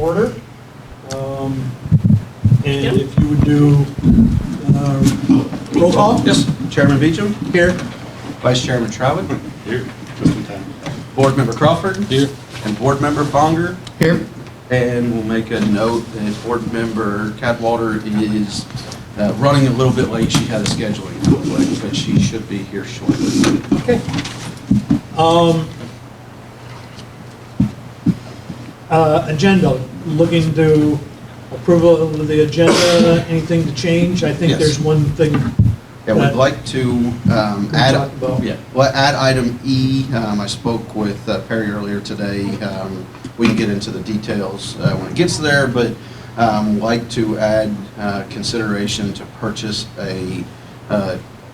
order. And if you would do roll call? Yes. Chairman Beecham? Here. Vice Chairman Trowett? Here, just in time. Board Member Crawford? Here. And Board Member Bonger? Here. And we'll make a note that Board Member Cadwallader is running a little bit late. She had a scheduling conflict, but she should be here shortly. Okay. Agenda, looking to approval of the agenda, anything to change? I think Yes. There's one thing. Yeah, we'd like to add, talk about. add item E. I spoke with Perry earlier today. We can get into the details when it gets there, but like to add consideration to purchase a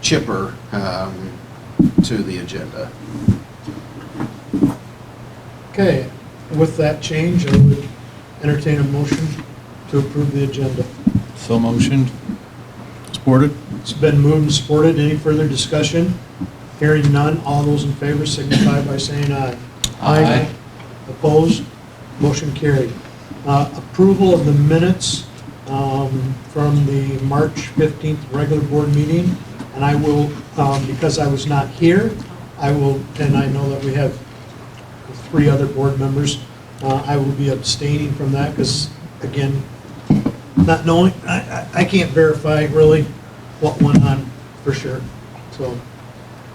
chipper to the agenda. Okay, with that change, I would entertain a motion to approve the agenda. So motioned. Supported. It's been moved and supported. Any further discussion? Hearing none, all those in favor signify by saying aye. Aye. Opposed? Motion carried. Approval of the minutes from the March 15th regular board meeting. And I will, because I was not here, I will, and I know that we have 3 other board members, I will be abstaining from that because, again, not knowing, I can't verify really what went on for sure. So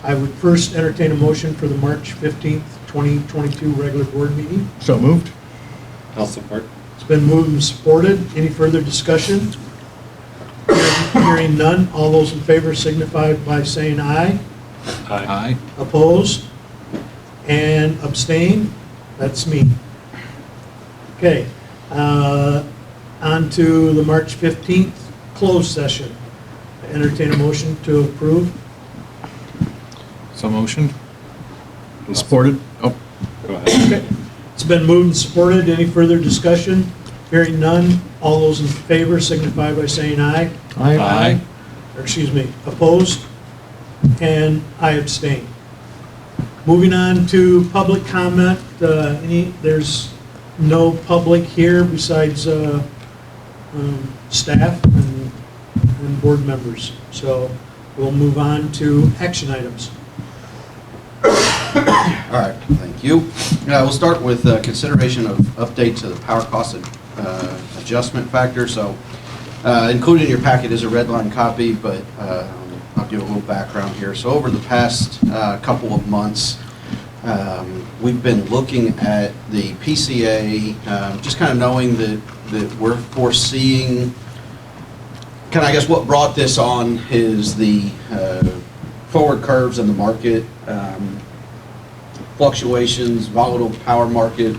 I would first entertain a motion for the March 15th, 2022 regular board meeting. So moved. I'll support. It's been moved and supported. Any further discussion? Hearing none, all those in favor signify by saying aye. Aye. Opposed? And abstain? That's me. Okay. On to the March 15th closed session. Entertain a motion to approve. So motioned. Supported. Oh. Go ahead. Okay. It's been moved and supported. Any further discussion? Hearing none, all those in favor signify by saying aye. Aye. Or excuse me, opposed? And I abstain. Moving on to public comment. There's no public here besides staff and board members. So we'll move on to action items. All right, thank you. We'll start with consideration of update to the power cost adjustment factor. So included in your packet is a red line copy, but I'll give a little background here. So over the past couple of months, we've been looking at the PCA, just kind of knowing that we're foreseeing, kind of I guess what brought this on is the forward curves in the market, fluctuations, volatile power market.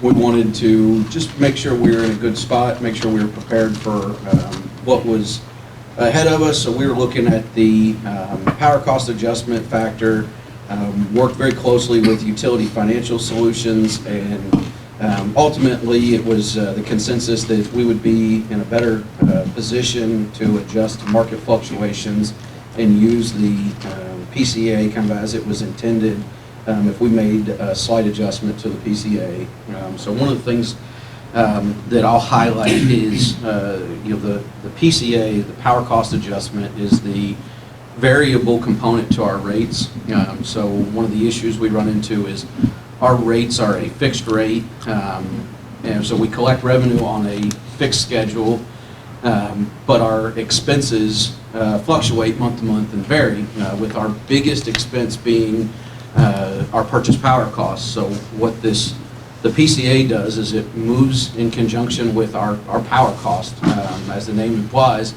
We wanted to just make sure we were in a good spot, make sure we were prepared for what was ahead of us. So we were looking at the power cost adjustment factor, worked very closely with Utility Financial Solutions, and ultimately it was the consensus that we would be in a better position to adjust to market fluctuations and use the PCA kind of as it was intended if we made a slight adjustment to the PCA. So one of the things that I'll highlight is the PCA, the power cost adjustment, is the variable component to our rates. So one of the issues we run into is our rates are a fixed rate, and so we collect revenue on a fixed schedule, but our expenses fluctuate month to month and vary, with our biggest expense being our purchase power costs. So what the PCA does is it moves in conjunction with our power cost, as the name implies,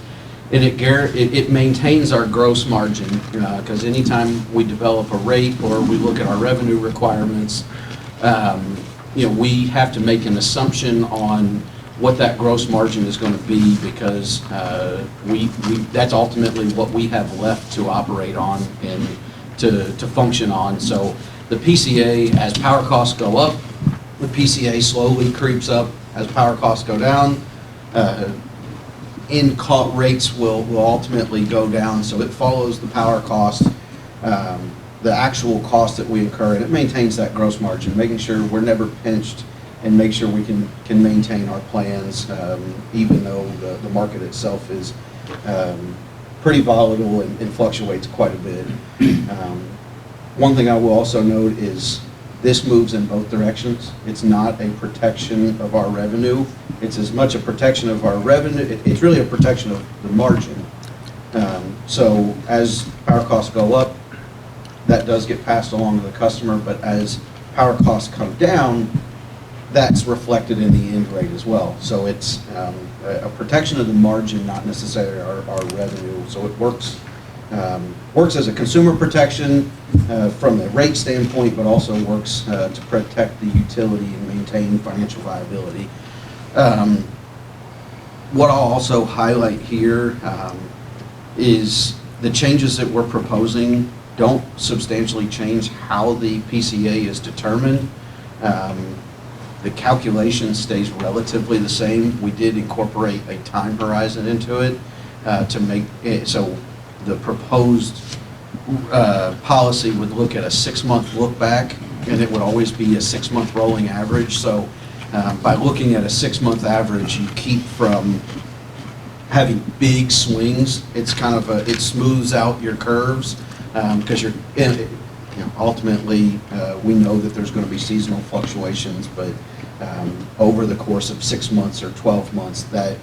and it maintains our gross margin, because anytime we develop a rate or we look at our revenue requirements, we have to make an assumption on what that gross margin is going to be, because that's ultimately what we have left to operate on and to function on. So the PCA, as power costs go up, the PCA slowly creeps up. As power costs go down, rates will ultimately go down. So it follows the power cost, the actual cost that we incur, and it maintains that gross margin, making sure we're never pinched and make sure we can maintain our plans, even though the market itself is pretty volatile and fluctuates quite a bit. One thing I will also note is this moves in both directions. It's not a protection of our revenue. It's as much a protection of our revenue. It's really a protection of the margin. So as power costs go up, that does get passed along to the customer, but as power costs come down, that's reflected in the end rate as well. So it's a protection of the margin, not necessarily our revenue. So it works as a consumer protection from the rate standpoint, but also works to protect the utility and maintain financial viability. What I'll also highlight here is the changes that we're proposing don't substantially change how the PCA is determined. The calculation stays relatively the same. We did incorporate a time horizon into it to make it so the proposed policy would look at a 6-month look back, and it would always be a 6-month rolling average. So by looking at a 6-month average, you keep from having big swings. It's kind of it smooths out your curves because ultimately we know that there's going to be seasonal fluctuations, but over the course of 6 months or 12 months, that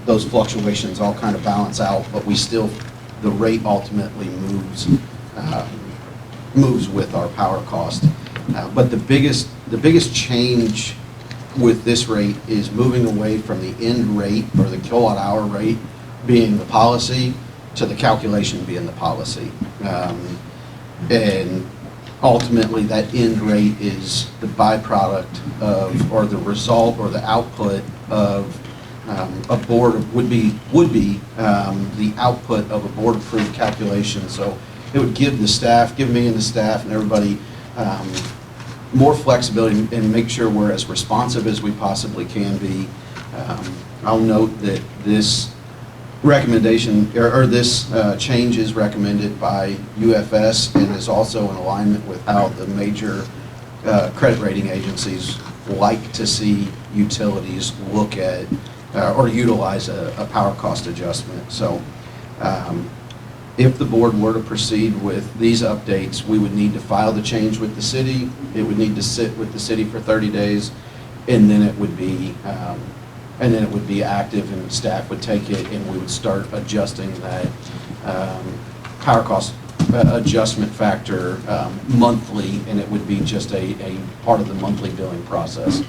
those fluctuations all kind of balance out, but the rate ultimately moves with our power cost. But the biggest change with this rate is moving away from the end rate or the kilowatt hour rate being the policy to the calculation being the policy. And ultimately that end rate is the byproduct of, or the result or the output of a board would be the output of a board approved calculation. So it would give me and the staff and everybody more flexibility and make sure we're as responsive as we possibly can be. I'll note that this recommendation or this change is recommended by UFS and is also in alignment with how the major credit rating agencies like to see utilities look at or utilize a power cost adjustment. So if the board were to proceed with these updates, we would need to file the change with the city. It would need to sit with the city for 30 days, and then it would be active, and staff would take it, and we would start adjusting that power cost adjustment factor monthly, and it would be just a part of the monthly billing process.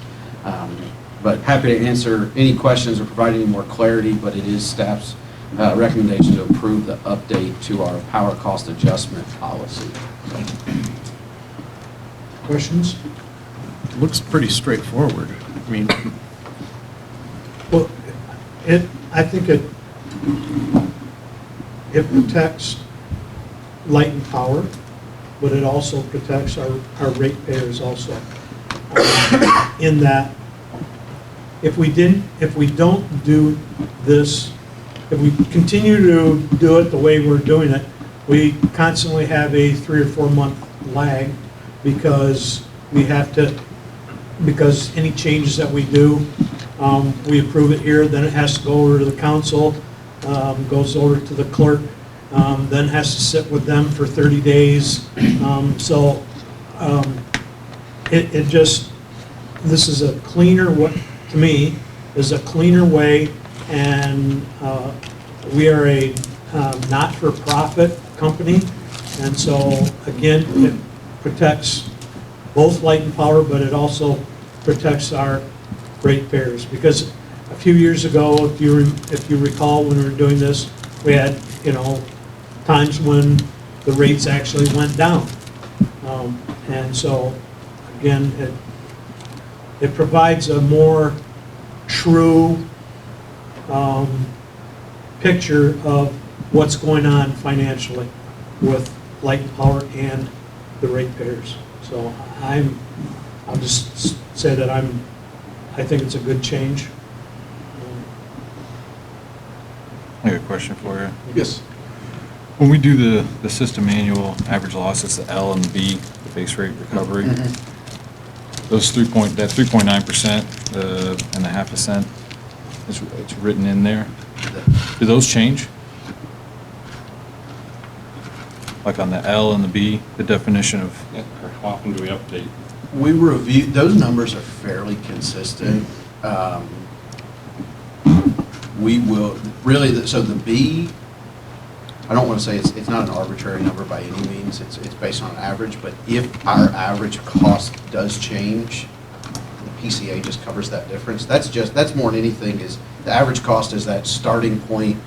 But happy to answer any questions or provide any more clarity, but it is staff's recommendation to approve the update to our power cost adjustment policy. Questions? Looks pretty straightforward. I mean, Well, I think it protects light and power, but it also protects our ratepayers also. In that, if we don't do this, if we continue to do it the way we're doing it, we constantly have a 3 or 4 month lag because because any changes that we do, we approve it here, then it has to go over to the council, goes over to the clerk, then has to sit with them for 30 days. This is a cleaner, to me, is a cleaner way, and we are a not-for-profit company, and so, again, it protects both light and power, but it also protects our ratepayers. Because a few years ago, if you recall, when we were doing this, we had, times when the rates actually went down. And so, again, it provides a more true picture of what's going on financially with light and power and the ratepayers. So I'll just say that I think it's a good change. I got a question for you. Yes. When we do the system annual average loss, it's the L&B, the base rate recovery. those 3.9%, and the 0.5%, it's written in there. Do those change? Like on the L and the B, the definition of, Yeah, or how often do we update? We review, those numbers are fairly consistent. We will, really, so the B, I don't want to say it's not an arbitrary number by any means, it's based on average, but if our average cost does change, the PCA just covers that difference. That's more than anything, is the average cost is that starting point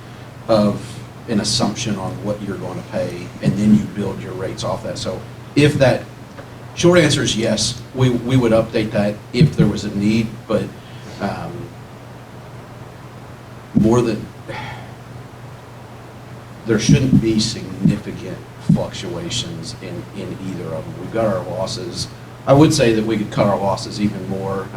of an assumption on what you're going to pay, and then you build your rates off that. So if that, short answer is yes, we would update that if there was a need, but more than, there shouldn't be significant fluctuations in either of them. We've got our losses. I would say that we could cut our losses even more,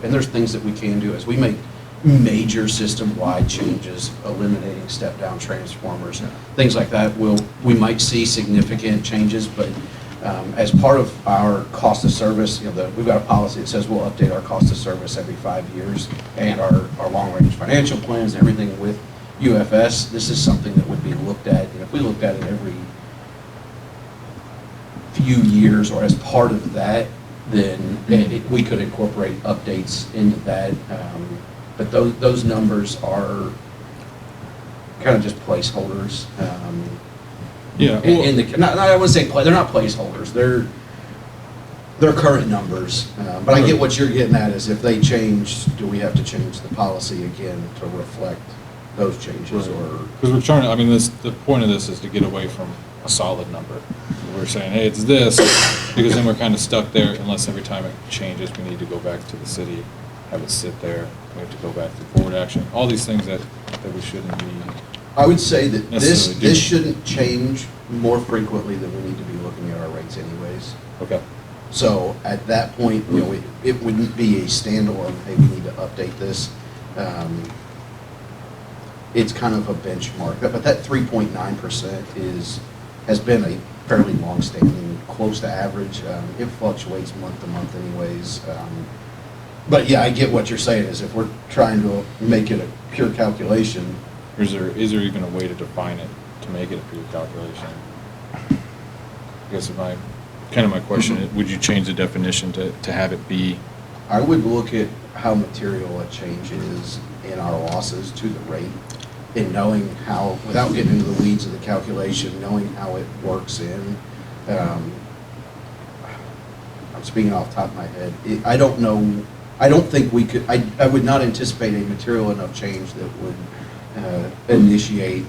and there's things that we can do as we make major system-wide changes, eliminating step-down transformers, things like that. We might see significant changes, but as part of our cost of service, we've got a policy that says we'll update our cost of service every 5 years, and our long-range financial plans and everything with UFS. This is something that would be looked at, and if we looked at it every few years or as part of that, then we could incorporate updates into that. But those numbers are kind of just placeholders. yeah. I wouldn't say they're not placeholders. They're current numbers. But I get what you're getting at, is if they change, do we have to change the policy again to reflect those changes? Or Because we're trying to, I mean, the point of this is to get away from a solid number. We're saying, hey, it's this, because then we're kind of stuck there unless every time it changes, we need to go back to the city, have it sit there, we have to go back to forward action, all these things that we shouldn't be. I would say that Necessarily do. this shouldn't change more frequently than we need to be looking at our rates anyways. Okay. So at that point, it wouldn't be a standalone, hey, we need to update this. It's kind of a benchmark, but that 3.9% has been a fairly long-standing, close to average. It fluctuates month to month anyways. But yeah, I get what you're saying, is if we're trying to make it a pure calculation. Or is there even a way to define it, to make it a pure calculation? I guess my question, would you change the definition to have it be? I would look at how material a change is in our losses to the rate, and knowing how, without getting into the weeds of the calculation, knowing how it works in. I'm speaking off the top of my head. I don't know. I don't think we could. I would not anticipate a material enough change that would initiate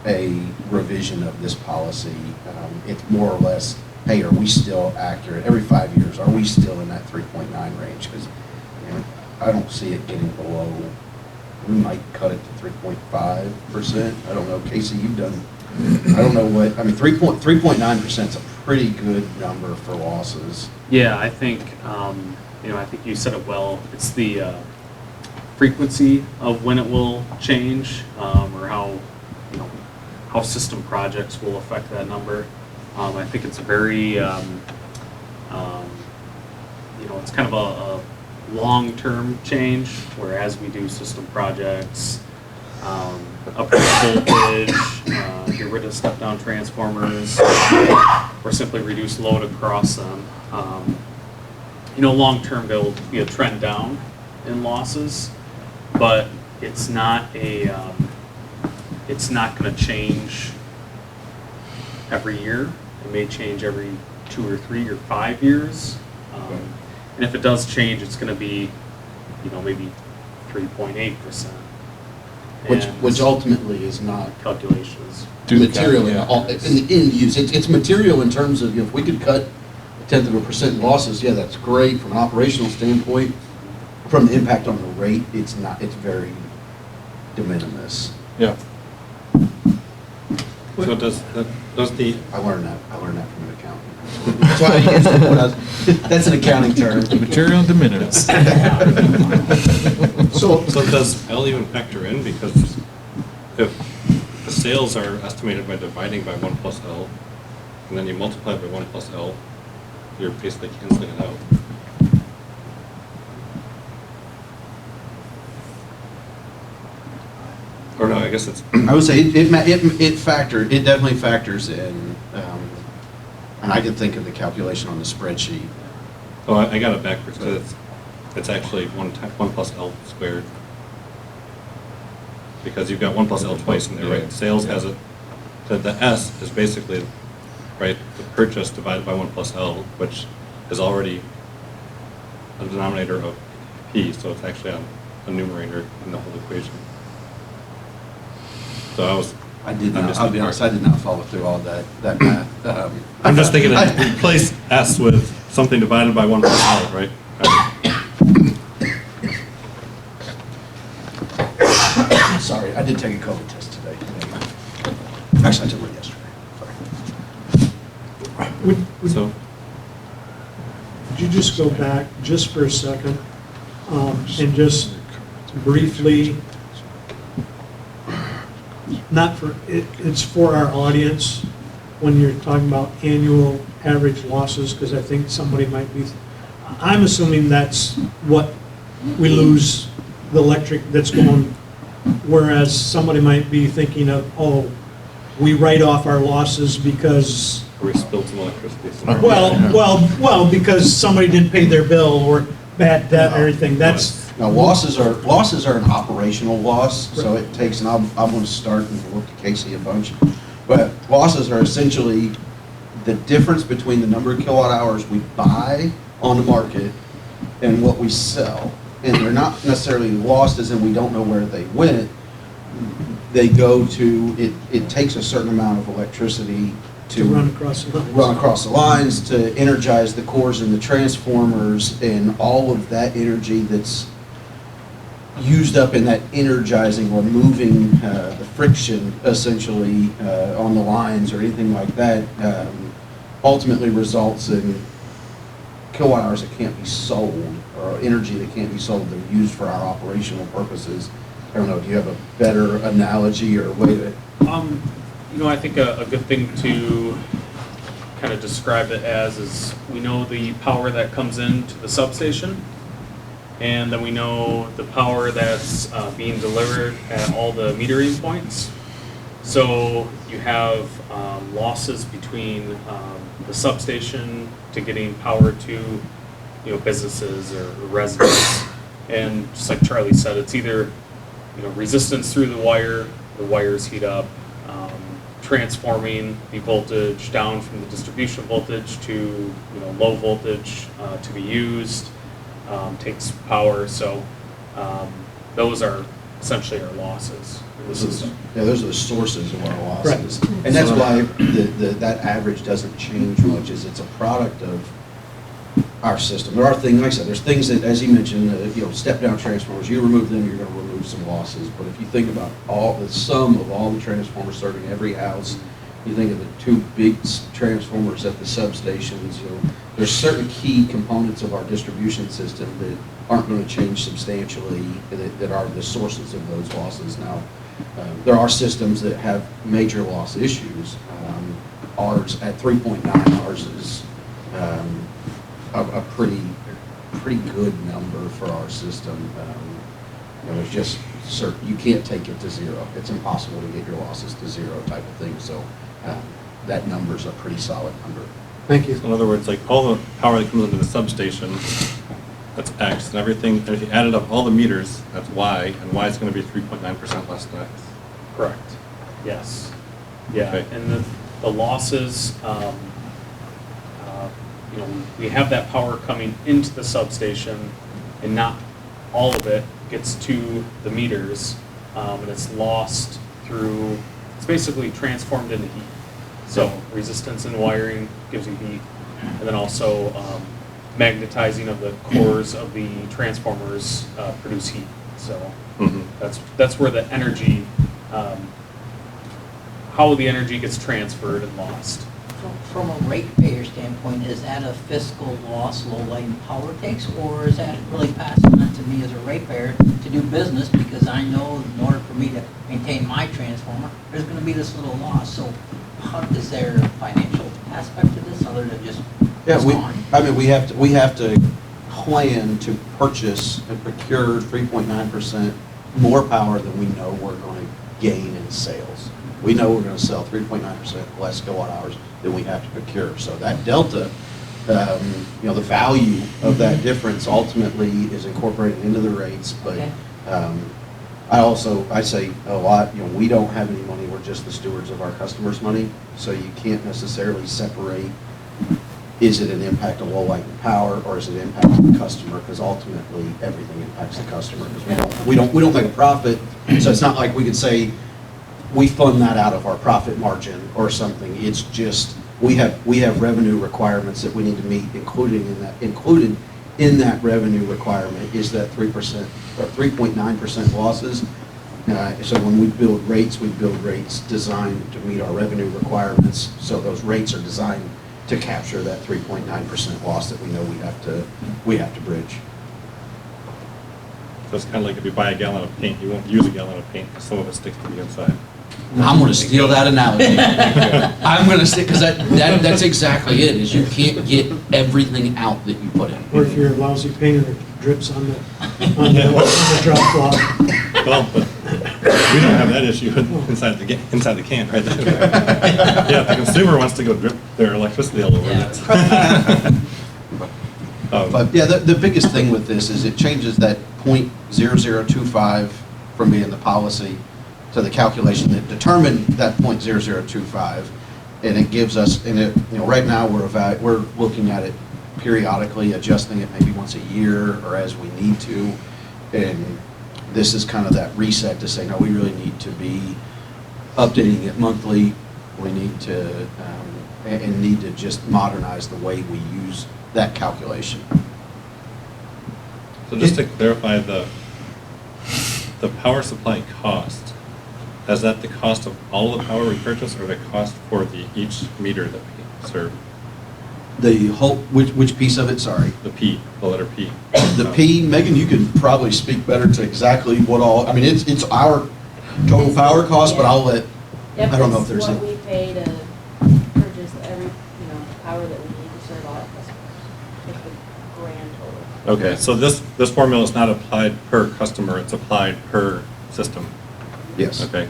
a revision of this policy. It's more or less, hey, are we still accurate? Every 5 years, are we still in that 3.9 range? Because I don't see it getting below. We might cut it to 3.5%. I don't know, Casey, you've done. I don't know what. I mean, 3.9% is a pretty good number for losses. Yeah, I think I think you said it well. It's the frequency of when it will change, or how system projects will affect that number. I think it's very it's kind of a long-term change, whereas we do system projects, upgrade voltage, get rid of step-down transformers, or simply reduce load across them. Long-term there will be a trend down in losses, but it's not going to change every year. It may change every 2 or 3 or 5 years. And if it does change, it's going to be, maybe 3.8%. Which ultimately is not calculations. material in the end use. It's material in terms of, if we could cut 0.1% in losses, yeah, that's great from an operational standpoint. From the impact on the rate, it's not. It's very de minimis. Yeah. So does the, I learned that from an accountant. That's why I used it when I was, that's an accounting term. Material de minimis. So does L even factor in? Because if the sales are estimated by dividing by 1 plus L, and then you multiply it by 1 plus L, you're basically canceling it out. Or no, I guess it's, I would say it definitely factors in, and I can think of the calculation on the spreadsheet. oh, I got it backwards, because it's actually 1 plus L squared. Because you've got 1 plus L twice in there, right? Sales has it, the S is basically, right, the purchase divided by 1 plus L, which is already a denominator of P, so it's actually a numerator in the whole equation. So I was. I did I'm not, just- I'll be honest, I did not follow through all that math. I'm just thinking, replace S with something divided by 1 plus L, right? Sorry, I did take a COVID test today. Actually, I took one yesterday. Sorry. Would So, you just go back just for a second and just briefly, not for, it's for our audience, when you're talking about annual average losses, because I think somebody might be, I'm assuming that's what we lose, the electric that's going, whereas somebody might be thinking of, oh, we write off our losses because, we spilled some electricity somewhere. well, because somebody didn't pay their bill or bad debt or anything, that's. Now, losses are an operational loss, so it takes, and I'm going to start and look to Casey a bunch, but losses are essentially the difference between the number of kilowatt hours we buy on the market and what we sell. And they're not necessarily lost as in we don't know where they went. They go to, it takes a certain amount of electricity To run across the lines. run across the lines, to energize the cores and the transformers, and all of that energy that's used up in that energizing or moving the friction essentially on the lines or anything like that ultimately results in kilowatt hours that can't be sold, or energy that can't be sold, they're used for our operational purposes. I don't know, do you have a better analogy or way to? I think a good thing to kind of describe it as is, we know the power that comes into the substation, and then we know the power that's being delivered at all the metering points. So you have losses between the substation to getting power to, businesses or residents. And just like Charlie said, it's either, resistance through the wires heat up, transforming the voltage down from the distribution voltage to, low voltage to be used, takes power. So those are essentially our losses in the system. Yeah, those are the sources of our losses. And that's why that average doesn't change much, is it's a product of our system. There are things, like I said, there's things that, as you mentioned, step-down transformers, you remove them, you're going to remove some losses. But if you think about the sum of all the transformers serving every house, you think of the two big transformers at the substations, there's certain key components of our distribution system that aren't going to change substantially, that are the sources of those losses. Now, there are systems that have major loss issues. Ours, at 3.9, ours is a pretty good number for our system. It's just certain, you can't take it to zero. It's impossible to get your losses to zero type of thing. So that number's a pretty solid number. Thank you. So in other words, like all the power that comes into the substation, that's X, and everything, and if you added up all the meters, that's Y, and Y is going to be 3.9% less than X. Correct. Yes. Yeah. Okay. And the losses, we have that power coming into the substation, and not all of it gets to the meters, and it's lost through, it's basically transformed into heat. So resistance and wiring gives you heat, and then also magnetizing of the cores of the transformers produce heat. So that's where the energy, how the energy gets transferred and lost. From a ratepayer standpoint, is that a fiscal loss low light power takes, or is that really passed on to me as a ratepayer to do business, because I know in order for me to maintain my transformer, there's going to be this little loss? So is there a financial aspect to this other than just it's gone? We have to plan to purchase and procure 3.9% more power than we know we're going to gain in sales. We know we're gonna sell 3.9% less kilowatt hours than we have to procure. So that delta, you know, the value of that difference ultimately is incorporated into the rates, but Okay. I say a lot, you know, we don't have any money, we're just the stewards of our customers' money, so you can't necessarily separate, is it an impact of low light and power, or is it impact the customer, because ultimately, everything impacts the customer, because we don't make a profit, so it's not like we could say, we fund that out of our profit margin or something, it's just, we have revenue requirements that we need to meet, included in that revenue requirement is that 3% or 3.9% losses. So when we build rates designed to meet our revenue requirements. So those rates are designed to capture that 3.9% loss that we know we have to bridge. So it's kind of like if you buy a gallon of paint, you won't use a gallon of paint because some of it sticks to the inside. I'm going to steal that analogy. I'm going to stick, because that's exactly it, is you can't get everything out that you put in. Or if you're a lousy painter, it drips on the drop cloth. Well, but we don't have that issue inside the can, right? Yeah, if the consumer wants to go drip their electricity all over it. But yeah, the biggest thing with this is it changes that .0025 from being the policy to the calculation that determined that .0025, and it gives us, and it, you know, right now we're looking at it periodically, adjusting it maybe once a year or as we need to, and this is kind of that reset to say, no, we really need to be updating it monthly. We need to and need to just modernize the way we use that calculation. So just to clarify, the power supply cost, is that the cost of all the power we purchase, or the cost for each meter that we serve? The whole, which piece of it, sorry? The P, the letter P. The P, Megan, you could probably speak better to exactly what all, I mean, it's our total power cost, but I'll let, Yep, I don't know if there's it's what a, we pay to purchase every, power that we need to serve all our customers. It's the grand total. Okay, so this formula is not applied per customer, it's applied per system. yes. Okay.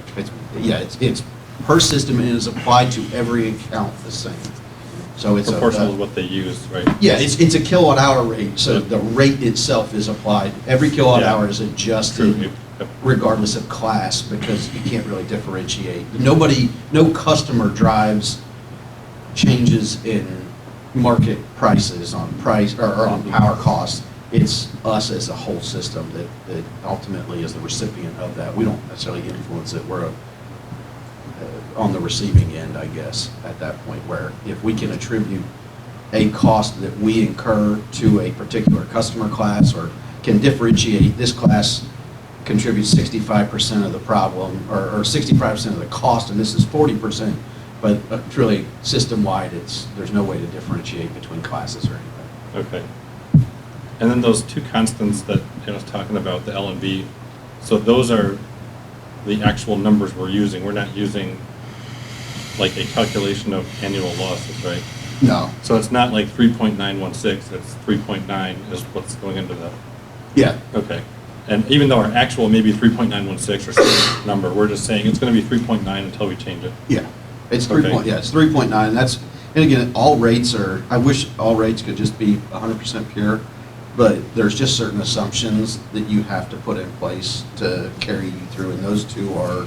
It's per system and is applied to every account the same. So it's Proportional to what they use, right? Yeah, it's a kilowatt hour rate, so the rate itself is applied. Every kilowatt hour is adjusted True. Yep. regardless of class, because you can't really differentiate. No customer drives changes in market prices on price or on power costs. It's us as a whole system that ultimately is the recipient of that. We don't necessarily influence it. We're on the receiving end, I guess, at that point, where if we can attribute a cost that we incur to a particular customer class, or can differentiate, this class contributes 65% of the problem, or 65% of the cost, and this is 40%, but truly system-wide, there's no way to differentiate between classes or anything. Okay. And then those two constants that I was talking about, the L and B, so those are the actual numbers we're using. We're not using like a calculation of annual losses, right? No. So it's not like 3.916, it's 3.9 is what's going into the, Yeah. okay. And even though our actual may be 3.916 or some number, we're just saying it's going to be 3.9 until we change it. Yeah. It's 3.9. And again, all rates are, I wish all rates could just be 100% pure, but there's just certain assumptions that you have to put in place to carry you through, and those two are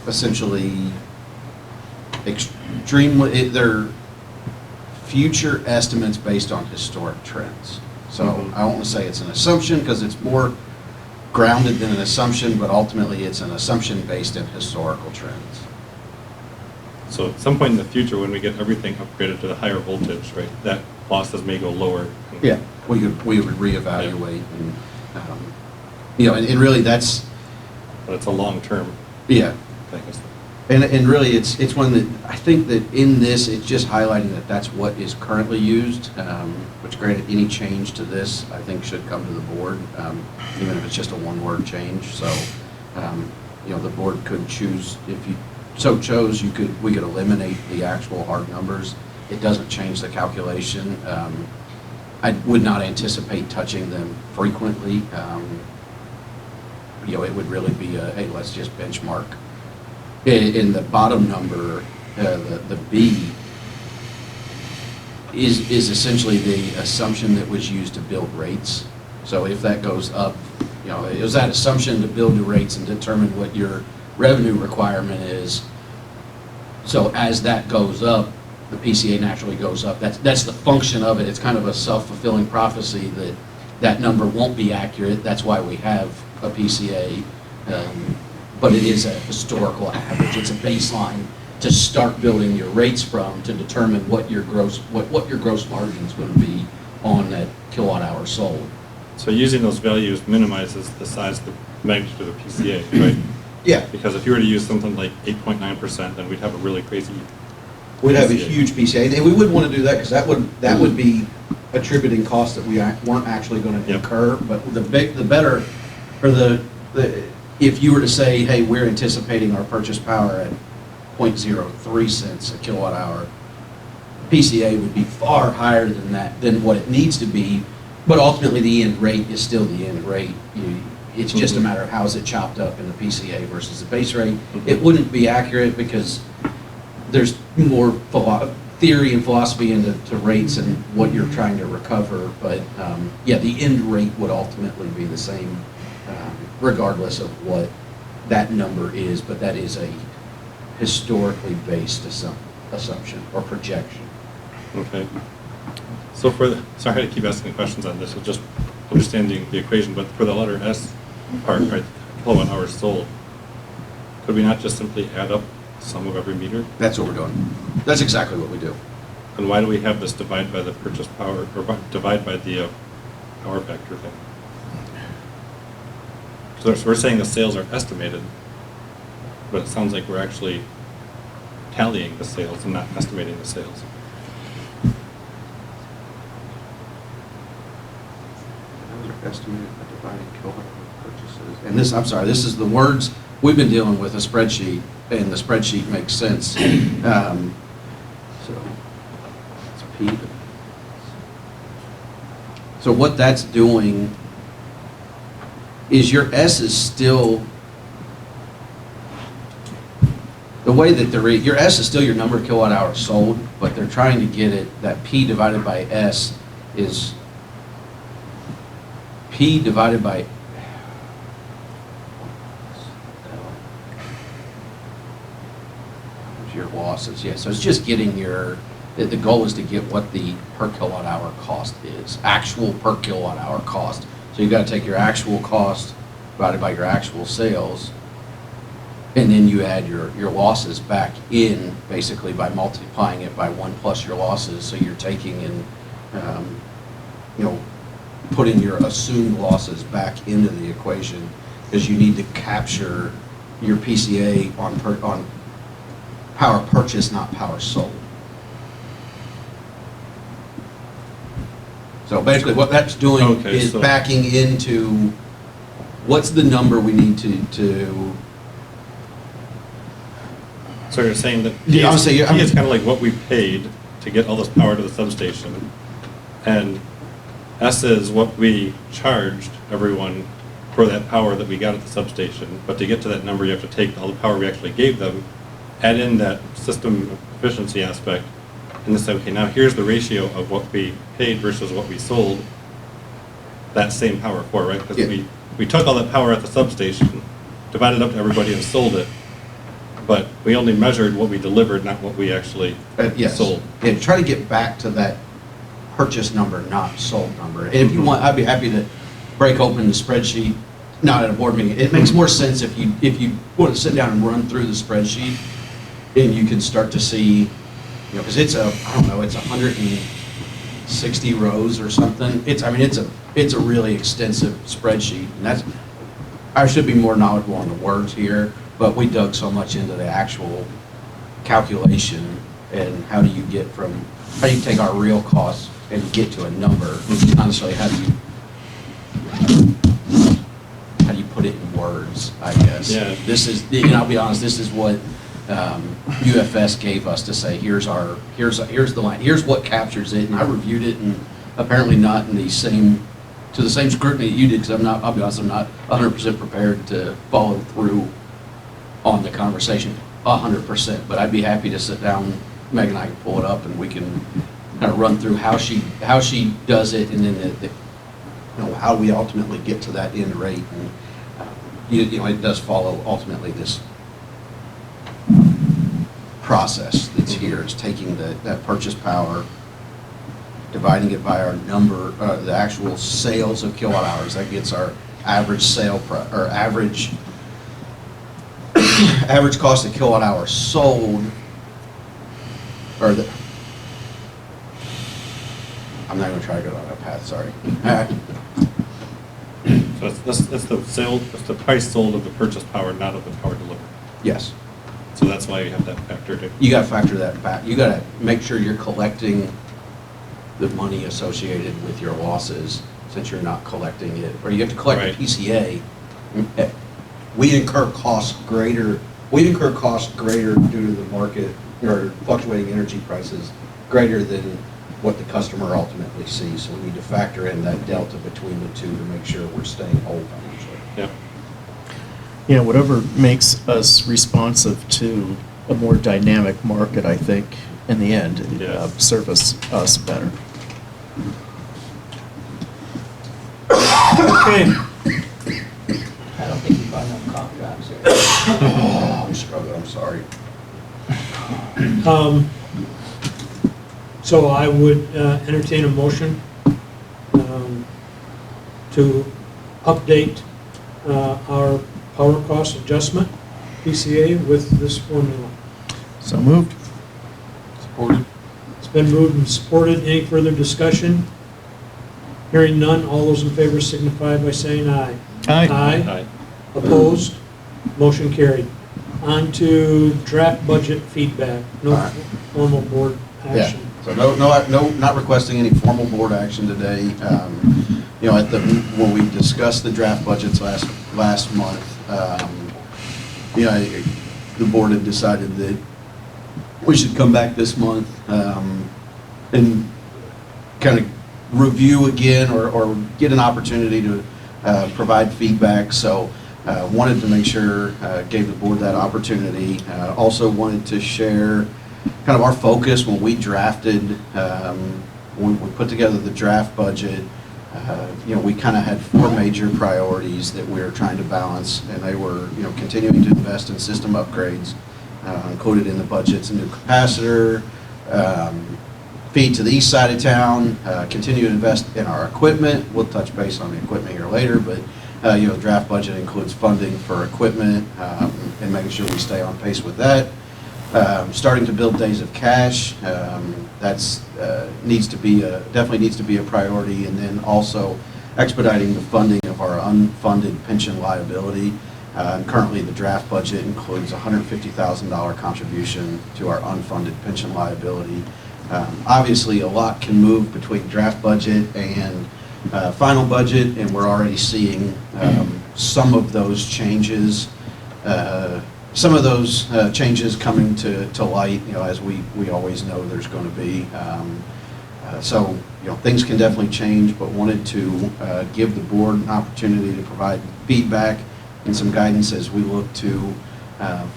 essentially extremely, they're future estimates based on historic trends. So I won't say it's an assumption because it's more grounded than an assumption, but ultimately it's an assumption based in historical trends. So at some point in the future, when we get everything upgraded to the higher voltage, right, that losses may go lower. Yeah, we would reevaluate, and and really that's. But it's a long-term Yeah. thing. And really, it's one that, I think that in this, it's just highlighting that that's what is currently used, which granted, any change to this, I think, should come to the board, even if it's just a one-word change. So, the board could choose, if you so chose, we could eliminate the actual hard numbers. It doesn't change the calculation. I would not anticipate touching them frequently. it would really be hey, let's just benchmark. In the bottom number, the B, is essentially the assumption that was used to build rates. So if that goes up, it was that assumption to build the rates and determine what your revenue requirement is. So as that goes up, the PCA naturally goes up. That's the function of it. It's kind of a self-fulfilling prophecy that that number won't be accurate. That's why we have a PCA. But it is a historical average. It's a baseline to start building your rates from to determine what your gross margin is going to be on that kilowatt hour sold. So using those values minimizes the size, the magnitude of the PCA, right? Yeah. Because if you were to use something like 8.9%, then we'd have a really crazy. We'd have a PCA. huge PCA, and we wouldn't want to do that because that would be attributing costs that we weren't actually going to Yep. incur. But the better, or the if you were to say, hey, we're anticipating our purchase power at 0.03 cents a kilowatt hour, PCA would be far higher than that, than what it needs to be. But ultimately, the end rate is still the end rate. It's just a matter of how is it chopped up in the PCA versus the base rate. It wouldn't be accurate because there's more theory and philosophy into rates and what you're trying to recover. But the end rate would ultimately be the same regardless of what that number is. But that is a historically based assumption or projection. Okay. So sorry to keep asking questions on this, it's just understanding the equation, but for the letter S part, right, kilowatt hours sold, could we not just simply add up the sum of every meter? That's what we're doing. That's exactly what we do. And why do we have this divide by the purchase power, or divide by the power factor thing? So we're saying the sales are estimated, but it sounds like we're actually tallying the sales and not estimating the sales. Estimated by dividing kilowatt hour purchases. And this, I'm sorry, this is the words we've been dealing with a spreadsheet, and the spreadsheet makes sense. So it's P. So what that's doing is your S is still the way that your S is still your number of kilowatt hours sold, but they're trying to get it that P divided by S is P divided by your losses. Yeah, so it's just getting the goal is to get what the per kilowatt hour cost is, actual per kilowatt hour cost. So you've got to take your actual cost divided by your actual sales, and then you add your losses back in basically by multiplying it by 1 plus your losses. So you're taking in, putting your assumed losses back into the equation because you need to capture your PCA on power purchase, not power sold. So basically what that's doing is backing into what's the number we need to So you're saying that Yeah, P is kind of like what we paid to get all this power to the substation, and S is what we charged everyone for that power that we got at the substation. But to get to that number, you have to take all the power we actually gave them, add in that system efficiency aspect, and then say, okay, now here's the ratio of what we paid versus what we sold that same power for, right? Because we took all that power at the substation, divided up to everybody and sold it, but we only measured what we delivered, not what we actually sold. And try to get back to that purchase number, not sold number. And if you want, I'd be happy to break open the spreadsheet, not at a board meeting. It makes more sense if you want to sit down and run through the spreadsheet, and you can start to see, because it's it's 160 rows or something. It's a really extensive spreadsheet, and I should be more knowledgeable on the words here, but we dug so much into the actual calculation and how do you take our real costs and get to a number. Not necessarily how do you put it in words, I guess. Yeah. This is, I'll be honest, this is what UFS gave us to say, here's the line, here's what captures it, and I reviewed it, and apparently not in the same to the same scrutiny that you did, because I'll be honest, I'm not 100% prepared to follow through on the conversation 100%, but I'd be happy to sit down, Meg and I can pull it up, and we can kind of run through how she does it, and then how we ultimately get to that end rate. And it does follow ultimately this process that's here. It's taking that purchase power, dividing it by our number, the actual sales of kilowatt hours. That gets our average sale price, or average cost of kilowatt hour sold, I'm not going to try to go down that path. Sorry. So that's the price sold of the purchase power, not of the power delivered. Yes. So that's why you have that factored in. You got to factor that back. You got to make sure you're collecting the money associated with your losses, since you're not collecting it, or you have to collect Right. the PCA. We incur costs greater due to the market or fluctuating energy prices, greater than what the customer ultimately sees. So we need to factor in that delta between the two to make sure we're staying whole financially. Yep. Yeah, whatever makes us responsive to a more dynamic market, I think, in the end, Yeah. service us better. Okay, I don't think you brought enough cough drops there. Oh, I'm struggling, I'm sorry. so I would entertain a motion to update our power cost adjustment, PCA, with this formula. So moved. Supported? It's been moved and supported. Any further discussion? Hearing none, all those in favor signify by saying aye. Aye. Aye. Opposed? Motion carried. On to draft budget feedback. No All right. formal board action. So no, not requesting any formal board action today. When we discussed the draft budgets last month, the board had decided that we should come back this month and kind of review again or get an opportunity to provide feedback. So wanted to make sure, gave the board that opportunity. Also wanted to share kind of our focus when we drafted, when we put together the draft budget. We kind of had four major priorities that we were trying to balance, and they were, continuing to invest in system upgrades, included in the budgets, a new capacitor, feed to the east side of town, continue to invest in our equipment. We'll touch base on the equipment here later, but the draft budget includes funding for equipment and making sure we stay on pace with that. Starting to build days of cash, that's definitely needs to be a priority, and then also expediting the funding of our unfunded pension liability. Currently, the draft budget includes a $150,000 contribution to our unfunded pension liability. Obviously, a lot can move between draft budget and final budget, and we're already seeing some of those changes. Changes coming to light, as we always know there's going to be. So things can definitely change, but wanted to give the board an opportunity to provide feedback and some guidance as we look to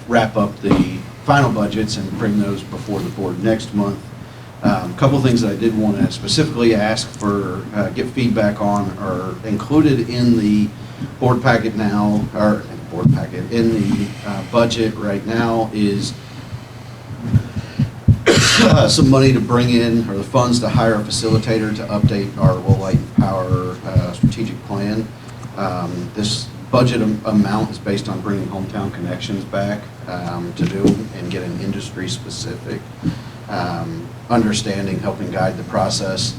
wrap up the final budgets and bring those before the board next month. A couple of things that I did want to specifically ask for, get feedback on, are included in the board packet now, or board packet in the budget right now, is some money to bring in, or the funds to hire a facilitator to update our Lowell strategic plan. This budget amount is based on bringing hometown connections back to do and get an industry specific understanding, helping guide the process.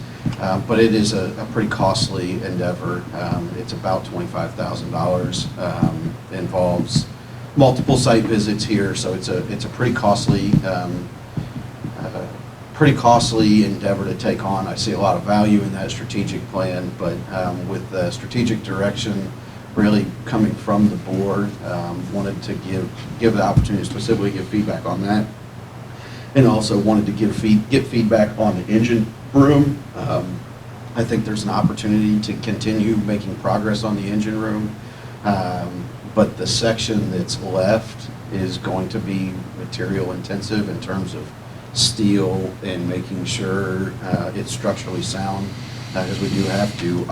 But it is a pretty costly endeavor. It's about $25,000. Involves multiple site visits here, so it's a pretty costly endeavor to take on. I see a lot of value in that strategic plan, but with the strategic direction really coming from the board, wanted to give the opportunity to specifically give feedback on that, and also wanted to get feedback on the engine room. I think there's an opportunity to continue making progress on the engine room. But the section that's left is going to be material intensive in terms of steel and making sure it's structurally sound, because we do have to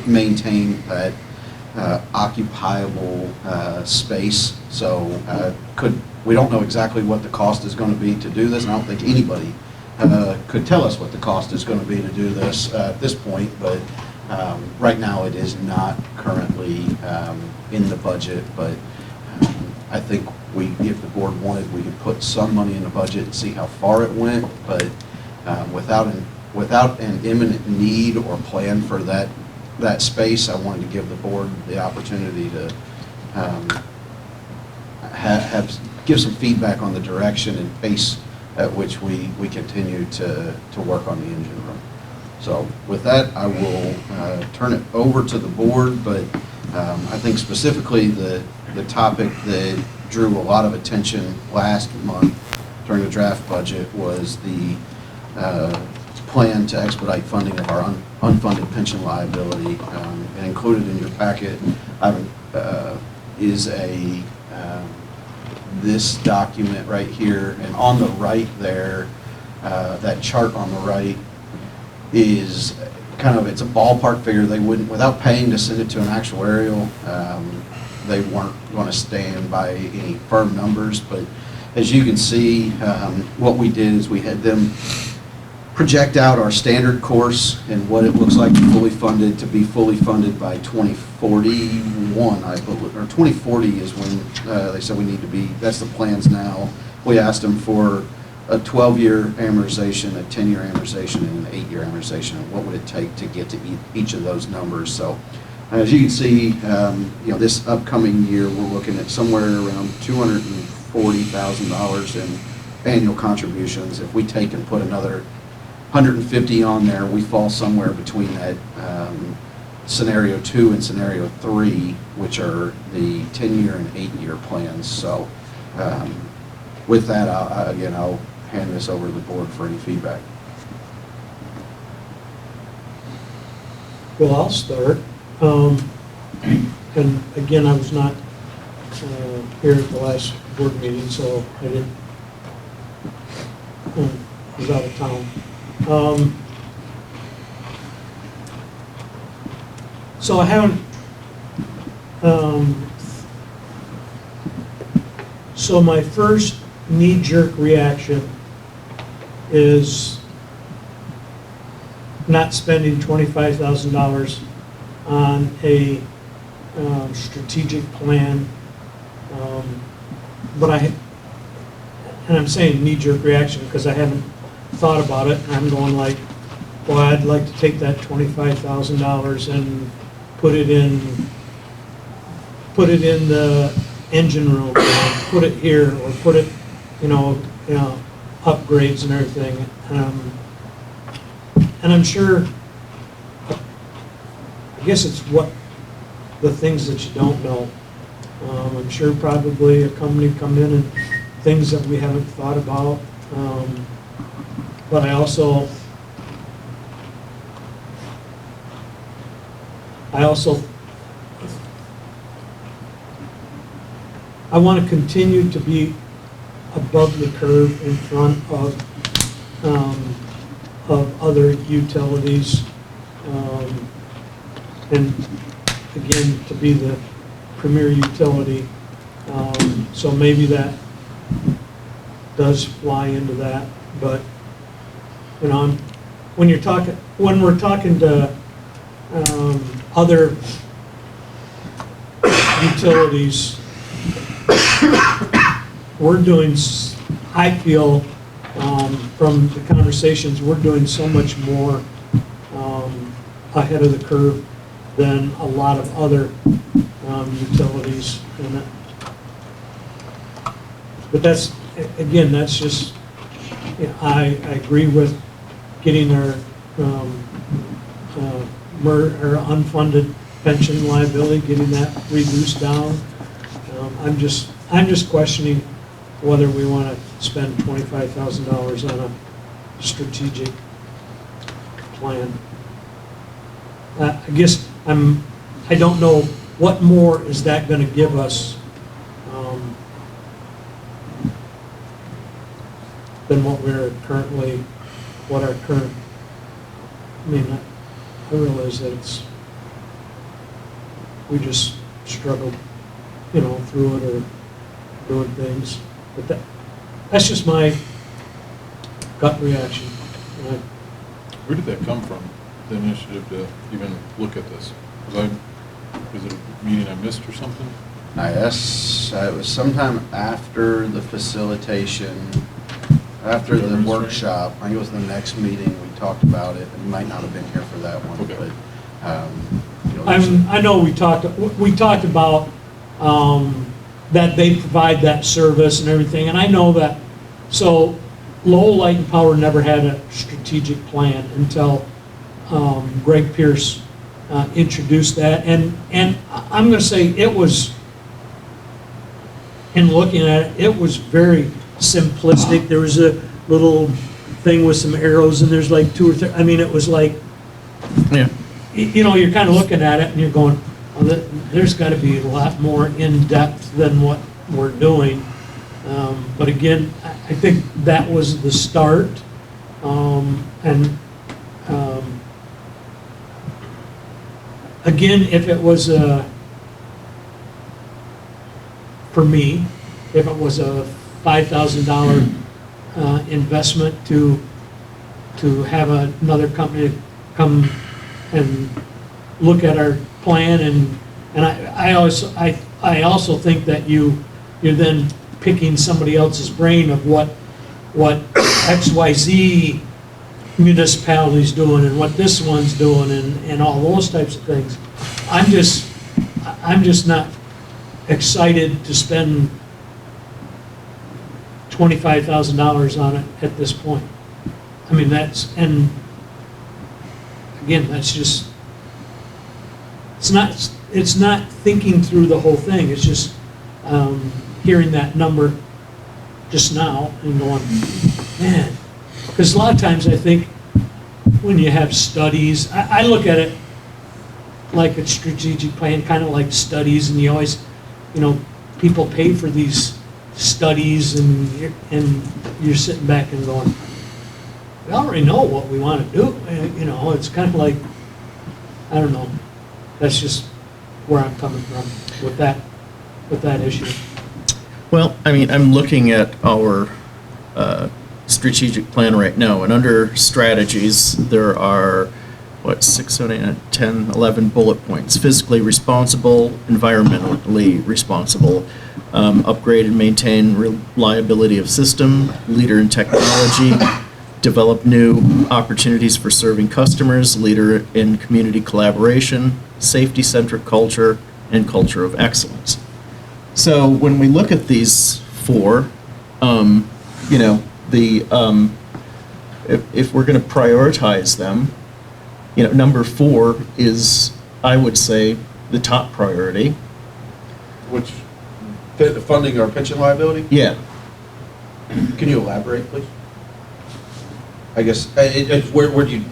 maintain that occupiable space. So we don't know exactly what the cost is going to be to do this, and I don't think anybody could tell us what the cost is going to be to do this at this point, but right now it is not currently in the budget, but I think if the board wanted, we could put some money in the budget and see how far it went, but without an imminent need or plan for that space, I wanted to give the board the opportunity to give some feedback on the direction and pace at which we continue to work on the engine room. So with that, I will turn it over to the board, but I think specifically the topic that drew a lot of attention last month during the draft budget was the plan to expedite funding of our unfunded pension liability. And included in your packet is this document right here, and on the right there, that chart on the right is it's a ballpark figure. They wouldn't, without paying to send it to an actuarial, they weren't going to stand by any firm numbers, but as you can see, what we did is we had them project out our standard course and what it looks like to be fully funded by 2041, I believe, or 2040 is when they said we need to be. That's the plans now. We asked them for a 12-year amortization, a 10-year amortization, and an 8-year amortization. And what would it take to get to each of those numbers? So, as you can see, this upcoming year we're looking at somewhere around $240,000 in annual contributions. If we take and put another 150 on there, we fall somewhere between that scenario 2 and scenario 3, which are the 10-year and 8-year plans. So with that, I'll hand this over to the board for any feedback. Well, I'll start. And again, I was not here at the last board meeting, so I didn't, was out of town. So I haven't, so my first knee-jerk reaction is not spending $25,000 on a strategic plan, but I'm saying knee-jerk reaction because I haven't thought about it, and I'm going like, well, I'd like to take that $25,000 and put it in the engine room, or put it here, or put it, upgrades and everything. And I'm sure, I guess it's the things that you don't know. I'm sure probably a company come in and things that we haven't thought about. But I want to continue to be above the curve in front of other utilities, and again, to be the premier utility. So maybe that does fly into that, but when we're talking to other utilities, we're doing, I feel, from the conversations, we're doing so much more ahead of the curve than a lot of other utilities. But that's just, I agree with getting our unfunded pension liability, getting that reduced down. I'm just questioning whether we want to spend $25,000 on a strategic plan. I guess I don't know what more is that gonna give us, than what our current, I mean, I realize that we just struggled, through it or doing things, but that's just my gut reaction. And Where did that come from, the initiative to even look at this? Was it a meeting I missed or something? Yes, it was sometime after the facilitation, after the Demonstrate. workshop. I think it was the next meeting, we talked about it. You might not have been here for that one, Okay. but, there's a- I know we talked about, that they provide that service and everything, and I know that, so Lowell Light and Power never had a strategic plan until, Greg Pierce, introduced that, and I'm gonna say it was, in looking at it, it was very simplistic. There was a little thing with some arrows, and there's like two or three, I mean, it was like, Yeah. you're kind of looking at it and you're going, well, there's got to be a lot more in-depth than what we're doing. But again, I think that was the start. Again, if it was for me, if it was a $5,000 investment to have another company come and look at our plan, and I also think that you're then picking somebody else's brain of what XYZ municipality's doing and what this one's doing and all those types of things. I'm just not excited to spend $25,000 on it at this point. I mean, and again, that's just, it's not thinking through the whole thing, it's just hearing that number just now and going, man, because a lot of times I think when you have studies, I look at it like a strategic plan, kind of like studies, and you always, people pay for these studies, and you're sitting back and going, we already know what we want to do. It's kind of like, I don't know. That's just where I'm coming from with that issue. Well, I mean, I'm looking at our strategic plan right now, and under strategies, there are, 6, 7, 8, 10, 11 bullet points. Fiscally responsible, environmentally responsible, upgrade and maintain reliability of system, leader in technology, develop new opportunities for serving customers, leader in community collaboration, safety-centric culture, and culture of excellence. So when we look at these four, if we're going to prioritize them, number 4 is, I would say, the top priority. Which, funding our pension liability? Yeah. Can you elaborate, please? I guess, where do you,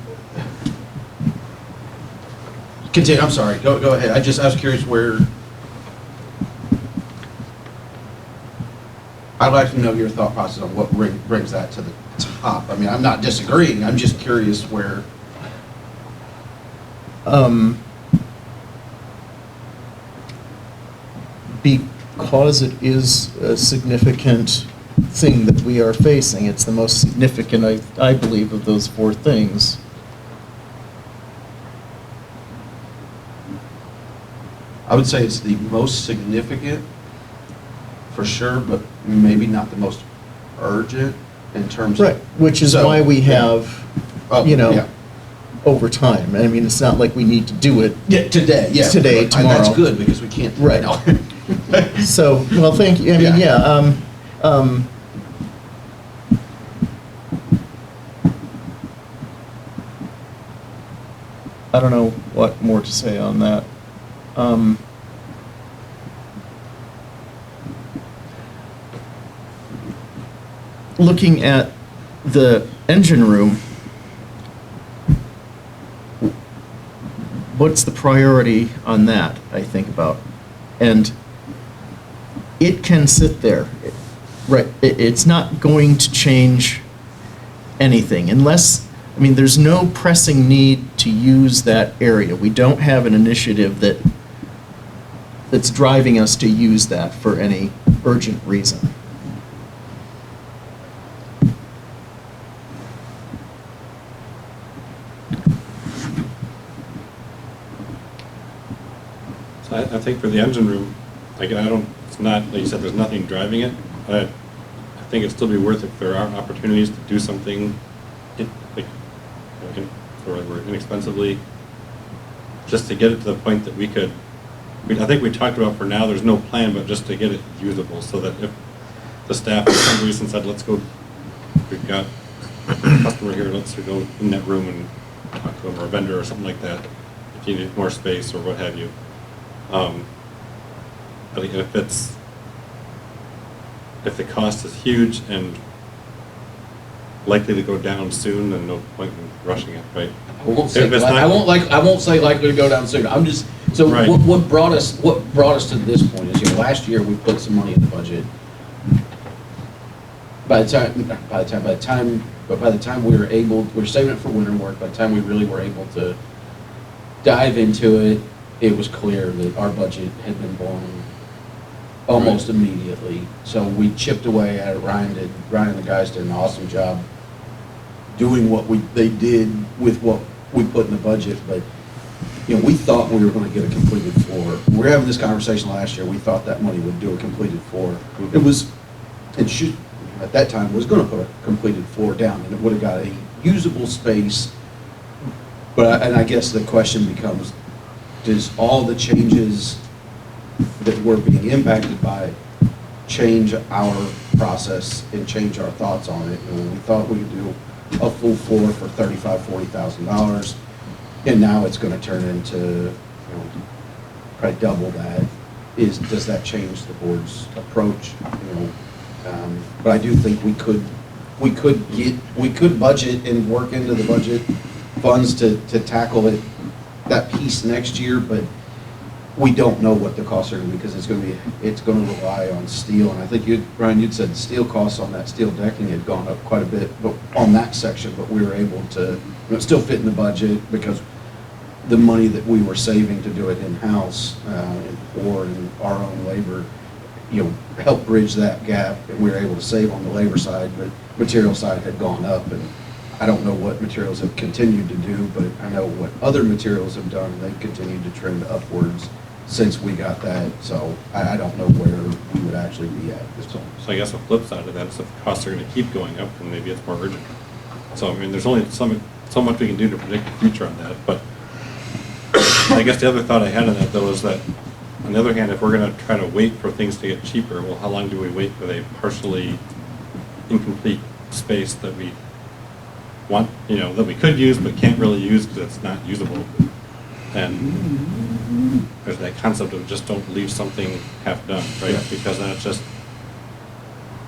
continue, I'm sorry, go ahead, I was curious where, I'd like to know your thought process on what brings that to the top. I mean, I'm not disagreeing, I'm just curious where. Because it is a significant thing that we are facing. It's the most significant, I believe, of those 4 things. I would say it's the most significant, for sure, but maybe not the most urgent in terms of. Right, which is So, why we yeah. have, Oh, yeah. over time. I mean, it's not like we need to do it. Yeah, today, yeah. Today, And that's tomorrow. good, because we can't. Right. No. So, well, thank you. I mean, Yeah. I don't know what more to say on that. Looking at the engine room, what's the priority on that, I think about. And it can sit there, right, it's not going to change anything unless, I mean, there's no pressing need to use that area. We don't have an initiative that's driving us to use that for any urgent reason. So I think for the engine room, like, it's not, like you said, there's nothing driving it. I think it'd still be worth it if there are opportunities to do something, inexpensively, just to get it to the point that we could, I think we talked about for now, there's no plan, but just to get it usable, so that if the staff for some reason said, let's go, we've got a customer here, let's go in that room and talk to them, or a vendor or something like that, if you need more space or what have you. But if the cost is huge and likely to go down soon, then no point in rushing it, right? I won't say, If it's I won't say likely to go down soon. I'm just, so Right. what brought us to this point is, last year we put some money in the budget. By the time we were saving it for winter work. By the time we really were able to dive into it, it was clear that our budget had been blown almost immediately. So we chipped away at it. Ryan and the guys did an awesome job doing what they did with what we put in the budget. But we thought we were going to get a completed floor. We were having this conversation last year. We thought that money would do a completed floor. It should at that time was going to put a completed floor down, and it would have got a usable space. But I guess the question becomes, does all the changes that we're being impacted by change our process and change our thoughts on it? And we thought we could do a full floor for $35,000-$40,000, and now it's going to turn into probably double that. Does that change the board's approach? But I do think we could budget and work into the budget funds to tackle that piece next year, but we don't know what the costs are going to be, because it's going to rely on steel. And I think Brian, you'd said steel costs on that steel decking had gone up quite a bit, but on that section, but we were able to still fit in the budget because the money that we were saving to do it in-house or in our own labor, helped bridge that gap, and we were able to save on the labor side, but material side had gone up. And I don't know what materials have continued to do, but I know what other materials have done, and they've continued to trend upwards since we got that. So I don't know where we would actually be at this point. So I guess the flip side of that is if the costs are going to keep going up, then maybe it's more urgent. So, I mean, there's only so much we can do to predict the future on that. But I guess the other thought I had on that, though, is that, on the other hand, if we're going to try to wait for things to get cheaper, well, how long do we wait with a partially incomplete space that we want, that we could use but can't really use because it's not usable? And there's that concept of just don't leave something half done, right? Yeah. Because then it just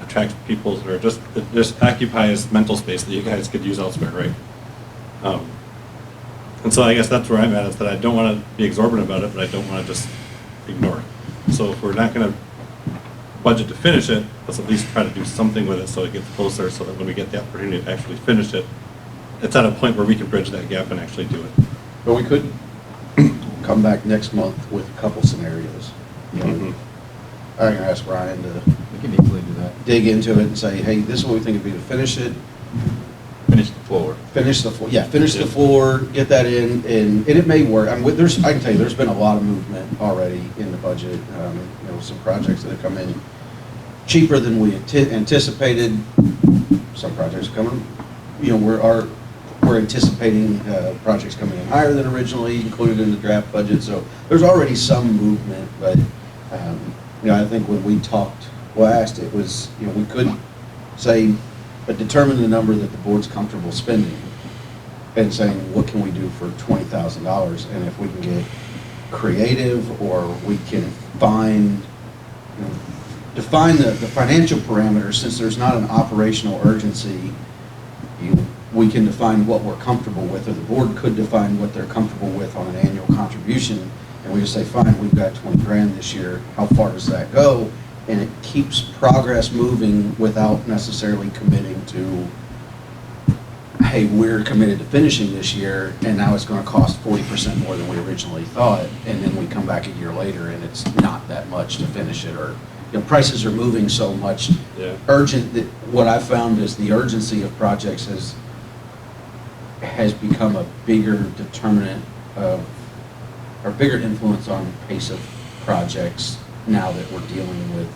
attracts people, or it just occupies mental space that you guys could use elsewhere, right? And so I guess that's where I'm at, is that I don't want to be exorbitant about it, but I don't want to just ignore it. So if we're not going to budget to finish it, let's at least try to do something with it so it gets closer, so that when we get the opportunity to actually finish it, it's at a point where we can bridge that gap and actually do it. But we could come back next month with a couple scenarios. I'm going to ask Ryan to We can easily do that. dig into it and say, hey, this is what we think it'd be to finish it. Finish the floor. Finish the floor, get that in, and it may work. I can tell you, there's been a lot of movement already in the budget. Some projects that have come in cheaper than we anticipated. Some projects are coming, we're anticipating projects coming in higher than originally included in the draft budget. So there's already some movement, but I think when we talked last, it was, we could say, but determine the number that the board's comfortable spending, and saying, what can we do for $20,000? And if we can get creative, or we can define the financial parameters, since there's not an operational urgency, we can define what we're comfortable with, or the board could define what they're comfortable with on an annual contribution, and we just say, fine, we've got 20 grand this year, how far does that go? And it keeps progress moving without necessarily committing to, hey, we're committed to finishing this year, and now it's gonna cost 40% more than we originally thought, and then we come back a year later and it's not that much to finish it, or, you know, prices are moving so much. Yeah. What I've found is the urgency of projects has become a bigger determinant of, or bigger influence on pace of projects now that we're dealing with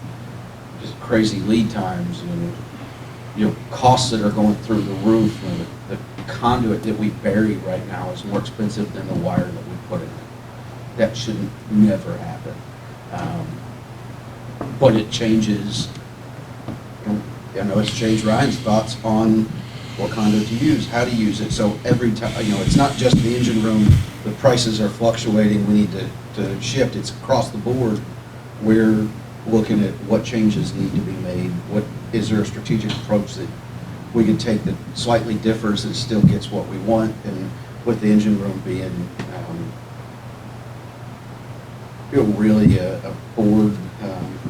just crazy lead times and, you know, costs that are going through the roof, and the conduit that we bury right now is more expensive than the wire that we put in it. That should never happen. But it changes, you know, I know it's changed Ryan's thoughts on what conduit to use, how to use it. So every time, you know, it's not just the engine room, the prices are fluctuating, we need to shift, it's across the board. We're looking at what changes need to be made, what, is there a strategic approach that we can take that slightly differs and still gets what we want, and with the engine room being, you know, really a board,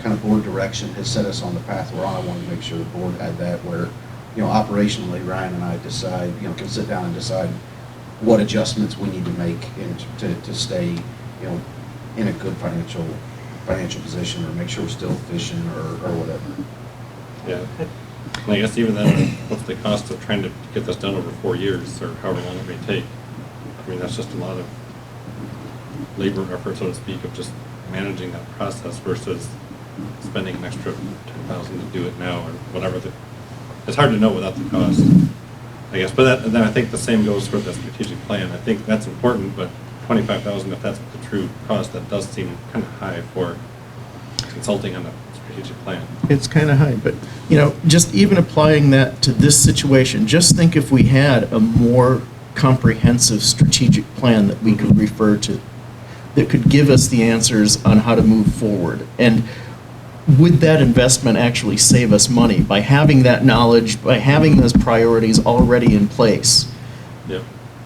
kind of board direction has set us on the path we're on. I wanted to make sure the board had that where, you know, operationally, Ryan and I decide, you know, can sit down and decide what adjustments we need to make to stay, you know, in a good financial position, or make sure we're still efficient, or whatever. Yeah. And I guess even then, what's the cost of trying to get this done over 4 years, or however long it may take? I mean, that's just a lot of labor effort, so to speak, of just managing that process versus spending an extra $10,000 to do it now, or whatever. It's hard to know without the cost, I guess. But then I think the same goes for the strategic plan. I think that's important, but $25,000, if that's the true cost, that does seem kind of high for consulting on the strategic plan. It's kind of high, but, you know, just even applying that to this situation, just think if we had a more comprehensive strategic plan that we could refer to, that could give us the answers on how to move forward. And would that investment actually save us money by having that knowledge, by having those priorities already in place? Yeah.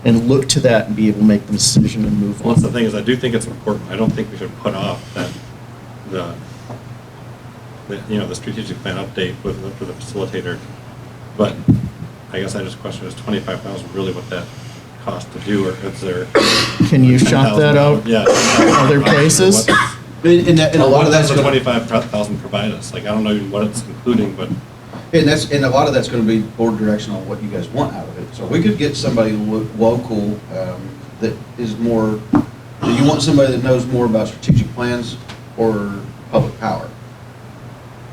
And look to that and be able to make the decision and move Well, on. that's the thing, is I do think it's important. I don't think we should put off that, you know, the strategic plan update for the facilitator. But I guess I just question, is $25,000 really what that cost to do, or is there? Can you shop that out? Yeah. Other places? And a lot of that's What going does the $25,000 provide us? Like, I don't know even what it's including, but. and a lot of that's going to be board direction on what you guys want out of it. So we could get somebody local that is more. Do you want somebody that knows more about strategic plans or public power?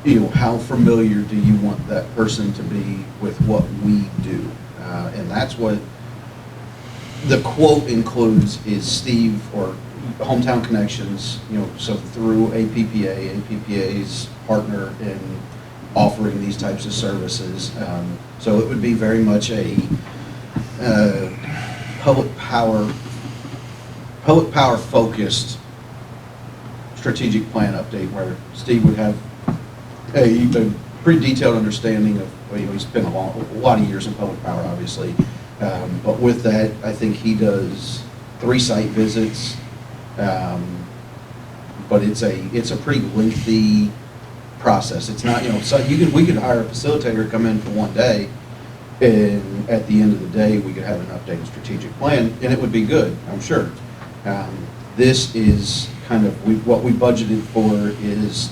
You know, how familiar do you want that person to be with what we do? And that's what the quote includes, is Steve, or Hometown Connections, you know, so through APPA's partner in offering these types of services. So it would be very much a public power focused strategic plan update, where Steve would have a pretty detailed understanding of, well, you know, he's spent a lot of years in public power, obviously. But with that, I think he does 3 site visits. But it's a pretty lengthy process. It's not, you know, so we could hire a facilitator to come in for one day, and at the end of the day, we could have an updated strategic plan, and it would be good, I'm sure. This is kind of, what we budgeted for is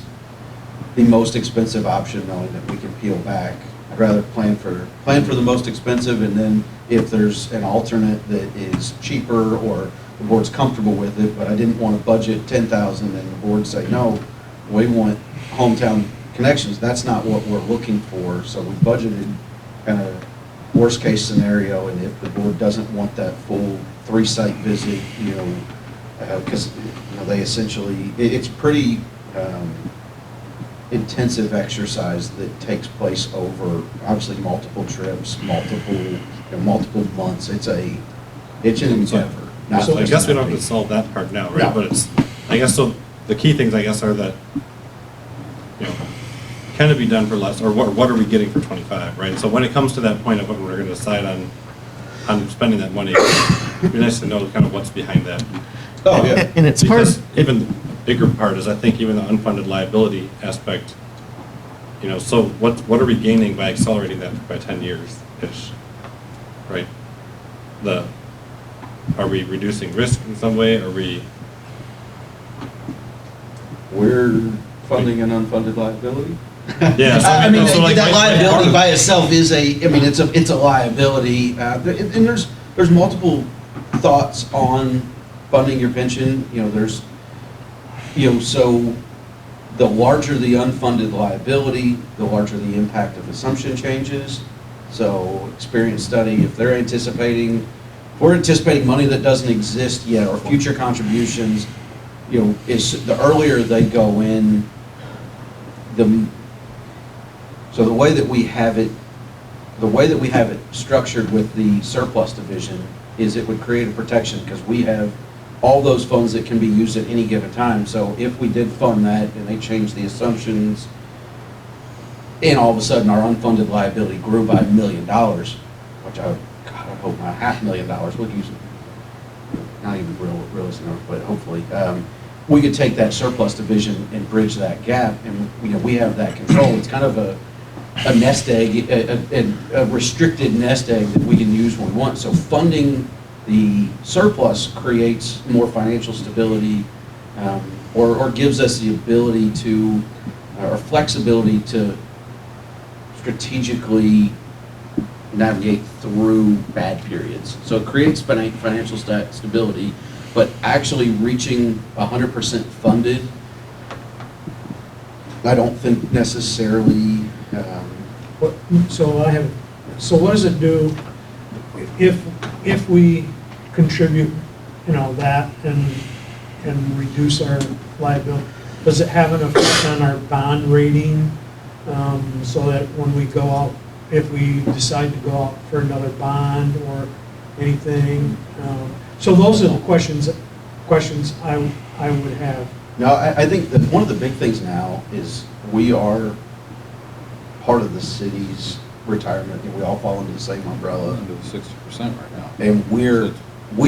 the most expensive option, knowing that we can peel back. I'd rather plan for the most expensive, and then if there's an alternate that is cheaper, or the board's comfortable with it, but I didn't want to budget $10,000 and the board say, no, we want Hometown Connections. That's not what we're looking for. So we budgeted kind of worst case scenario, and if the board doesn't want that full 3 site visit, you know, because you know, they essentially, it's pretty intensive exercise that takes place over obviously multiple trips, multiple months. It's an endeavor. So I guess we don't have to solve that part now, right? No. But it's, I guess, so the key things, I guess, are that, you know, can it be done for less, or what are we getting for 25, right? So when it comes to that point of when we're going to decide on on spending that money. It'd be nice to know kind of what's behind that. Oh, yeah. And it's hard, Because even the bigger part is, I think, even the unfunded liability aspect, you know, so what are we gaining by accelerating that by 10 years-ish, right? Are we reducing risk in some way? Are we, We're funding an unfunded liability? yeah. so I mean, so like that part liability of- by itself is it's a liability, and there's multiple thoughts on funding your pension, so the larger the unfunded liability, the larger the impact of assumption changes. So experience study, if we're anticipating money that doesn't exist yet, or future contributions, is the earlier they go in, so the way that we have it structured with the surplus division is it would create a protection, because we have all those funds that can be used at any given time. So if we did fund that and they changed the assumptions, and all of a sudden our unfunded liability grew by $1 million, which I hope not $500,000, we'll use it, not even realistic, but hopefully, we could take that surplus division and bridge that gap, and we have that control. It's kind of a nest egg, a restricted nest egg that we can use when we want. So funding the surplus creates more financial stability, or gives us the ability to, or flexibility to strategically navigate through bad periods. So it creates financial stability, but actually reaching 100% funded, I don't think necessarily. So what does it do if we contribute, that and reduce our liability? Does it have an effect on our bond rating, so that when we go out, if we decide to go out for another bond or anything? So those are the questions I would have. No, I think that one of the big things now is we are part of the city's retirement, and we all fall under the same umbrella, Under the 60% right now. and we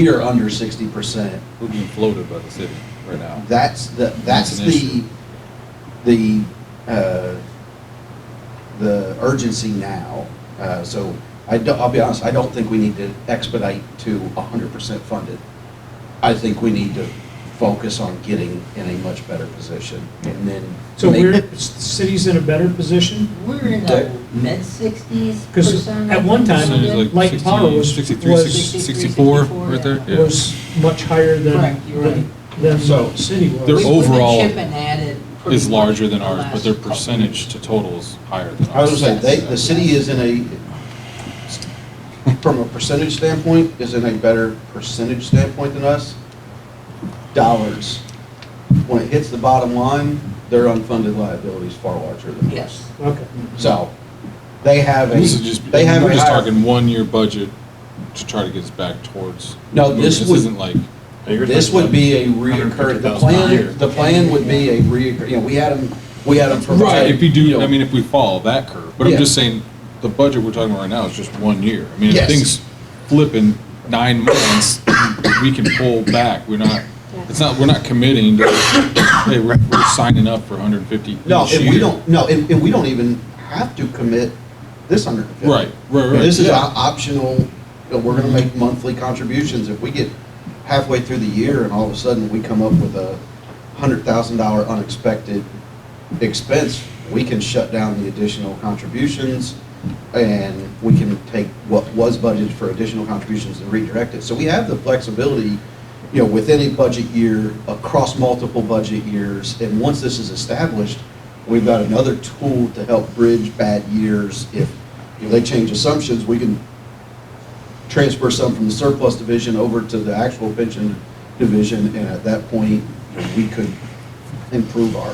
are under 60%. We're being floated by the city right now. That's That's an issue. the urgency now. So I'll be honest, I don't think we need to expedite to 100% funded. I think we need to focus on getting in a much better position, and then. So the city's in a better position? We're in the mid-60s Because percent. at one time, Percentage like Light 60, Power was 63, was 64, right there? Yeah. was much higher Correct, you're right. than So, the city was. Their overall We've been chipping at it pretty Is much larger for than the ours, last but their couple percentage years. to total is higher than I was ours. gonna say, the city is in from a percentage standpoint, is in a better percentage standpoint than us. Dollars, when it hits the bottom line, their unfunded liability is far larger than ours. Yes. Okay. So, they have And this is just, they have we're a just higher- talking 1-year budget to try to get us back towards. No, this would- isn't like, This would be a reoccurring, the plan would be a reoccurring, we had them provide. right, if you do, I mean, if we follow that curve, but I'm Yeah. just saying, the budget we're talking about right now is just 1 year. I mean, if Yes. things flip in 9 months, we can pull back, we're not committing to, hey, we're signing up for 150 No, each and year. we don't even have to commit this 150. Right. This is yeah. optional, we're gonna make monthly contributions. If we get halfway through the year and all of a sudden we come up with a $100,000 unexpected expense, we can shut down the additional contributions, and we can take what was budgeted for additional contributions and redirect it. So we have the flexibility, within a budget year, across multiple budget years, and once this is established, we've got another tool to help bridge bad years. If they change assumptions, we can transfer some from the surplus division over to the actual pension division, and at that point, we could improve our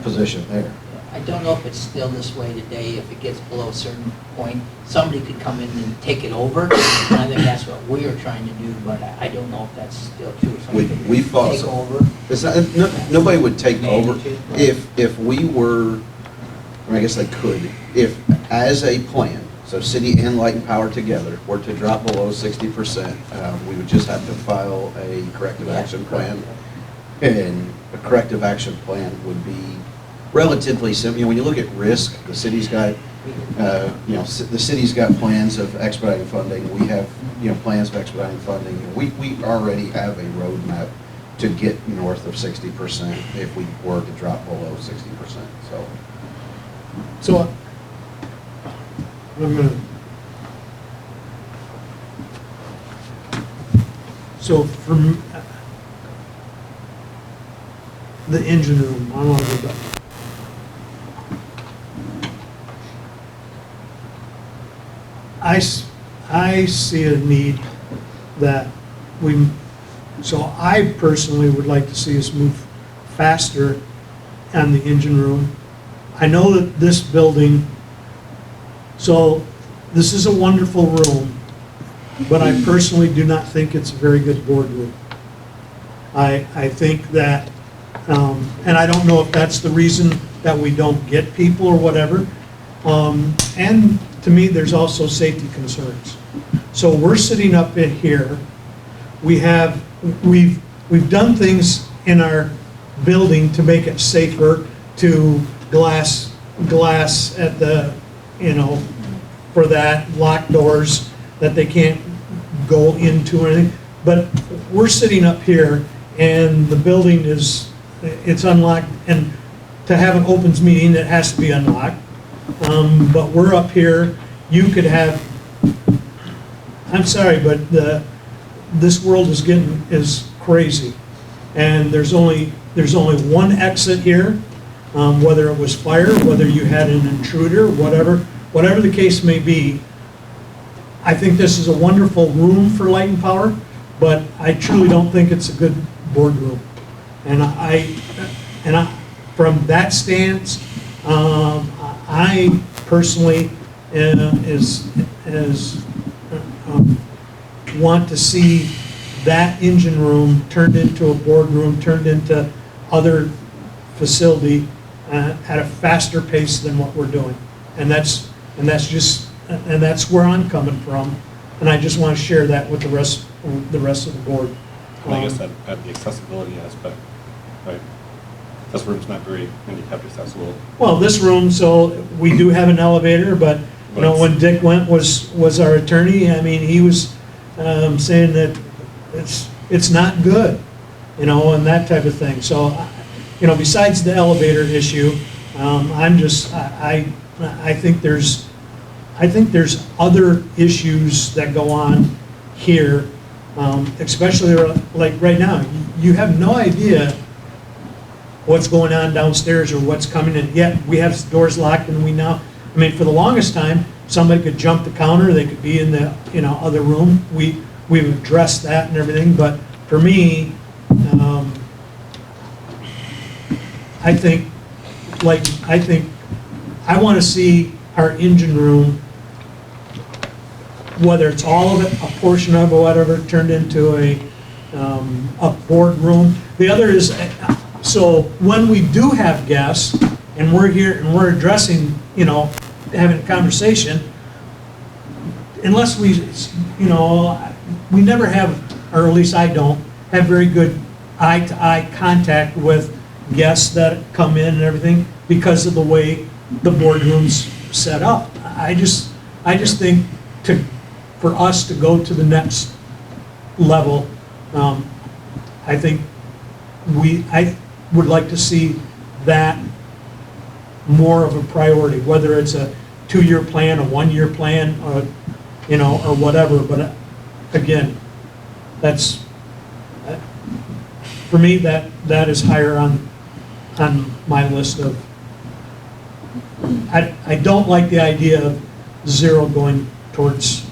position there. I don't know if it's still this way today. If it gets below a certain point, somebody could come in and take it over. And I think that's what we are trying to do, but I don't know if that's still true. Somebody could We thought take so. over. It's not, nobody would take over Manage it, right. if we were, I guess they could, if as a plan, So city and light and power together were to drop below 60%, we would just have to file a corrective action plan. And a corrective action plan would be relatively simple. You know, when you look at risk, the city's got, the city's got plans of expediting funding. We have, plans of expediting funding. We already have a roadmap to get north of 60% if we were to drop below 60%. So I'm gonna, so from the engine room, I want to go back. I see a need that so I personally would like to see us move faster on the engine room. I know that this building, so this is a wonderful room, but I personally do not think it's a very good boardroom. I think that, and I don't know if that's the reason that we don't get people or whatever. And to me, there's also safety concerns. So we're sitting up in here. We've done things in our building to make it safer, to glass at the, for that, locked doors that they can't go into or anything. But we're sitting up here and the building it's unlocked, and to have an opens meeting, it has to be unlocked. But we're up here, you could have, I'm sorry, but this world is crazy. And there's only one exit here, whether it was fire, whether you had an intruder, whatever the case may be. I think this is a wonderful room for light and power, but I truly don't think it's a good boardroom. And from that stance, I personally want to see that engine room turned into a boardroom, turned into other facility at a faster pace than what we're doing. And that's where I'm coming from. And I just want to share that with the rest of the board. And I guess that at the accessibility aspect, right? This room's not very handicapped accessible. Well, this room, so we do have an elevator, but when Dick Went was our attorney, I mean, he was saying that it's not good, and that type of thing. So, besides the elevator issue, I think there's other issues that go on here, especially like right now. You have no idea what's going on downstairs or what's coming in. Yet we have doors locked, and for the longest time, somebody could jump the counter, they could be in the other room. We've addressed that and everything, but for me, I think I want to see our engine room, whether it's all of it, a portion of it, or whatever, turned into a boardroom. The other is, so when we do have guests and we're here and we're addressing, having a conversation, unless we never have, or at least I don't, have very good eye-to-eye contact with guests that come in and everything because of the way the boardroom's set up. I just think for us to go to the next level, I think I would like to see that more of a priority, whether it's a 2-year plan, a 1-year plan, or whatever. But again, that's for me, that is higher on my list of. I don't like the idea of 0 going towards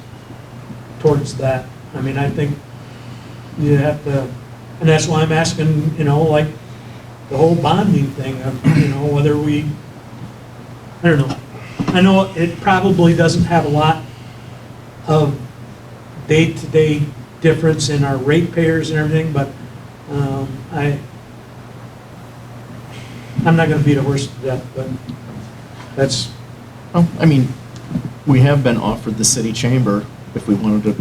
that. I think you have to, and that's why I'm asking, like the whole bonding thing of, whether I don't know. I know it probably doesn't have a lot of day-to-day difference in our ratepayers and everything, but I'm not going to beat a horse to death, but that's. we have been offered the city chamber if we wanted to.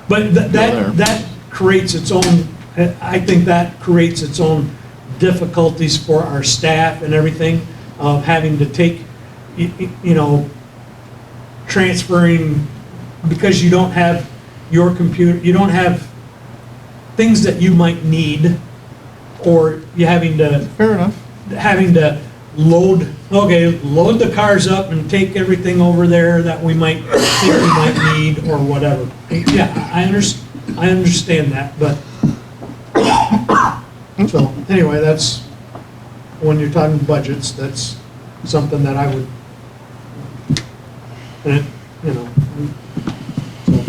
But there. that creates its own, I think that creates its own difficulties for our staff and everything, of having to take, you know, transferring, because you don't have your computer, you don't have things that you might need, or you having Fair enough. load the cars up and take everything over there that we might think we might need or whatever. Yeah, I understand that, but, so, anyway, that's, when you're talking budgets, that's something that I would, and it, you know, so.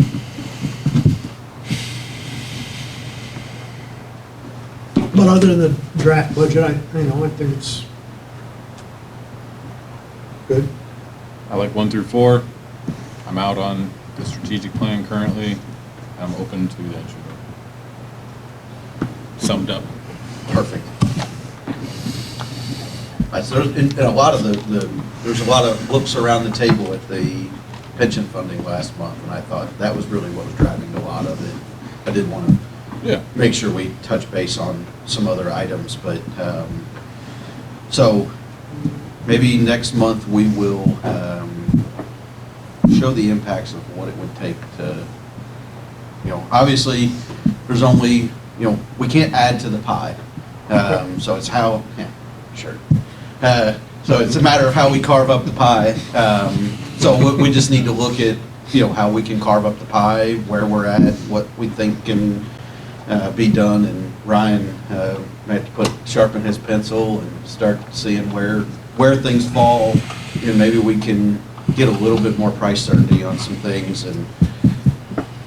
But other than the draft budget, I think it's good. I like 1 through 4. I'm out on the strategic plan currently. I'm open to that. Summed up. Perfect. So in a lot of there's a lot of looks around the table at the pension funding last month, and I thought that was really what was driving a lot of it. I did want to make sure we touch base on some other items, but so maybe next month we will show the impacts of what it would take to, you know, obviously there's only, you know, we can't add to the pie. So it's how, yeah, sure. So it's a matter of how we carve up the pie. So we just need to look at, you know, how we can carve up the pie, where we're at, what we think can be done, and Ryan may have to sharpen his pencil and start seeing where things fall, and maybe we can get a little bit more price certainty on some things. And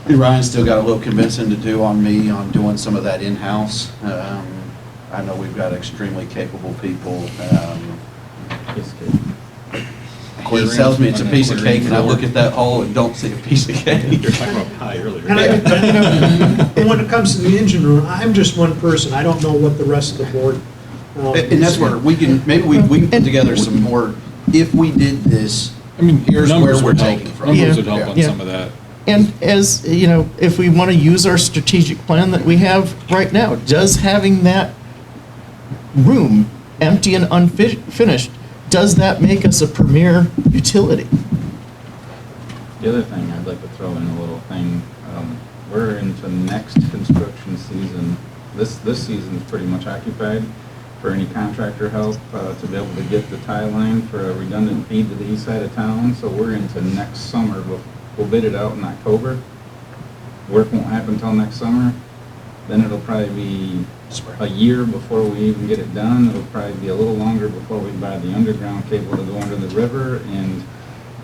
Ryan's still got a little convincing to do on me on doing some of that in-house. I know we've got extremely capable people. He tells me it's a piece of cake, and I look at that hole and don't see a piece of cake. You were talking about pie earlier. And when it comes to the engine room, I'm just one person. I don't know what the rest of the board. And that's where we can, maybe we can put together some more, if we did this, I mean, here's where numbers we're would help. taking from. Numbers would help on Yeah. some of that. And as, you know, if we want to use our strategic plan that we have right now, does having that room empty and unfinished, does that make us a premier utility? The other thing I'd like to throw in a little thing, we're into next construction season. This season's pretty much occupied for any contractor help to be able to get the tie line for a redundant feed to the east side of town. So we're into next summer. We'll bid it out in October. Work won't happen until next summer. Then it'll probably be a year before we even get it done. It'll probably be a little longer before we buy the underground cable to go under the river. And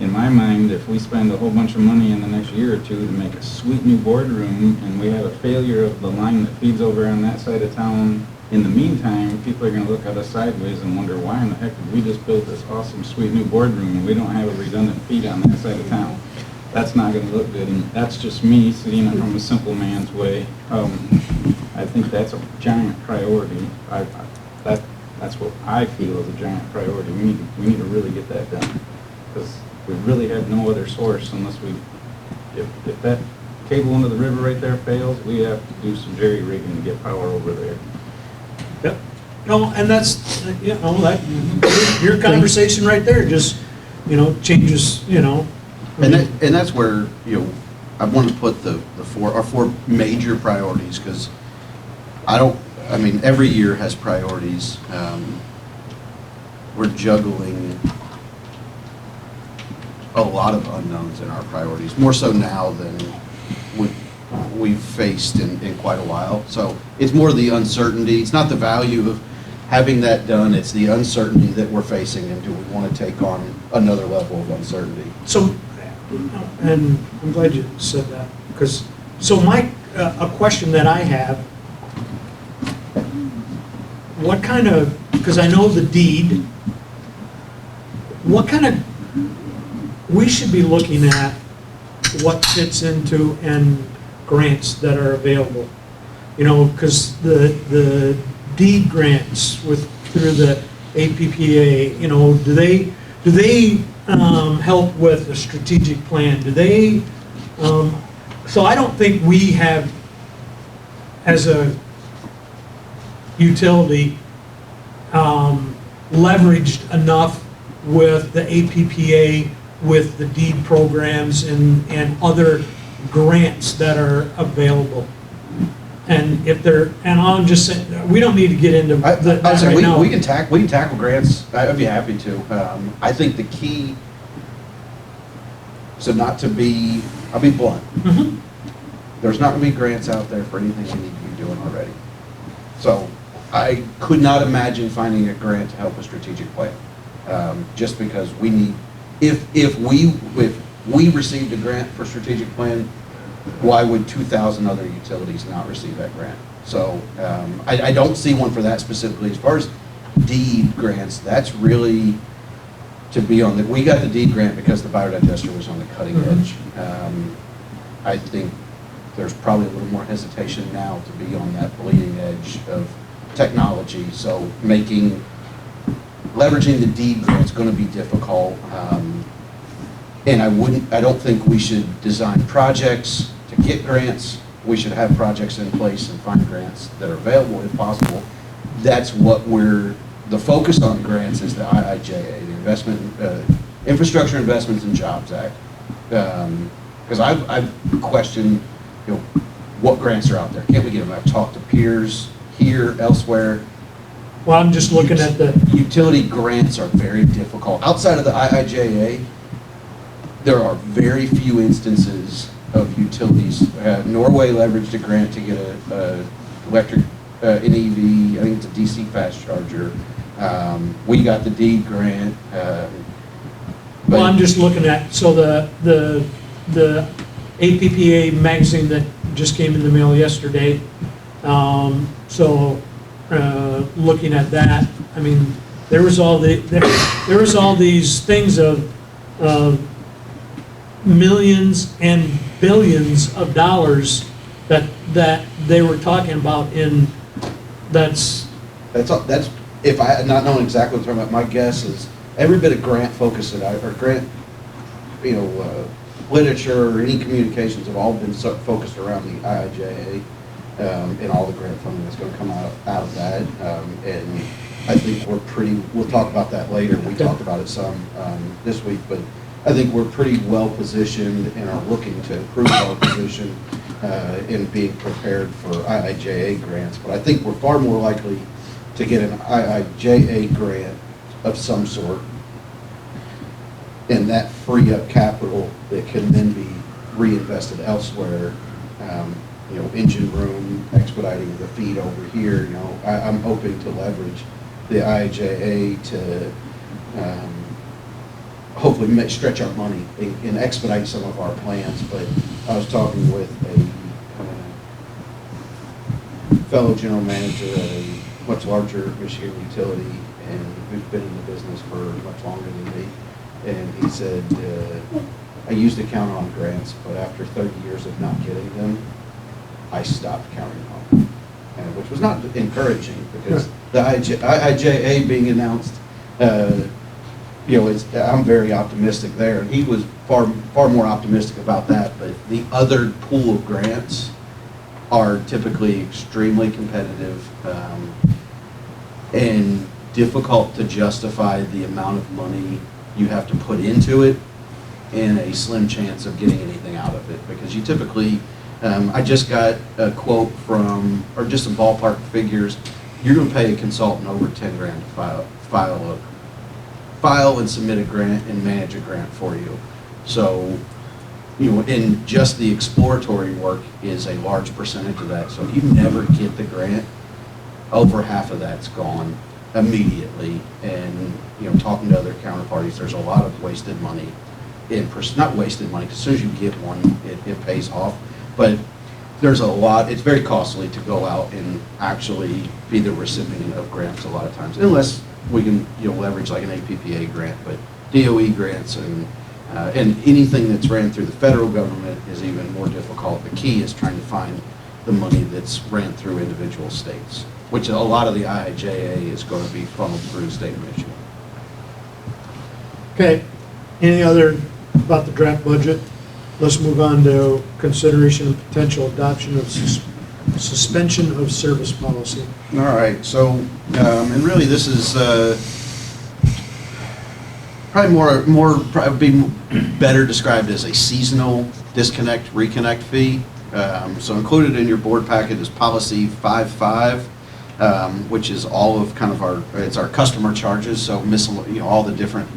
in my mind, if we spend a whole bunch of money in the next year or two to make a sweet new boardroom, and we have a failure of the line that feeds over on that side of town, in the meantime, people are going to look at us sideways and wonder, why in the heck did we just build this awesome sweet new boardroom and we don't have a redundant feed on that side of town? That's not going to look good, and that's just me seeing it from a simple man's way. I think that's a giant priority. That's what I feel is a giant priority. We need to really get that done, because we really have no other source unless if that cable under the river right there fails, we have to do some jerry rigging to get power over there. Yep. No, and that's, you know, that, your conversation right there just, you know, changes, you know. And that's where, you know, I want to put our four major priorities, because every year has priorities. We're juggling a lot of unknowns in our priorities, more so now than we've faced in quite a while. So it's more the uncertainty. It's not the value of having that done, it's the uncertainty that we're facing, and do we want to take on another level of uncertainty? So, and I'm glad you said that, because, so my, a question that I have, what kind of, because I know the deed, what kind of, we should be looking at what fits into and grants that are available. You know, because the deed grants through the APPA, you know, do they help with the strategic plan? Do they, so I don't think we have, as a utility, leveraged enough with the APPA, with the deed programs and other grants that are available. And if they're, and I'm just saying, we don't need to get into that I'd say right now. we can tackle grants. I'd be happy to. I think the key, so not to be, I'll be blunt. Mhm. There's not gonna be grants out there for anything we need to be doing already. So I could not imagine finding a grant to help a strategic plan. Just because we need, if we received a grant for strategic plan, why would 2,000 other utilities not receive that grant? So I don't see one for that specifically. As far as deed grants, that's really to be on the, we got the deed grant because the biodigester was on the cutting edge. I think there's probably a little more hesitation now to be on that bleeding edge of technology. So leveraging the deed grant is going to be difficult. And I don't think we should design projects to get grants. We should have projects in place and find grants that are available if possible. That's what the focus on grants is the IIJA, the Infrastructure Investments and Jobs Act. Because I've questioned, what grants are out there. Can't we get them? I've talked to peers here, elsewhere. Well, I'm just looking at the, Utility grants are very difficult. Outside of the IIJA, there are very few instances of utilities. Norway leveraged a grant to get a electric, an EV, I think it's a DC fast charger. We got the deed grant. well, I'm just looking at, so the APPA magazine that just came in the mail yesterday, looking at that, I mean, there was all these things of millions and billions of dollars that they were talking about that's if I had not known exactly what they're talking about, my guess is every bit of grant focus or grant, literature or any communications have all been focused around the IIJA, and all the grant funding that's going to come out of that. And I think we'll talk about that later. We talked about it some this week, but I think we're pretty well positioned and are looking to improve our position in being prepared for IIJA grants. But I think we're far more likely to get an IIJA grant of some sort, and that free up capital that can then be reinvested elsewhere. Engine room, expediting the feed over here. I'm hoping to leverage the IIJA to hopefully stretch our money and expedite some of our plans. But I was talking with a fellow general manager at a much larger Michigan utility, and who's been in the business for much longer than me. And he said, I used to count on grants, but after 30 years of not getting them, I stopped counting on them, which was not encouraging because the IIJA being announced, I'm very optimistic there. And he was far more optimistic about that, but the other pool of grants are typically extremely competitive and difficult to justify the amount of money you have to put into it and a slim chance of getting anything out of it, because you typically, I just got a quote from, or just some ballpark figures, you're going to pay a consultant over 10 grand to file and submit a grant and manage a grant for you. So, and just the exploratory work is a large percentage of that. So if you never get the grant, over half of that's gone immediately. And, talking to other counterparties, there's a lot of wasted money. Not wasted money, 'cause as soon as you get one, it pays off. But there's a lot, it's very costly to go out and actually be the recipient of grants a lot of times, unless we can, leverage like an APPA grant. But DOE grants and anything that's ran through the federal government is even more difficult. The key is trying to find the money that's ran through individual states, which a lot of the IIJA is going to be funneled through the state of Michigan. okay. Any other about the draft budget? Let's move on to consideration and potential adoption of suspension of service policy. All right, so, and really this is probably probably be better described as a seasonal disconnect, reconnect fee. So included in your board packet is policy 55, which is all of kind of it's our customer charges, so all the different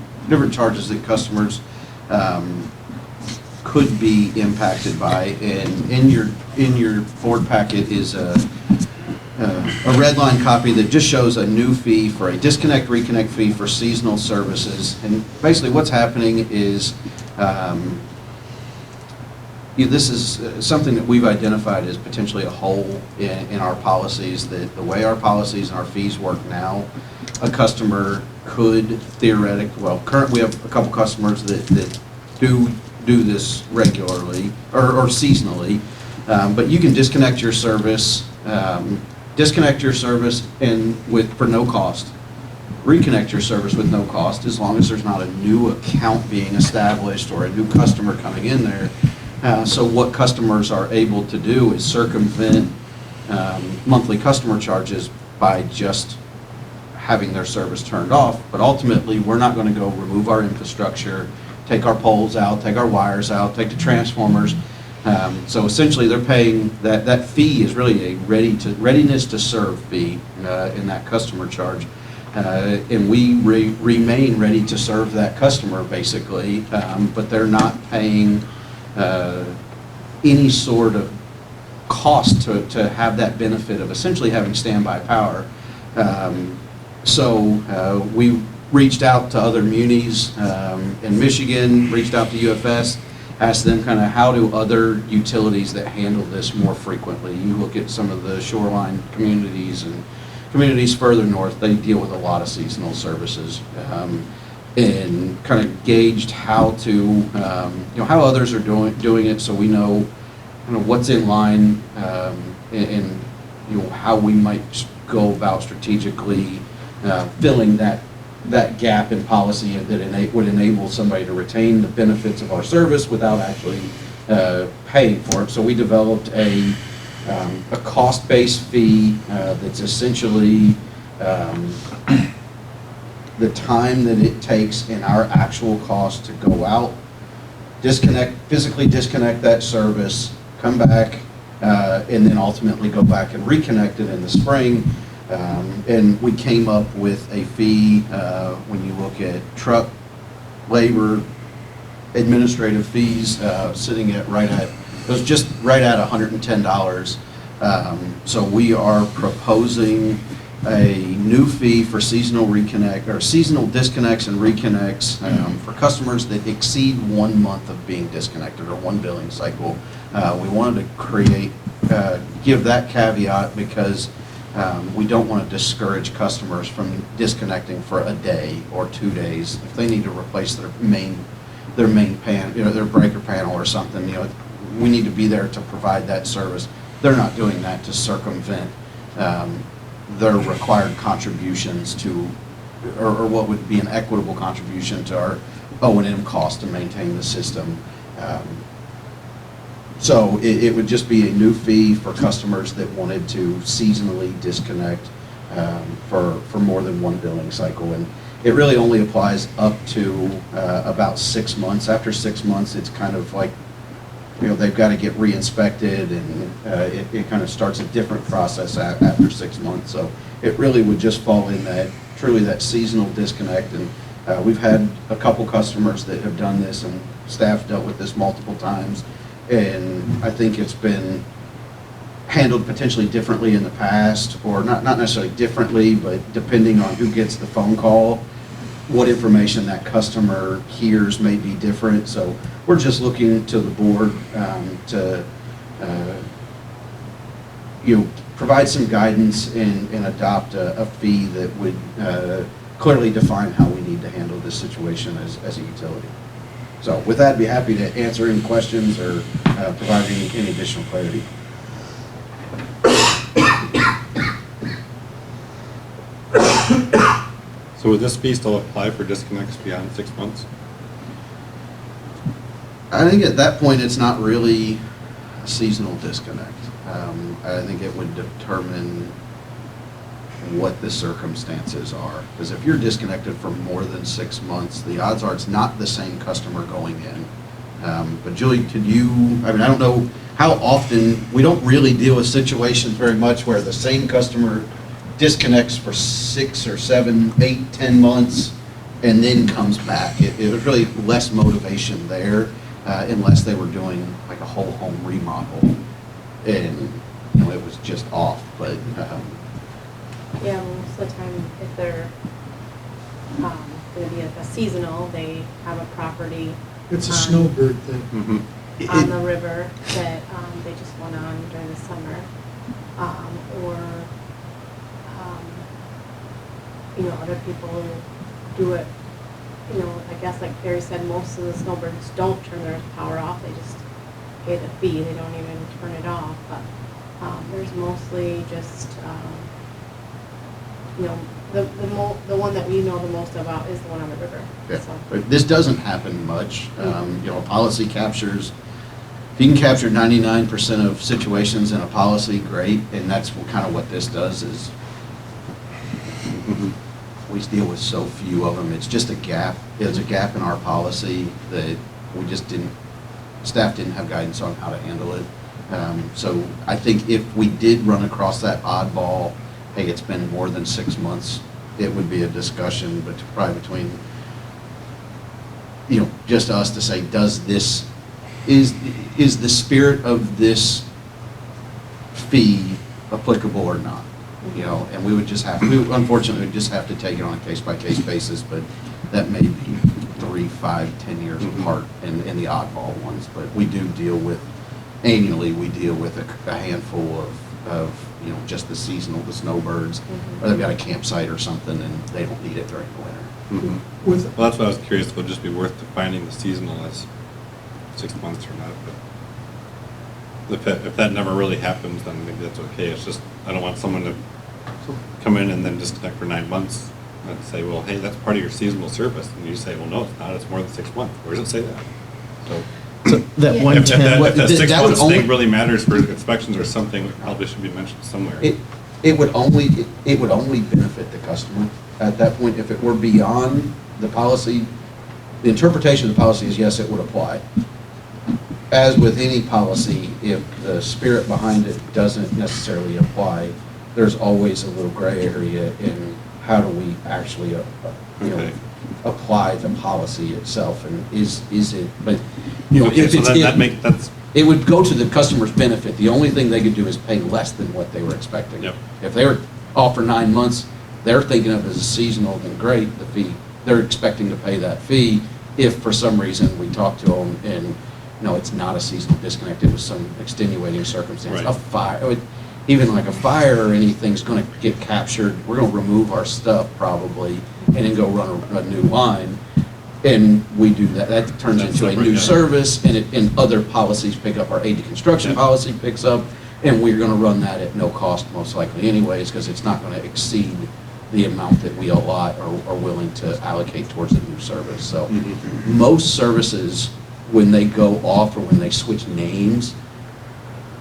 charges that customers could be impacted by. And in your board packet is a red line copy that just shows a new fee for a disconnect, reconnect fee for seasonal services. And basically what's happening is this is something that we've identified as potentially a hole in our policies, that the way our policies and our fees work now, a customer could theoretically, currently we have a couple customers that do this regularly or seasonally, but you can disconnect your service and for no cost, reconnect your service with no cost, as long as there's not a new account being established or a new customer coming in there. So what customers are able to do is circumvent monthly customer charges by just having their service turned off. But ultimately, we're not going to go remove our infrastructure, take our poles out, take our wires out, take the transformers. So essentially, they're paying that fee is really a readiness to serve fee in that customer charge. And we remain ready to serve that customer basically, but they're not paying any sort of cost to have that benefit of essentially having standby power. So we reached out to other munis in Michigan, reached out to UFS, asked them kind of how do other utilities that handle this more frequently. You look at some of the shoreline communities and communities further north, they deal with a lot of seasonal services. And kind of gauged how to, how others are doing it, so we know kind of what's in line, and how we might go about strategically filling that gap in policy that would enable somebody to retain the benefits of our service without actually paying for it. So we developed a cost-based fee that's essentially the time that it takes in our actual cost to go out, physically disconnect that service, come back, and then ultimately go back and reconnect it in the spring. And we came up with a fee when you look at truck, labor, administrative fees, sitting at it was just right at $110. So we are proposing a new fee for seasonal disconnects and reconnects for customers that exceed 1 month of being disconnected or one billing cycle. We wanted to give that caveat because we don't want to discourage customers from disconnecting for a day or 2 days. If they need to replace their main pan, their breaker panel or something, we need to be there to provide that service. They're not doing that to circumvent their required contributions to, or what would be an equitable contribution to our O&M cost to maintain the system. So it would just be a new fee for customers that wanted to seasonally disconnect for more than one billing cycle. And it really only applies up to about 6 months. After 6 months, it's kind of like, they've got to get re-inspected, and it kind of starts a different process after 6 months. So it really would just fall in that seasonal disconnect. And we've had a couple customers that have done this, and staff dealt with this multiple times. And I think it's been handled potentially differently in the past, or not necessarily differently, but depending on who gets the phone call, what information that customer hears may be different. So we're just looking to the board to provide some guidance and adopt a fee that would clearly define how we need to handle this situation as a utility. So with that, I'd be happy to answer any questions or provide any additional clarity. So would this fee still apply for disconnects beyond 6 months? I think at that point, it's not really a seasonal disconnect. I think it would determine what the circumstances are. Because if you're disconnected for more than 6 months, the odds are it's not the same customer going in. But Julie, could you, I mean, I don't know how often, we don't really deal with situations very much where the same customer disconnects for 6 or 7, 8, 10 months and then comes back. It was really less motivation there, unless they were doing like a whole home remodel and, you know, it was just off, but, Yeah, most of the time, if they're, gonna be like a seasonal, they have a property. It's a on- snowbird thing. It- On the river that, they just went on during the summer. Or, you know, other people do it, you know, I guess like Barry said, most of the snowbirds don't turn their power off, they just pay the fee, they don't even turn it off, but, there's mostly just, you know, the one that we know the most about is the one on the river, Yeah, so. but this doesn't happen much. You know, policy captures, if you can capture 99% of situations in a policy, great, and that's kind of what this does is we deal with so few of them. It's just a gap. There's a gap in our policy that we just staff didn't have guidance on how to handle it. So I think if we did run across that oddball, hey, it's been more than 6 months, it would be a discussion, but probably between, you know, just us to say, does this, is the spirit of this fee applicable or not? You know, and we would just have, unfortunately, we just have to take it on a case-by-case basis, but that may be 3, 5, 10 years apart in the oddball ones. But we do deal with, annually, we deal with a handful of, you know, just the seasonal, the snowbirds, or they've got a campsite or something and they don't need it during the winter. With, Well, that's why I was curious, would it just be worth defining the seasonal as 6 months or not? But if that never really happens, then maybe that's okay. It's just, I don't want someone to come in and then disconnect for 9 months and say, well, hey, that's part of your seasonal service. And you say, well, no, it's not, it's more than 6 months. Where does it say that? So So that Yeah. one if that, ten, if that That 6 would months only- thing really matters for inspections or something, it probably should be mentioned somewhere. It would only benefit the customer at that point. If it were beyond the policy, the interpretation of the policy is yes, it would apply. As with any policy, if the spirit behind it doesn't necessarily apply, there's always a little gray area in how do we actually, you know, Okay. apply the policy itself, and is it, but, you know, Okay, if so it's, that's, it would go to the customer's benefit. The only thing they could do is pay less than what they were expecting. Yep. If they were off for 9 months, they're thinking of it as a seasonal, then great, the fee, they're expecting to pay that fee. If for some reason we talk to them and, no, it's not a seasonal disconnect, it was some extenuating circumstance, Right. a fire, even like a fire or anything's gonna get captured, we're gonna remove our stuff probably and then go run a new line. And we do that, that turns That's into a separate, new yeah. service, and other policies pick up, our aid to construction Yeah. policy picks up, and we're gonna run that at no cost most likely anyways, because it's not gonna exceed the amount that we allot or are willing to allocate towards the new service. So most services, when they go off or when they switch names,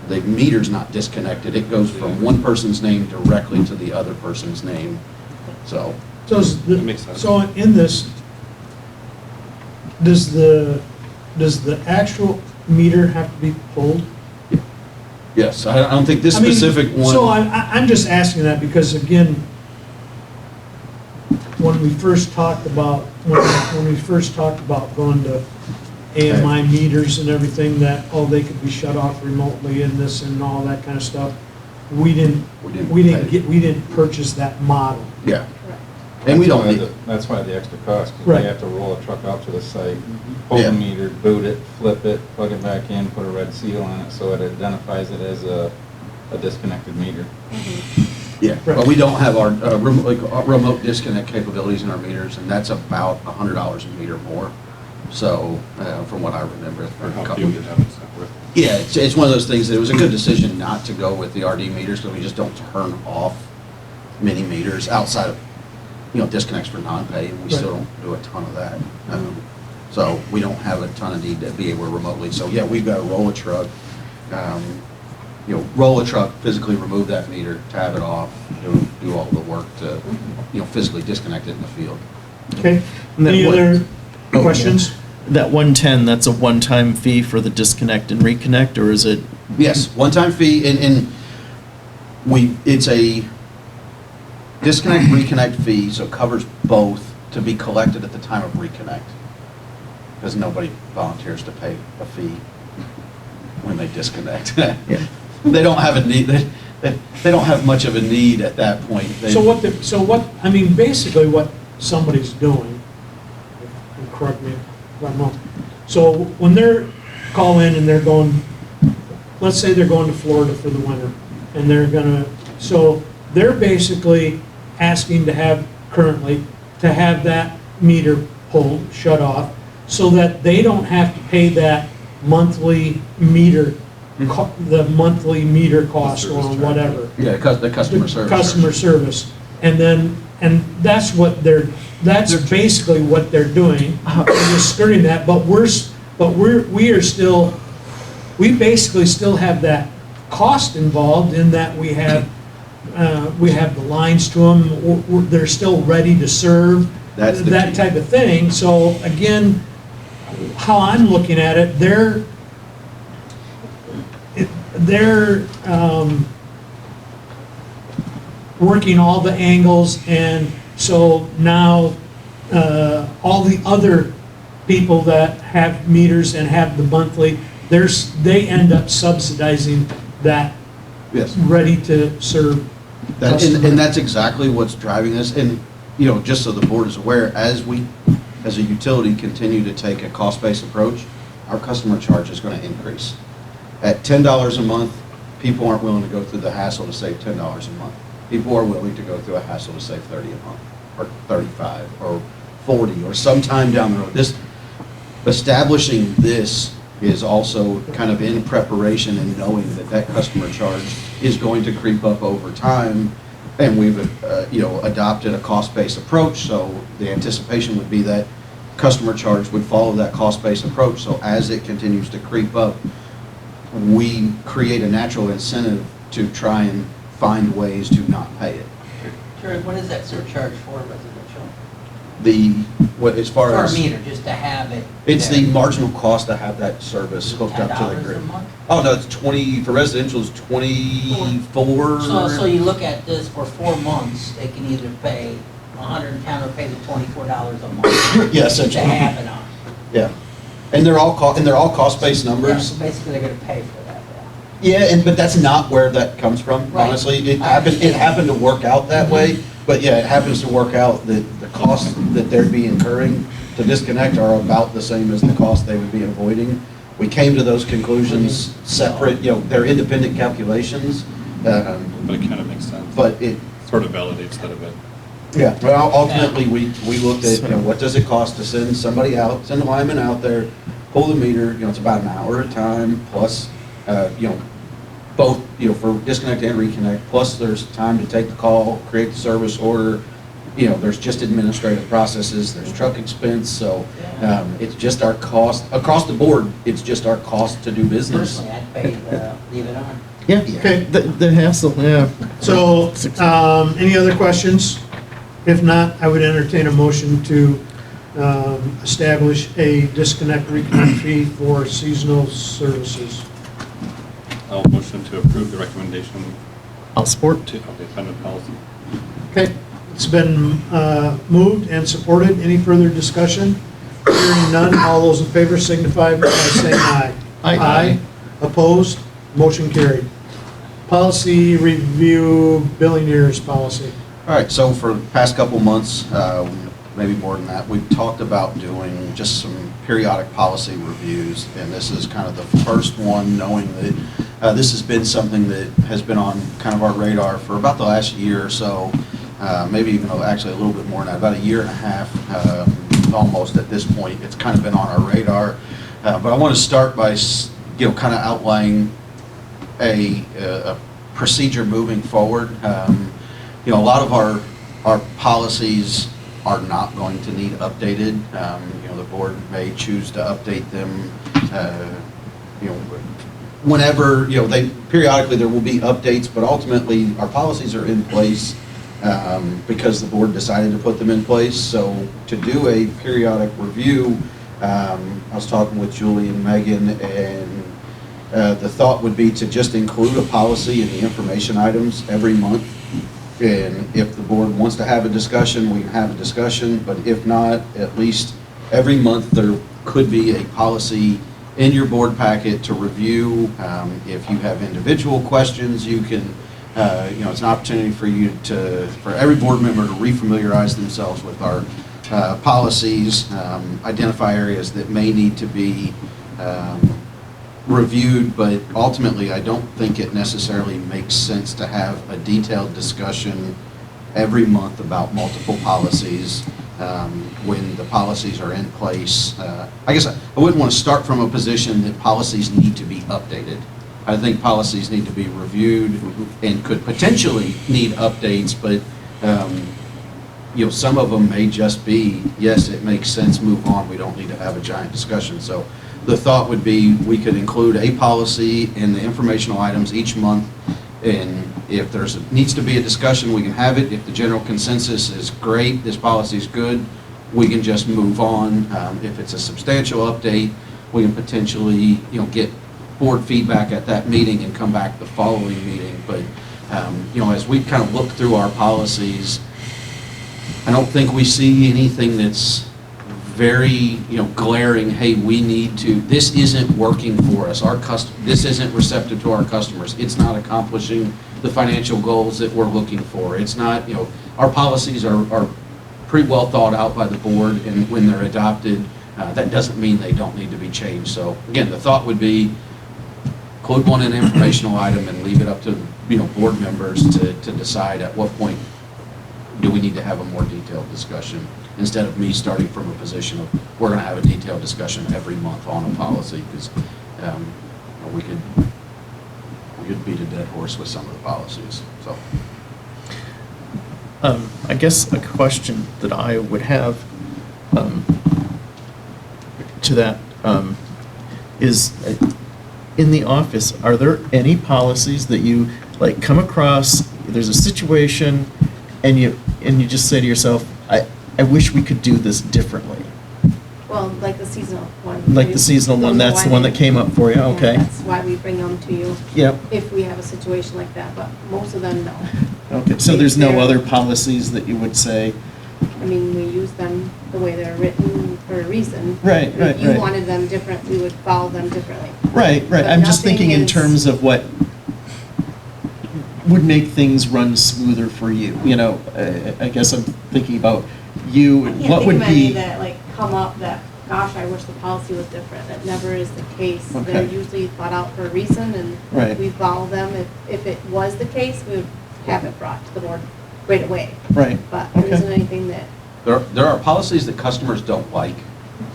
the meter's not disconnected, it goes from one person's name directly to the other person's name, so. That makes sense. So in this, does the actual meter have to be pulled? Yes, I don't think this I mean, specific one. So I'm just asking that because again, when we first talked about, when we first talked about going to AMI meters and everything, that, oh, they could be shut off remotely and this and all that kind of stuff, we didn't purchase that model. Yeah, and we don't need, That's why the extra cost, because Right. they have to roll a truck out to the site, pull Yeah. the meter, boot it, flip it, plug it back in, put a red seal on it, so it identifies it as a disconnected meter. yeah, but we don't have our remote disconnect capabilities in our meters, and that's about $100 a meter more. So, from what I remember. or how few you have and stuff with. Yeah, it's one of those things that it was a good decision not to go with the RD meters, because we just don't turn off many meters outside of, you know, disconnects for non-pay, and we still don't do a ton of that. So we don't have a ton of need to be able to remotely. So yeah, we've got to roll a truck, roll a truck, physically remove that meter, tab it off, do all the work to, physically disconnect it in the field. Okay, And then any what- other Oh, questions? That 110, that's a one-time fee for the disconnect and reconnect, or is it? Yes, one-time fee, and it's a disconnect, reconnect fee, so it covers both to be collected at the time of reconnect. Because nobody volunteers to pay a fee when they disconnect. Yeah. They don't have a need, they don't have much of a need at that point. Basically what somebody's doing, and correct me if I'm wrong. So when they're call in and they're going, let's say they're going to Florida for the winter, and they're basically asking to have that meter pulled, shut off, so that they don't have to pay that monthly meter, the monthly meter cost or service charge. whatever. Yeah, because the customer service. Customer service. And that's what that's basically what they're doing, is skirting that, we basically still have that cost involved in that we have the lines to them, they're still ready to serve, That's the that key. type of thing. So again, how I'm looking at it, they're working all the angles, and so now all the other people that have meters and have the monthly, they end up subsidizing that Yes. ready to serve customer. And that's exactly what's driving this. And, just so the board is aware, as we, as a utility, continue to take a cost-based approach, our customer charge is going to increase. At $10 a month, people aren't willing to go through the hassle to save $10 a month. People are willing to go through a hassle to save $30 a month, or $35, or $40, or sometime down the road. Establishing this is also kind of in preparation and knowing that customer charge is going to creep up over time. And we've, adopted a cost-based approach, so the anticipation would be that customer charge would follow that cost-based approach. So as it continues to creep up, we create a natural incentive to try and find ways to not pay it. Terry, what is that surcharge for residential? As far For a as, meter, just to have it? it's the there. marginal cost to have that service hooked up to the $10 grid. a month? Oh, no, it's 20, for residential, it's 24. So you look at this for 4 months, they can either pay 110 or pay the $24 a month. Yeah, To essentially. have it on. Yeah. And they're all cost-based Yeah, numbers. so basically they're gonna pay for that, yeah. Yeah, but that's not where that comes from, Right. honestly. It I happened understand. to work out that way, but yeah, it happens to work out that the costs that they'd be incurring to disconnect are about the same as the cost they would be avoiding. We came to those conclusions separate, they're independent calculations, But it kind of makes sense. but it, Sort of validates that a bit. yeah, well, ultimately, we looked at, what does it cost to send somebody out, send a lineman out there, pull the meter, it's about an hour at a time, plus, both, for disconnect and reconnect, plus there's time to take the call, create the service order, there's just administrative processes, there's truck expense, so, it's just our cost, across the board, it's just our cost to do business. Personally, I'd pay leave it on. Yeah, Okay. the hassle, yeah. So, any other questions? If not, I would entertain a motion to establish a disconnect reconnect fee for seasonal services. I'll motion to approve the recommendation I'll support. of the attendant policy. Okay, it's been moved and supported. Any further discussion? Hearing none, all those in favor signify by saying aye. Aye. Opposed? Motion carried. Policy review, billing years policy. All right, so for the past couple months, maybe more than that, we've talked about doing just some periodic policy reviews, and this is kind of the first one, knowing that this has been something that has been on kind of our radar for about the last year or so, maybe even actually a little bit more than that, about a year and a half, almost at this point. It's kind of been on our radar, but I want to start by kind of outlining a procedure moving forward. A lot of our policies are not going to need updated. the board may choose to update them, whenever, periodically there will be updates, but ultimately our policies are in place because the board decided to put them in place. So to do a periodic review, I was talking with Julie and Megan, and the thought would be to just include a policy in the information items every month. And if the board wants to have a discussion, we can have a discussion, but if not, at least every month there could be a policy in your board packet to review. If you have individual questions, you can, it's an opportunity for you for every board member to refamiliarize themselves with our policies, identify areas that may need to be reviewed, but ultimately I don't think it necessarily makes sense to have a detailed discussion every month about multiple policies when the policies are in place. I guess I wouldn't want to start from a position that policies need to be updated. I think policies need to be reviewed and could potentially need updates, but some of them may just be, yes, it makes sense, move on, we don't need to have a giant discussion. So the thought would be we could include a policy in the informational items each month, and if needs to be a discussion, we can have it. If the general consensus is great, this policy is good, we can just move on. If it's a substantial update, we can potentially, get board feedback at that meeting and come back the following meeting. But, as we kind of look through our policies, I don't think we see anything that's very, glaring, hey, this isn't working for us. This isn't receptive to our customers. It's not accomplishing the financial goals that we're looking for. It's not, our policies are pretty well thought out by the board, and when they're adopted, that doesn't mean they don't need to be changed. So again, the thought would be include one in an informational item and leave it up to, board members to decide at what point do we need to have a more detailed discussion, instead of me starting from a position of we're going to have a detailed discussion every month on a policy, because we could beat a dead horse with some of the policies. So I guess a question that I would have to that is, in the office, are there any policies that you come across, there's a situation, and you just say to yourself, I wish we could do this differently? Well, like the seasonal one. Like the seasonal one, that's the one that came up for you, okay. That's why we bring them to you. Yep. If we have a situation like that, but most of them, no. Okay, so there's no other policies that you would say? I mean, we use them the way they're written for a reason. Right. If you wanted them different, we would follow them differently. Right. But I'm just nothing thinking in is- terms of what would make things run smoother for you. I guess I'm thinking about you, I what can't think would of any be, that come up that, gosh, I wish the policy was different. That never is the case. They're Okay. usually thought out for a reason, and Right. we follow them. If it was the case, we would have it brought to the board right away. right, But there Okay. isn't anything that, there are policies that customers don't like.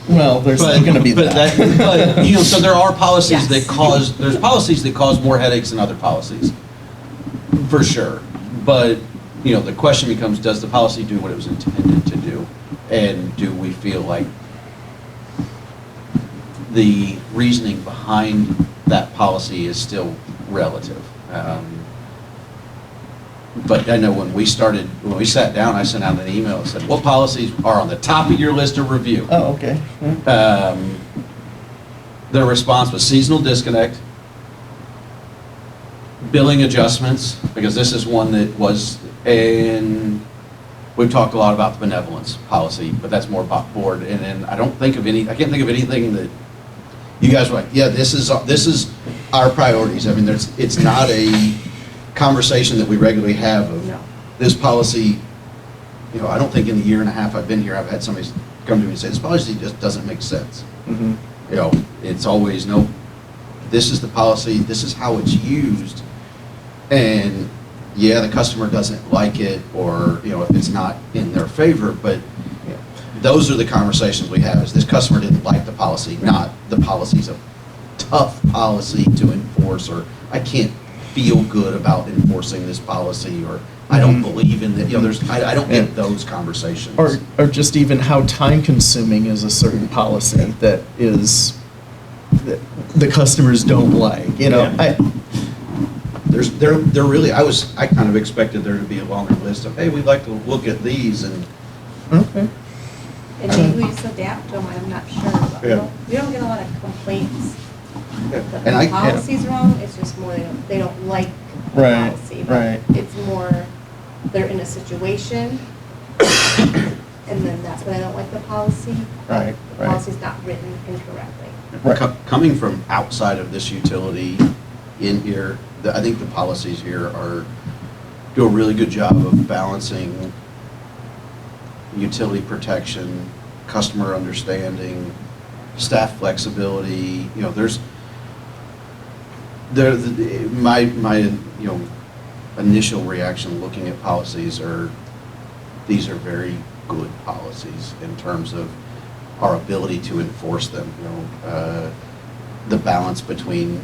well, there's going to be But that. but, so there are policies Yes. there's policies that cause more headaches than other policies, for sure. But, the question becomes, does the policy do what it was intended to do? And do we feel like the reasoning behind that policy is still relative? But I know when we sat down, I sent out an email and said, what policies are on the top of your list of review? Oh, okay. Their response was seasonal disconnect, billing adjustments, because this is one that was, and we've talked a lot about the benevolence policy, but that's more about board. And then I can't think of anything that you guys were like, yeah, this is our priorities. I mean, it's not a conversation that we regularly have of no. this policy. I don't think in the year and a half I've been here, I've had somebody come to me and say, this policy just doesn't make sense. Mhm. It's always, no, this is the policy, this is how it's used. And yeah, the customer doesn't like it, or, if it's not in their favor, but those are the conversations we have, is this customer didn't like the policy, not the policy's a tough policy to enforce, or I can't feel good about enforcing this policy, or I don't believe in that, I don't Yeah. get those conversations. Or just even how time-consuming is a certain policy that that the customers don't like, Yeah. They're really, I kind of expected there to be a longer list of, hey, we'd like to look at these, and Okay. And maybe we just adapt to them, I'm not sure, but Yeah. we don't get a lot of complaints that and the policy's wrong, it's just more they don't like the Right, policy. But right. it's more, they're in a situation, and then that's why they don't like the policy. but Right, The right. policy's not written incorrectly. Right. Coming from outside of this utility in here, I think the policies here do a really good job of balancing utility protection, customer understanding, staff flexibility. My initial reaction looking at policies these are very good policies in terms of our ability to enforce them. The balance between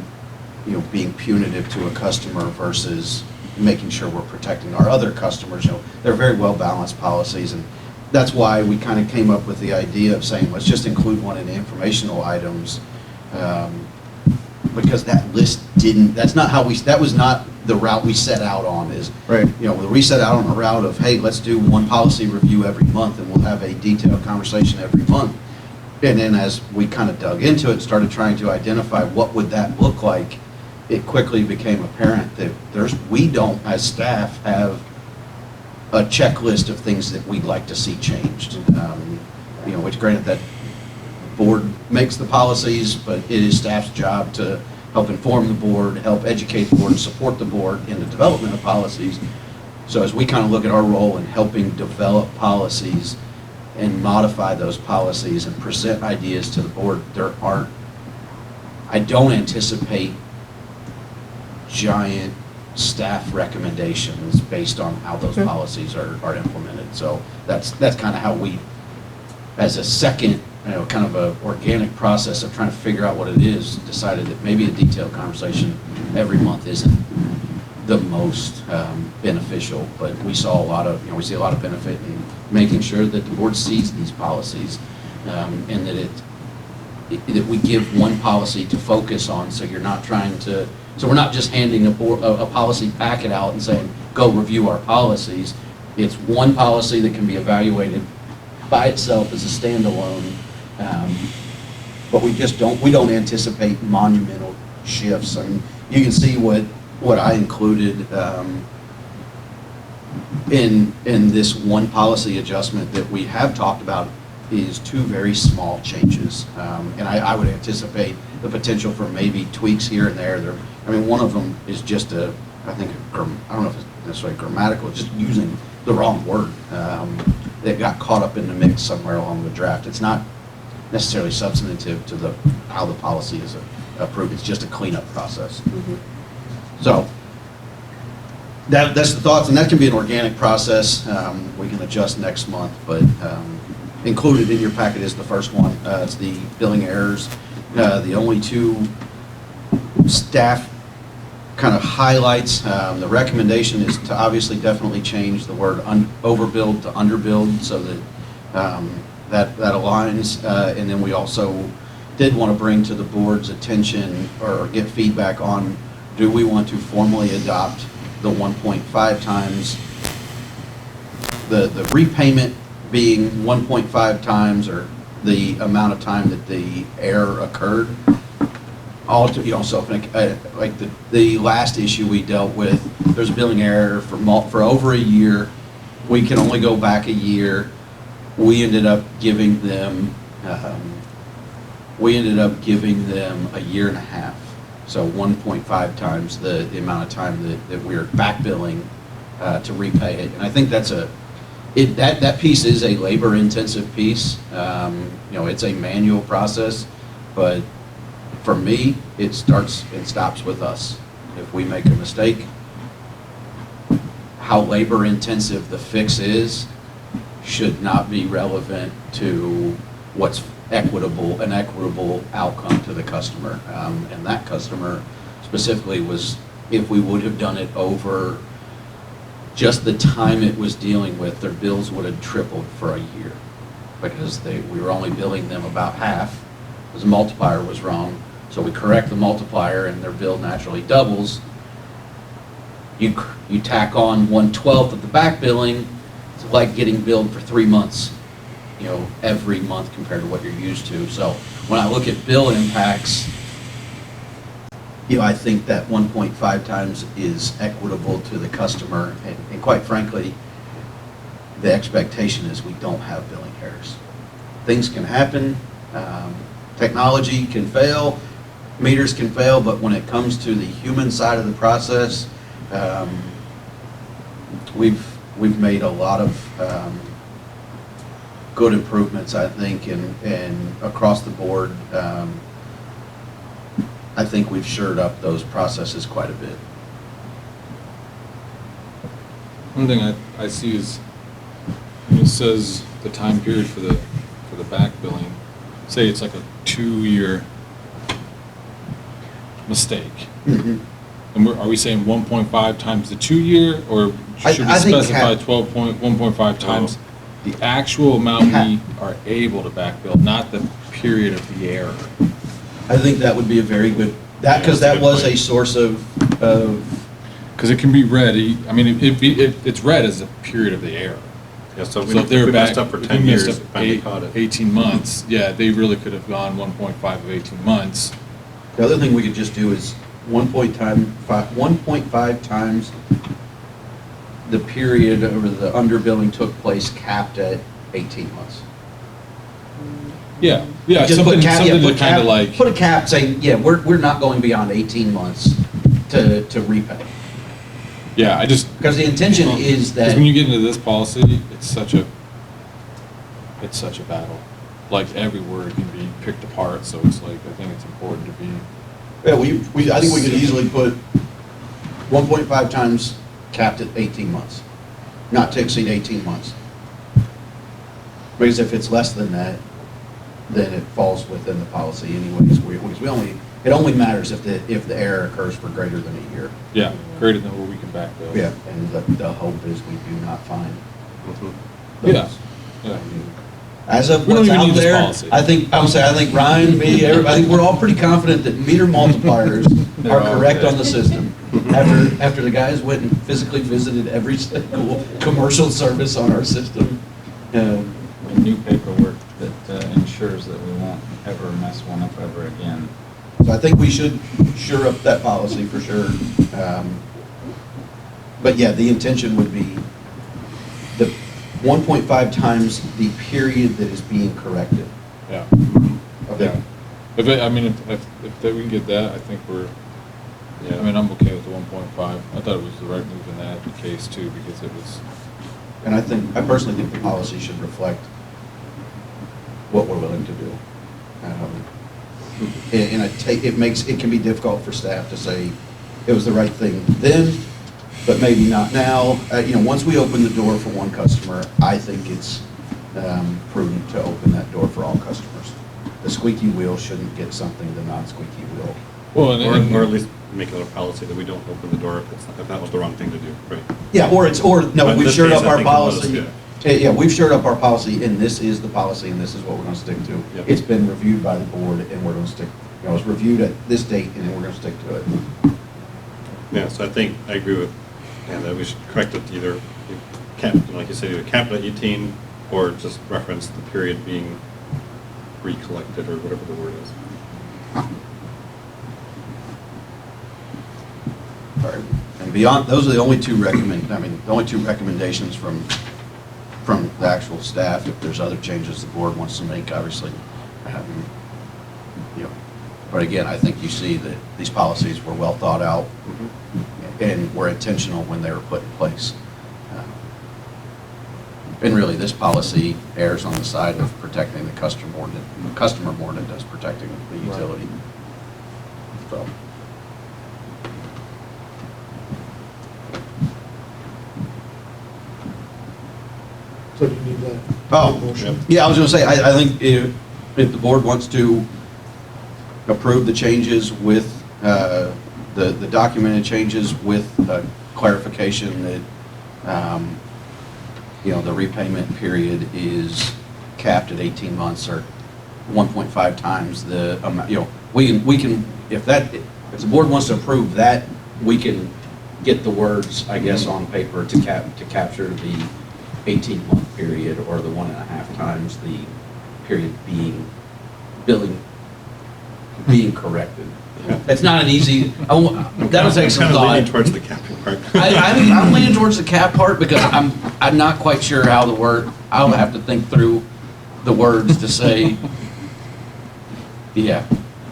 being punitive to a customer versus making sure we're protecting our other customers. They're very well balanced policies, and that's why we kind of came up with the idea of saying, let's just include one in the informational items, because that list that was not the route we set out on. Right. We set out on a route of, hey, let's do one policy review every month, and we'll have a detailed conversation every month. And then as we kind of dug into it, started trying to identify what would that look like, it quickly became apparent that we don't, as staff, have a checklist of things that we'd like to see changed. Which granted that board makes the policies, but it is staff's job to help inform the board, help educate the board, and support the board in the development of policies. So as we kind of look at our role in helping develop policies and modify those policies and present ideas to the board, I don't anticipate giant staff recommendations based on how those policies are implemented. So that's kind of how we, as a second, kind of a organic process of trying to figure out what it is, decided that maybe a detailed conversation every month isn't the most beneficial, but we see a lot of benefit in making sure that the board sees these policies, and that we give one policy to focus on, so we're not just handing a policy packet out and saying, go review our policies. It's one policy that can be evaluated by itself as a standalone, but we don't anticipate monumental shifts. I mean, you can see what I included in this one policy adjustment that we have talked about is two very small changes, and I would anticipate the potential for maybe tweaks here and there. One of them is just I don't know if it's necessarily grammatical, just using the wrong word that got caught up in the mix somewhere along the draft. It's not necessarily substantive to how the policy is approved. It's just a cleanup process. Mm-hmm. So that's the thoughts, and that can be an organic process. We can adjust next month, but included in your packet is the first one. It's the billing errors. The only two staff kind of highlights. The recommendation is to obviously definitely change the word overbilled to underbilled, so that aligns. And then we also did want to bring to the board's attention or get feedback on, do we want to formally adopt the 1.5 times, the repayment being 1.5 times, or the amount of time that the error occurred? Like the last issue we dealt with, there's a billing error for over a year. We can only go back a year. We ended up giving them a year and a half. So 1.5 times the amount of time that we're back billing to repay it. And I think that piece is a labor intensive piece. It's a manual process, but for me, it starts and stops with us. If we make a mistake, how labor intensive the fix is should not be relevant to what's an equitable outcome to the customer. And that customer specifically was, if we would have done it over just the time it was dealing with, their bills would have tripled for a year because we were only billing them about half because the multiplier was wrong. So we correct the multiplier and their bill naturally doubles. You tack on 1/12 of the back billing, it's like getting billed for 3 months, every month compared to what you're used to. So when I look at bill impacts, I think that 1.5 times is equitable to the customer, and quite frankly, the expectation is we don't have billing errors. Things can happen, technology can fail, meters can fail, but when it comes to the human side of the process, we've made a lot of good improvements, I think, and across the board. I think we've shored up those processes quite a bit. One thing I see is, when it says the time period for the back billing, say it's like a 2-year mistake. Mm-hmm. And are we saying 1.5 times the 2-year, or should we I think specify 1.5 times the actual amount we are able to back bill, not the period of the error? I think that would be a very good, because that was a source of, because it can be read, it's read as a period of the error. Yeah, so So if they were we messed back, up for if 10 we messed years, up finally caught it. 18 months, yeah, they really could have gone 1.5 of 18 months. the other thing we could just do is 1.5 times the period over the underbilling took place capped at 18 months. Yeah, Just something put cap, yeah, to put kind of cap, like, put a cap saying, yeah, we're not going beyond 18 months to repay. yeah, I just, Because the intention is because that, when you get into this policy, it's such a battle. Like, every word can be picked apart, so it's like, I think it's important to be, yeah, I think we could easily put 1.5 times capped at 18 months, not to exceed 18 months. Because if it's less than that, then it falls within the policy anyways. It only matters if the error occurs for greater than a year. yeah, greater than what we can back bill. Yeah, and the hope is we do not find Mhm. those. Yeah, yeah. As of We don't what's even out need this there, policy. I think Ryan, me, everybody, I think we're all pretty confident that meter multipliers They're are all correct good. on the system. After the guys went and physically visited every single commercial service on our system. New paperwork that ensures that we won't ever mess one up ever again. So I think we should shore up that policy for sure. But yeah, the intention would be the 1.5 times the period that is being corrected. Yeah. Okay. Yeah. If we can get that, I think I'm okay with the 1.5. I thought it was the right move in that case too, because it was, And I personally think the policy should reflect what we're willing to do. It can be difficult for staff to say it was the right thing then, but maybe not now. Once we open the door for one customer, I think it's prudent to open that door for all customers. The squeaky wheel shouldn't get something the non-squeaky wheel. well, Or at least make it a policy that we don't open the door if that was the wrong thing to do, right? Yeah, But in we've this shored case, up I our think it was, policy. yeah. Yeah, we've shored up our policy, and this is the policy, and this is what we're gonna stick to. Yep. It's been reviewed by the board, and we're gonna stick, it was reviewed at this date, and then we're gonna stick to it. Yeah, so I think, I agree with Dan that we should correct it to either, like you said, either cap it at 18 or just reference the period being recollected or whatever the word is. All right. And beyond, those are the only two recommendations from the actual staff. If there's other changes the board wants to make, obviously, But again, I think you see that these policies were well thought out and were intentional when they were put in place. And really, this policy errs on the side of protecting the customer more than it does protecting the utility. So. So do you need that Oh, motion? yeah, I was gonna say, I think if the board wants to approve the changes with, the documented changes with clarification that The repayment period is capped at 18 months or 1.5 times the amount, we can, if the board wants to approve that, we can get the words, I guess, on paper to capture the 18-month period or the 1.5 times the period billing being corrected. It's not an easy, that'll take some Kind of leaning thought. towards the capping part. I'm leaning towards the cap part because I'm not quite sure how the word, I'll have to think through the words to say,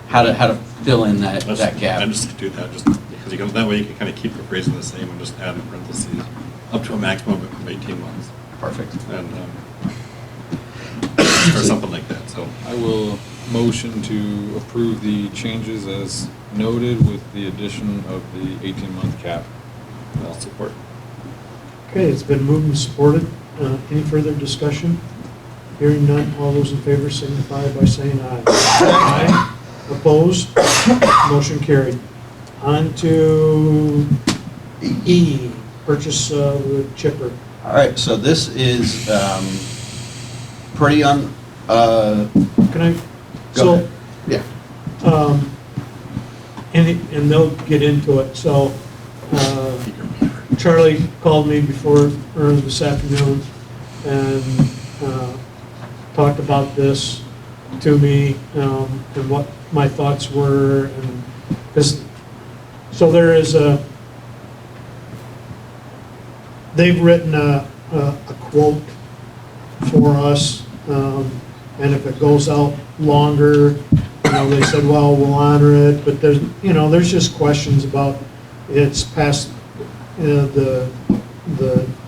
how to fill in that gap. I just do that just because that way you can kind of keep the phrasing the same and just add in parentheses up to a maximum of 18 months. Perfect. And, or something like that, so. I will motion to approve the changes as noted with the addition of the 18-month cap. I'll support. Okay, it's been moved and supported. Any further discussion? Hearing none, all those in favor signify by saying aye. Aye. Opposed? Motion carried. On to E, purchase of the chipper. All right, so this is pretty Can I? Go ahead. Yeah. And they'll get into it. So Charlie called me early this afternoon and talked about this to me and what my thoughts were. And so there is they've written a quote for us, and if it goes out longer, they said, well, we'll honor it, but there's just questions about it's past the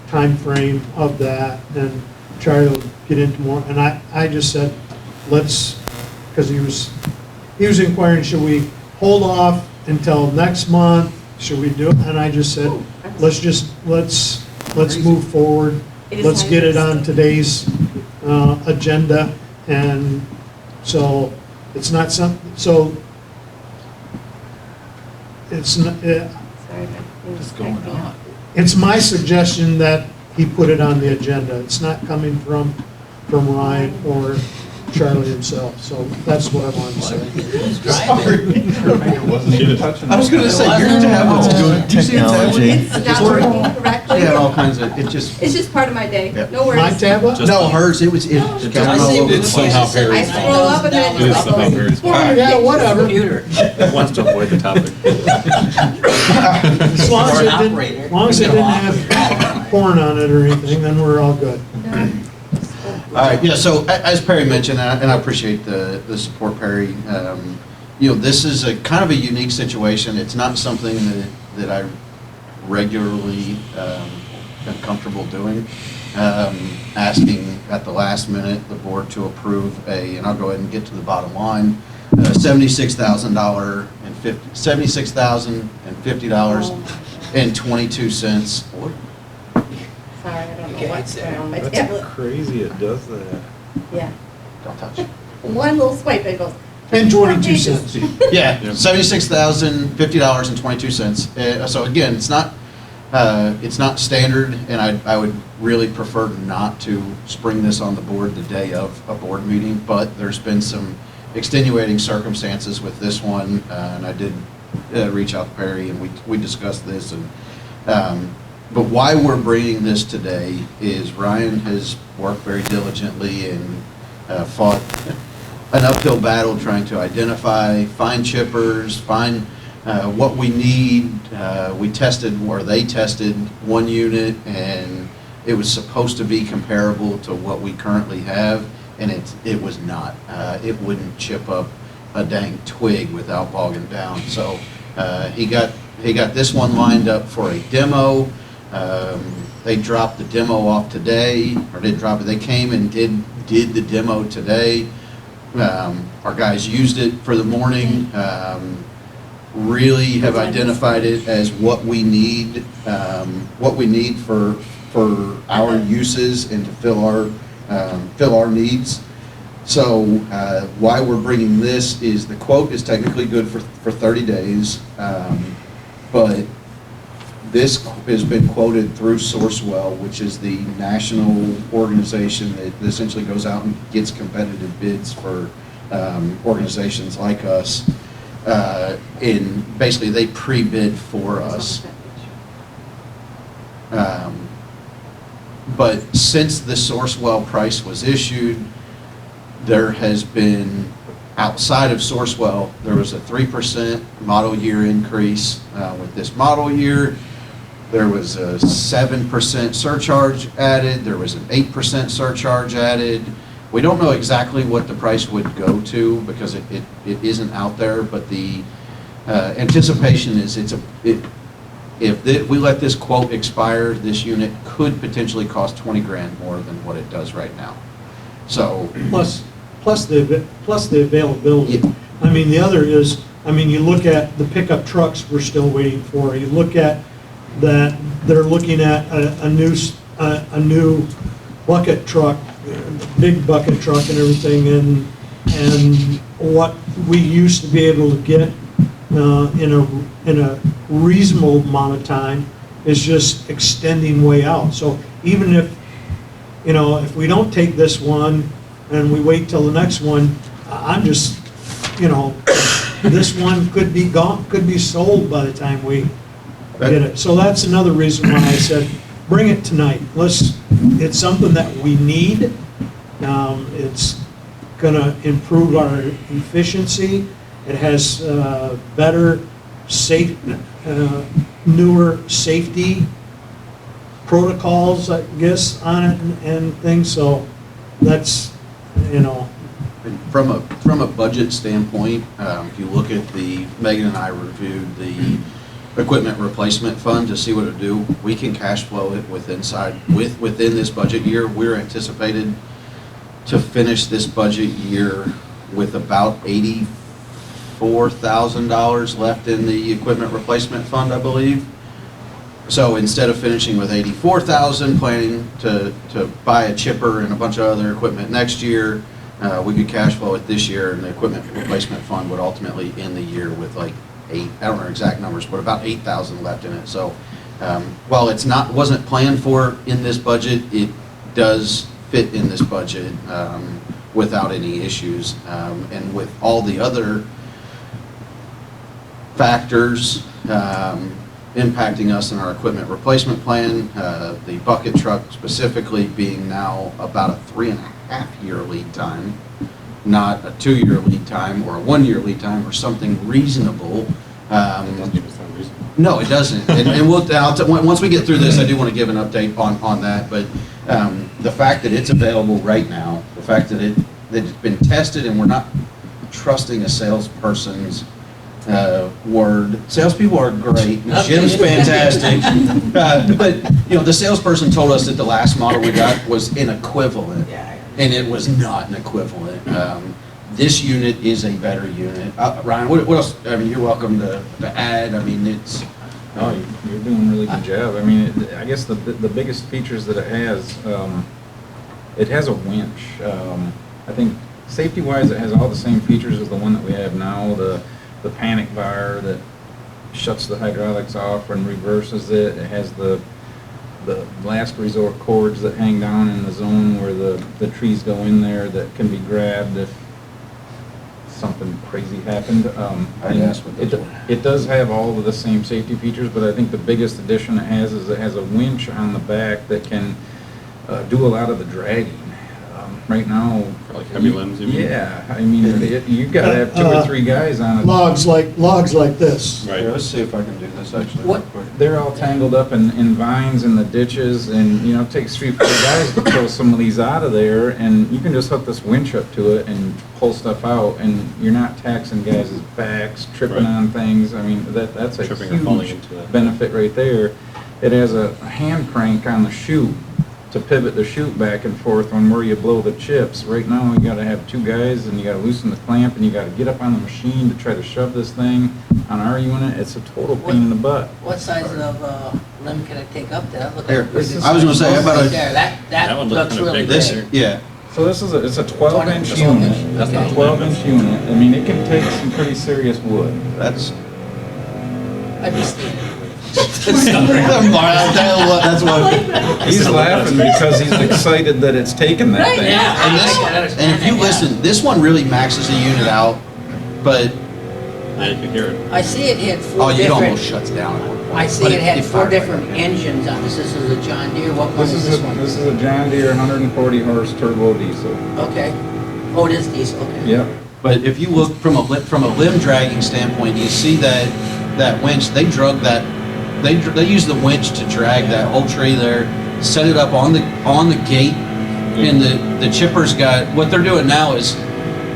time frame of that, and Charlie will get into more. And I just said, because he was inquiring, should we hold off until next month? Should we do it? And I just said, let's move forward. Let's get it on today's agenda. And so it's not it's not, What's going on? it's my suggestion that he put it on the agenda. It's not coming from Ryan or Charlie himself, so that's what I wanted to say. Wasn't even touching. I was going to say, your tablet's good. Do you see your tablet? Technology. It's not working correctly. Yeah, all kinds of, It's just part of my day. Yep. No worries. My tablet? No, hers, it was. I see It's somehow I Harry's scroll fault. up and then It is somehow Harry's fault. Yeah, whatever. Computer. Wants to avoid the topic. As long as Or it an didn't, operator. as long as it didn't have porn on it or anything, then we're all good. All right, yeah, so as Perry mentioned, and I appreciate the support, Perry, this is a kind of a unique situation. It's not something that I regularly am comfortable doing. Asking at the last minute the board to approve and I'll go ahead and get to the bottom line, $76,050.22. Sorry, I don't know Okay, what's going on with my That's tablet. crazy it does that. Yeah. Don't touch it. One little swipe, it goes. And 22 pages. cents. Yeah, $76,050.22. So again, it's not standard, and I would really prefer not to spring this on the board the day of a board meeting, but there's been some extenuating circumstances with this one, and I did reach out to Perry, and we discussed this. And but why we're bringing this today is Ryan has worked very diligently and fought an uphill battle trying to identify, find chippers, find what we need. They tested one unit, and it was supposed to be comparable to what we currently have, and it was not. It wouldn't chip up a dang twig without bogging down. So he got this one lined up for a demo. They dropped the demo off today, or didn't drop it. They came and did the demo today. Our guys used it for the morning. Really have identified it as what we need for our uses and to fill our needs. So why we're bringing this is the quote is technically good for 30 days, but This has been quoted through Sourcewell, which is the national organization that essentially goes out and gets competitive bids for organizations like us. And basically, they pre-bid for us. But since the Sourcewell price was issued, there has been, outside of Sourcewell, there was a 3% model year increase with this model year. There was a 7% surcharge added. There was an 8% surcharge added. We don't know exactly what the price would go to because it isn't out there, but the anticipation is if we let this quote expire, this unit could potentially cost 20 grand more than what it does right now. So Plus the availability. Yeah. I mean, the other is, I mean, you look at the pickup trucks we're still waiting for. You look at that, they're looking at a new bucket truck, big bucket truck and everything, and what we used to be able to get in a reasonable amount of time is just extending way out. So even if, if we don't take this one and we wait till the next one, I'm just, this one could be gone, could be sold by the time we get it. So that's another reason why I said, bring it tonight. It's something that we need. It's gonna improve our efficiency. It has better, newer safety protocols, I guess, on it and things. So that's, From a budget standpoint, if you look at Megan and I reviewed the equipment replacement fund to see what it do. We can cash flow it within this budget year. We're anticipated to finish this budget year with about $84,000 left in the equipment replacement fund, I believe. So instead of finishing with $84,000, planning to buy a chipper and a bunch of other equipment next year, we could cash flow it this year, and the equipment replacement fund would ultimately end the year with like I don't know exact numbers, but about 8,000 left in it. So while wasn't planned for in this budget, it does fit in this budget without any issues, and with all the other factors impacting us in our equipment replacement plan, the bucket truck specifically being now about a 3.5-year lead time, not a 2-year lead time or a 1-year lead time or something reasonable. It doesn't even sound reasonable. No, it doesn't. And once we get through this, I do want to give an update on that. But the fact that it's available right now, the fact that it's been tested, and we're not trusting a salesperson's word. Salespeople are great. Jim's fantastic. But the salesperson told us that the last model we got was an equivalent, and it was not an equivalent. This unit is a better unit. Ryan, what else? I mean, you're welcome to add. I mean, it's. No, you're doing a really good job. I mean, I guess the biggest features that it has a winch. I think safety-wise, it has all the same features as the one that we have now. The panic bar that shuts the hydraulics off and reverses it. It has the last resort cords that hang down in the zone where the trees go in there that can be grabbed if something crazy happened. It does have all of the same safety features, but I think the biggest addition it has is it has a winch on the back that can do a lot of the dragging. Right now, For like heavy limbs, you mean? yeah, I mean, you gotta have 2 or 3 guys on it. logs like this. Right. Here, let's see if I can do this actually. What- Real quick. They're all tangled up in vines in the ditches, and it takes 3 or 4 guys to pull some of these out of there, and you can just hook this winch up to it and pull stuff out, and you're not taxing guys' backs, tripping Right. on things. I mean, that's a Tripping or falling huge into it. benefit right there. It has a hand crank on the chute to pivot the chute back and forth on where you blow the chips. Right now, you gotta have 2 guys, and you gotta loosen the clamp, and you gotta get up on the machine to try to shove this thing. On our unit, it's a total pain in the butt. What size of limb can it take up to? That look Here, like pretty good I was gonna say, how size about right a- there. That That one looks looks kinda really big This, big. there. yeah. So this is it's a 12-inch 12 unit. inch. That's Okay. a 12-inch unit. I mean, it can take some pretty serious wood. That's. I just, That's what. He's laughing because he's excited that it's taken that thing. And if you listen, this one really maxes the unit out, but, Now you can hear it. I see it had oh, four it almost different, shuts down at one point. I see But it had four fires right different back up. engines on this. This is a John Deere, what one This is is this a, one? this is a John Deere 140 horse turbo diesel. Okay. Oh, it is diesel, okay. Yep. But if you look from a limb dragging standpoint, you see that winch, they drug that, they use the winch to drag that whole tree there, set it up on the gate, and the chipper's got, what they're doing now is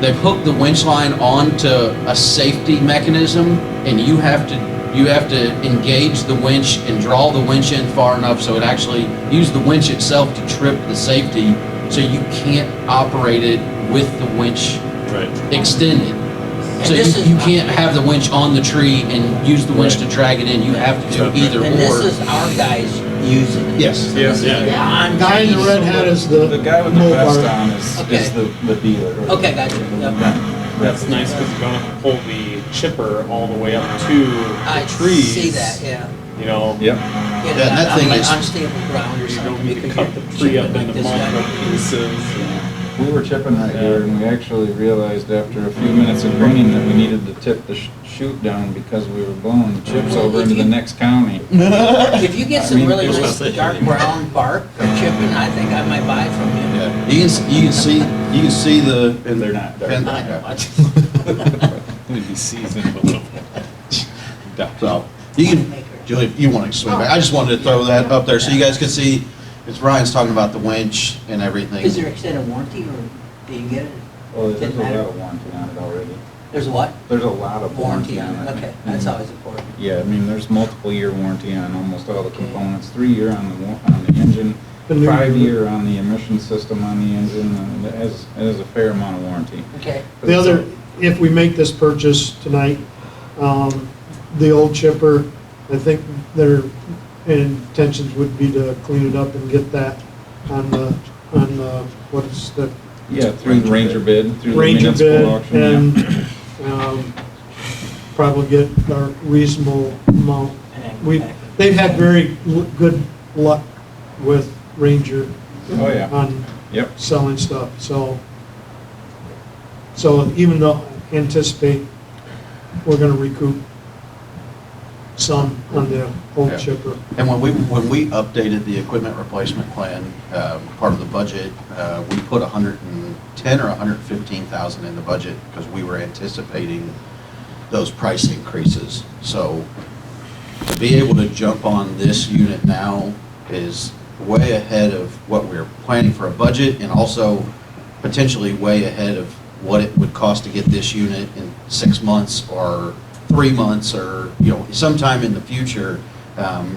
they've hooked the winch line onto a safety mechanism, and you have to engage the winch and draw the winch in far enough so it actually use the winch itself to trip the safety, so you can't operate it with the winch Right. extended. So this is- you can't have the winch on the tree and use the winch to drag it in. You have to do either And this or. is our guys using it. Yes. Yeah. on Guy in the red hat is the The guy with the vest Mopar. on is Okay. the dealer. Okay, gotcha. Yep. That's nice because you don't have to pull the chipper all the way up to I the trees. see that, yeah. You know, Yep. Get it Yeah, and that on thing like is- unstable ground or you don't something. need to because cut you're the tree up chipping like into this guy. multiple pieces. We were chipping right here, and we actually realized after a few minutes of greening that we needed to tip the chute down because we were blowing chips Well, over if into the you- next county. If you get I some mean, really it was nice about to- dark brown bark for chipping, I think I might buy from you. Yeah. You can see the. And They're not dark. and- I know, much. It'd be seasoned a little bit. So, you can, Julie, if you want to swing back, I just wanted to throw that up there so you guys could see, it's Ryan's talking about the winch and everything. Is there extended warranty or do you get it? Well, there's Didn't a lot matter. of warranty on it already. There's a what? There's a lot of Warranty warranty on on it, it. okay, that's Mhm. always important. Yeah, I mean, there's multiple year warranty on almost all the Okay. components, 3 year on the engine, And then- 5 year on the emission system on the engine, and it has a fair amount of warranty. Okay, The other, if we make this purchase tonight, the old chipper, I think their intentions would be to clean it up and get that on the, what is the Yeah, through the Ranger bid, through the Ranger municipal bid, auction. yeah. and probably get a reasonable amount. and They've had very good luck with Ranger Oh, yeah. on Yep. selling stuff, so even though I anticipate we're gonna recoup some on the old Yeah. chipper. And when we updated the equipment replacement plan, part of the budget, we put 110 or 115,000 in the budget because we were anticipating those price increases. So to be able to jump on this unit now is way ahead of what we were planning for a budget, and also potentially way ahead of what it would cost to get this unit in 6 months or 3 months, or, you know, sometime in the future.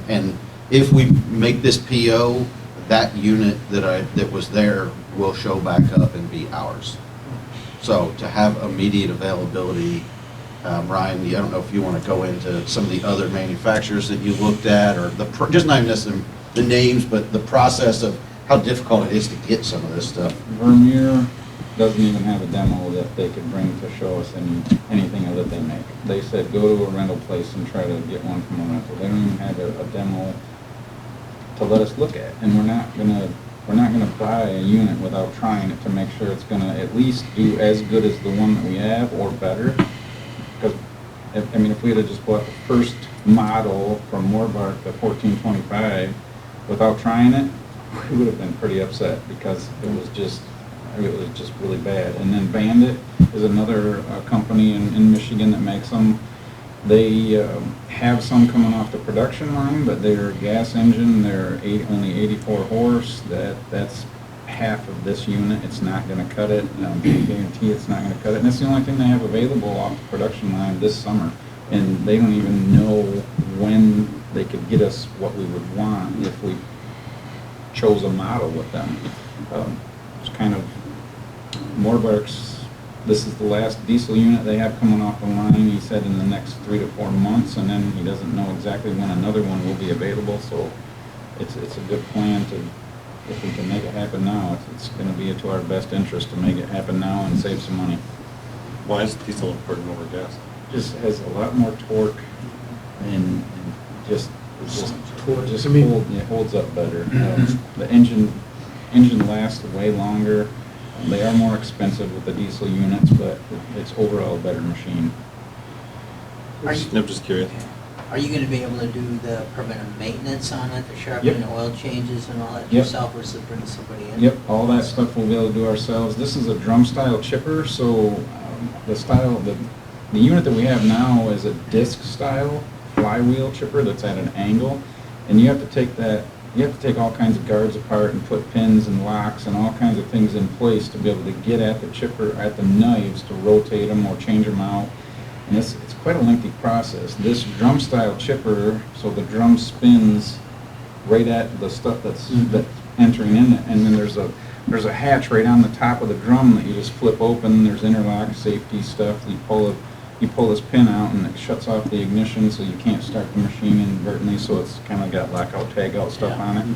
And if we make this PO, that unit that was there will show back up and be ours. So to have immediate availability, Ryan, I don't know if you want to go into some of the other manufacturers that you looked at, or just not even necessarily the names, but the process of how difficult it is to get some of this stuff. Vermeer doesn't even have a demo that they could bring to show us anything that they make. They said, go to a rental place and try to get one from a rental. They don't even have a demo to let us look at. And we're not gonna buy a unit without trying it to make sure it's gonna at least do as good as the one that we have or better. Because, if we had just bought the first model from Morbark, the 1425, without trying it, we would have been pretty upset because it was just really bad. And then Bandit is another company in Michigan that makes them. They have some coming off the production line, but they're gas engine. They're only 84 horse. That's half of this unit. It's not going to cut it. I guarantee it's not going to cut it. And it's the only thing they have available off the production line this summer. And they don't even know when they could get us what we would want if we chose a model with them. It's kind of Morbark's. This is the last diesel unit they have coming off the line. He said in the next 3 to 4 months, and then he doesn't know exactly when another one will be available. So it's a good plan to, if we can make it happen now, it's going to be to our best interest to make it happen now and save some money. Why is diesel important over gas? Just has a lot more torque and just just, Towards- just I mean- holds up better. The engine lasts way longer. They are more expensive with the diesel units, but it's overall a better machine. Are you, I'm just curious. are you gonna be able to do the preventive maintenance on it, the sharpening, oil changes and all that Yep. yourself, or bring somebody in? Yep, all that stuff we'll be able to do ourselves. This is a drum style chipper, so the unit that we have now is a disc style flywheel chipper that's at an angle, and you have to take all kinds of guards apart and put pins and locks and all kinds of things in place to be able to get at the chipper, at the knives, to rotate them or change them out. And it's quite a lengthy process. This drum style chipper, so the drum spins right at the stuff that's entering in it, and then there's a hatch right on the top of the drum that you just flip open. There's interlock, safety stuff. You pull this pin out and it shuts off the ignition, so you can't start the machine inadvertently, so it's kind of got lockout, tagout stuff on it.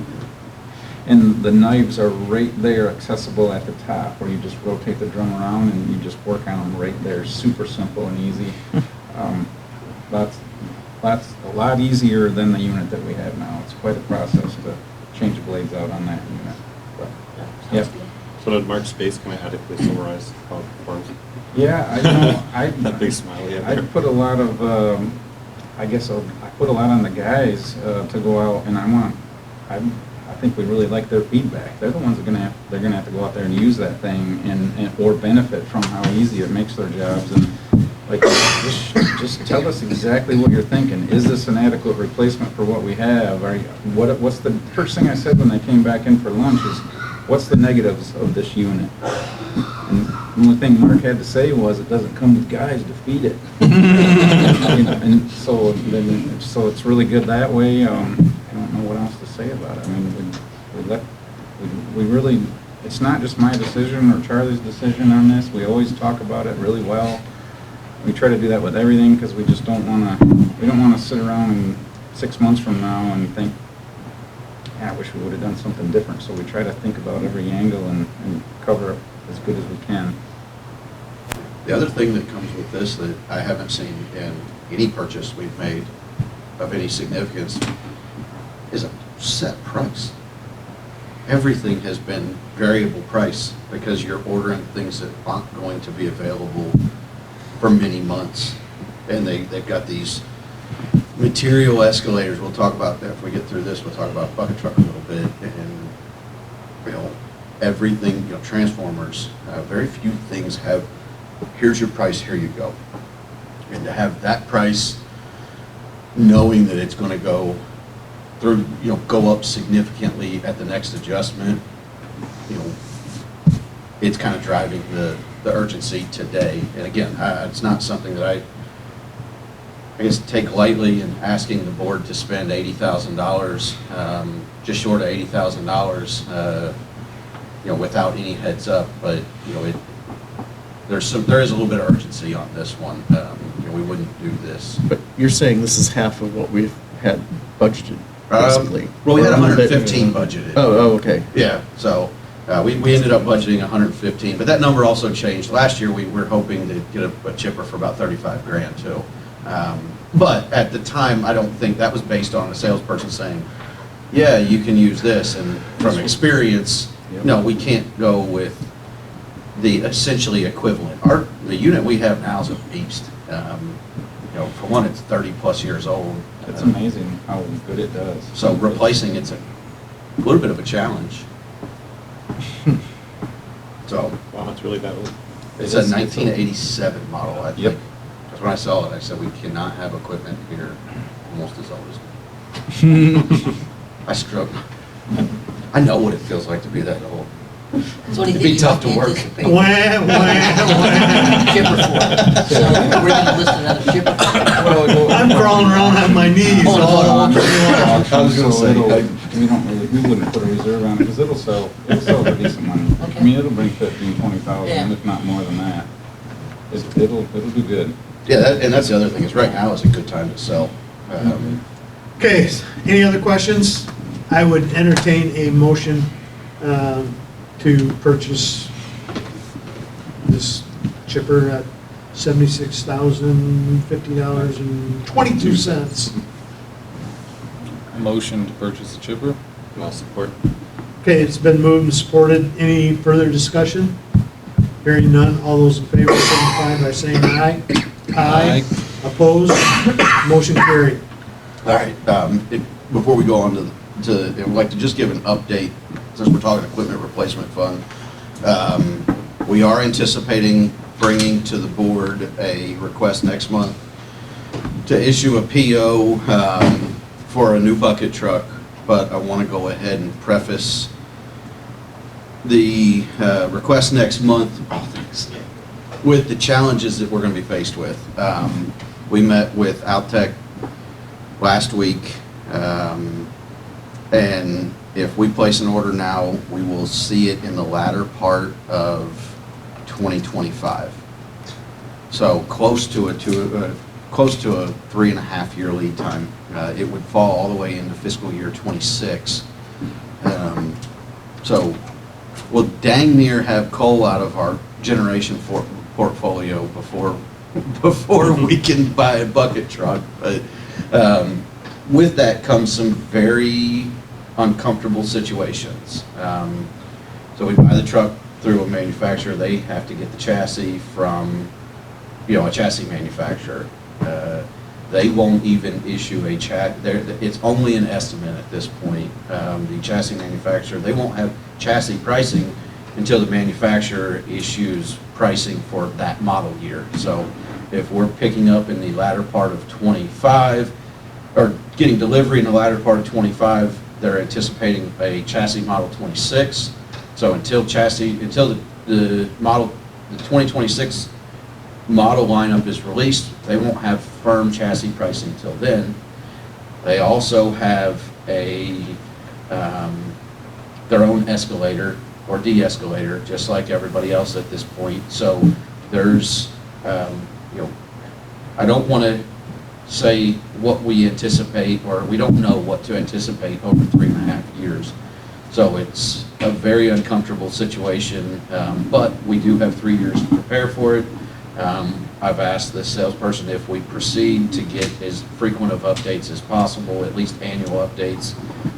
And the knives are right there, accessible at the top, where you just rotate the drum around and you just work on them right there. Super simple and easy. That's a lot easier than the unit that we have now. It's quite a process to change the blades out on that unit. But, yep. So did Mark's face kind of adequately summarize how it performs? Yeah, That big smile he had I there. put a lot of, I put a lot on the guys to go out, and I think we really like their feedback. They're the ones that they're gonna have to go out there and use that thing or benefit from how easy it makes their jobs. And like, just tell us exactly what you're thinking. Is this an adequate replacement for what we have? What's the first thing I said when they came back in for lunch is, what's the negatives of this unit? And the only thing Mark had to say was, it doesn't come with guys to feed it. And so it's really good that way. I don't know what else to say about it. I mean, we really, it's not just my decision or Charlie's decision on this. We always talk about it really well. We try to do that with everything, because we just don't want to sit around in 6 months from now and think, I wish we would have done something different. So we try to think about every angle and cover it as good as we can. The other thing that comes with this that I haven't seen in any purchase we've made of any significance is a set price. Everything has been variable price, because you're ordering things that aren't going to be available for many months. And they've got these material escalators. We'll talk about that if we get through this. We'll talk about bucket truck a little bit, and everything, transformers. Very few things have, here's your price, here you go. And to have that price, knowing that it's going to go through, go up significantly at the next adjustment, it's kind of driving the urgency today. And again, it's not something that I guess take lightly in asking the board to spend $80,000, just short of $80,000, without any heads up. But there is a little bit of urgency on this one. We wouldn't do this. But you're saying this is half of what we've had budgeted, basically? Well, we had Or a little bit- 115 budgeted. Oh, okay. Yeah, so we ended up budgeting 115, but that number also changed. Last year, we were hoping to get a chipper for about 35 grand too. But at the time, I don't think that was based on a salesperson saying, yeah, you can use this. And from experience, no, we can't go with the essentially equivalent. The unit we have now is a beast. For one, it's 30+ years old. It's amazing how good it does. So replacing it's a little bit of a challenge. So Wow, it's really that old. it's a 1987 model, I think. Yep. Because when I saw it, I said, we cannot have equipment here almost as old as me. I struggle. I know what it feels like to be that old. So It'd be tough to work. Chipper Wah, wah, wah. for it. So we're gonna list another chipper for it. I'm crawling around on my knees. I was gonna say, We wouldn't put a reserve on it, because it'll sell for decent money. Okay. I mean, it'll bring 15, 20,000, Yeah. if not more than that. It'll do good. Yeah, and that's the other thing, is right now is a good time to sell. Okay, any other questions? I would entertain a motion to purchase this chipper at $76,050.22. motion to purchase the chipper. And I'll support. Okay, it's been moved and supported. Any further discussion? Hearing none, all those in favor signify by saying aye. Aye. Opposed? Motion carried. All right, before we go on I'd like to just give an update, since we're talking equipment replacement fund. We are anticipating bringing to the board a request next month to issue a PO for a new bucket truck, but I want to go ahead and preface the request next month with the challenges that we're going to be faced with. We met with Outage last week, and if we place an order now, we will see it in the latter part of 2025. So close to a 3.5 year lead time. It would fall all the way into fiscal year 26. So we'll dang near have coal out of our generation portfolio before we can buy a bucket truck. But with that comes some very uncomfortable situations. So we buy the truck through a manufacturer. They have to get the chassis from, a chassis manufacturer. They won't even issue a it's only an estimate at this point. The chassis manufacturer, they won't have chassis pricing until the manufacturer issues pricing for that model year. So if we're picking up in the latter part of 25, or getting delivery in the latter part of 25, they're anticipating a chassis model 26. So until the 2026 model lineup is released, they won't have firm chassis pricing until then. They also have their own escalator or de-escalator, just like everybody else at this point. So there's, I don't want to say what we anticipate, or we don't know what to anticipate over 3.5 years. So it's a very uncomfortable situation, but we do have 3 years to prepare for it. I've asked the salesperson if we proceed to get as frequent of updates as possible, at least annual updates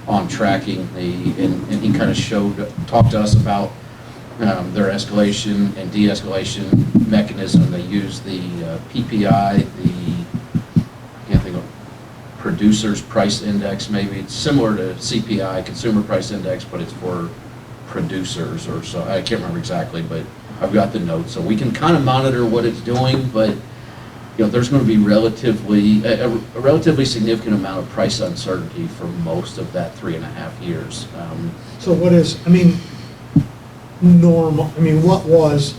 on tracking and he kind of talked to us about their escalation and de-escalation mechanism. They use the PPI, I can't think of, Producer's Price Index, maybe. It's similar to CPI, Consumer Price Index, but it's for producers or so. I can't remember exactly, but I've got the notes. So we can kind of monitor what it's doing, but there's going to be a relatively significant amount of price uncertainty for most of that 3.5 years. So what is, normal, what was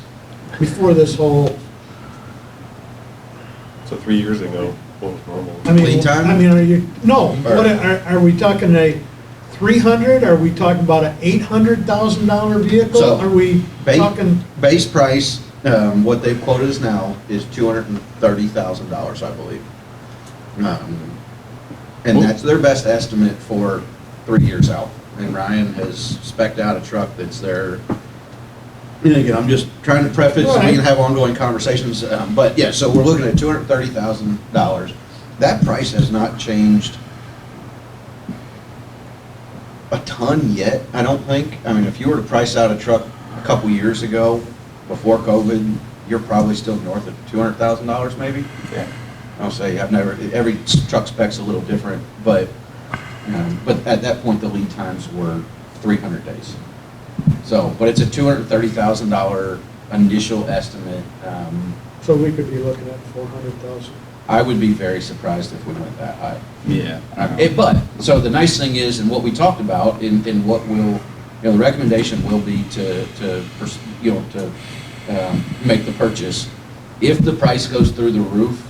before this whole, So 3 years ago, what was normal? Lead time? Are we talking a 300? Are we talking about an $800,000 vehicle? So, Are we talking? Base price, what they've quoted us now is $230,000, I believe. And that's their best estimate for 3 years out. And Ryan has spec'd out a truck that's there. Again, I'm just trying to preface so we can have ongoing conversations. But yeah, so we're looking at $230,000. That price has not changed a ton yet, I don't think. If you were to price out a truck a couple years ago, before COVID, you're probably still north of $200,000 maybe. Yeah. I'll say every truck spec's a little different, but at that point the lead times were 300 days. So, but it's a $230,000 initial estimate. So we could be looking at 400,000. I would be very surprised if we went that high. Yeah. So the nice thing is, and what we talked about, in what will, the recommendation will be to make the purchase. If the price goes through the roof,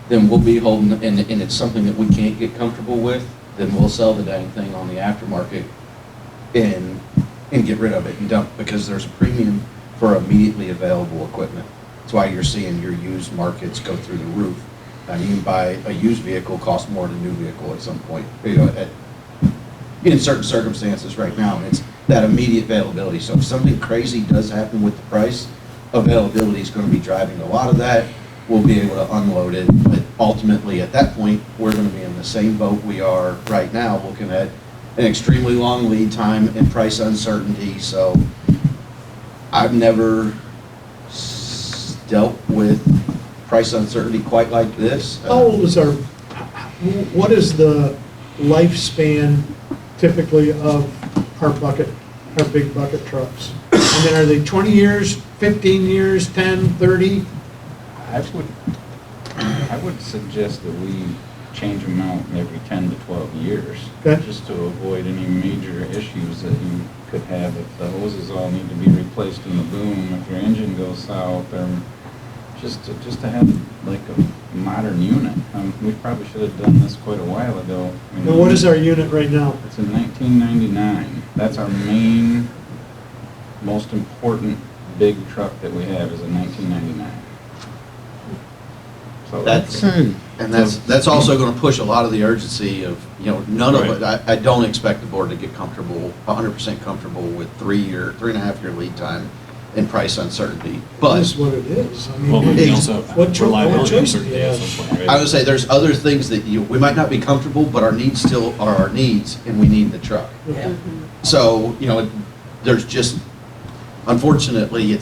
then we'll be holding, and it's something that we can't get comfortable with, then we'll sell the dang thing on the aftermarket and get rid of it and dump, because there's a premium for immediately available equipment. That's why you're seeing your used markets go through the roof. You can buy a used vehicle cost more than a new vehicle at some point, in certain circumstances right now, and it's that immediate availability. So if something crazy does happen with the price, availability is going to be driving a lot of that. We'll be able to unload it, but ultimately at that point, we're going to be in the same boat we are right now, looking at an extremely long lead time and price uncertainty, so I've never dealt with price uncertainty quite like this. How old is what is the lifespan typically of our big bucket trucks? I mean, are they 20 years, 15 years, 10, 30? I would suggest that we change them out every 10 to 12 years. Okay. Just to avoid any major issues that you could have if the hoses all need to be replaced in the boom, if your engine goes south, or just to have like a modern unit. We probably should have done this quite a while ago. I mean, And what is our unit right now? It's in 1999. That's our main, most important big truck that we have is a 1999. So That's also gonna push a lot of the urgency of, none of it, I don't expect the board to get comfortable, 100% comfortable with 3.5 year lead time and price uncertainty, That but is what it is. I mean, Well, we Hey, also what have cho- what reliability choice do uncertainty you at have? some point, right? I would say there's other things that we might not be comfortable, but our needs still are our needs, and we need the truck. Yeah. So, there's just, unfortunately,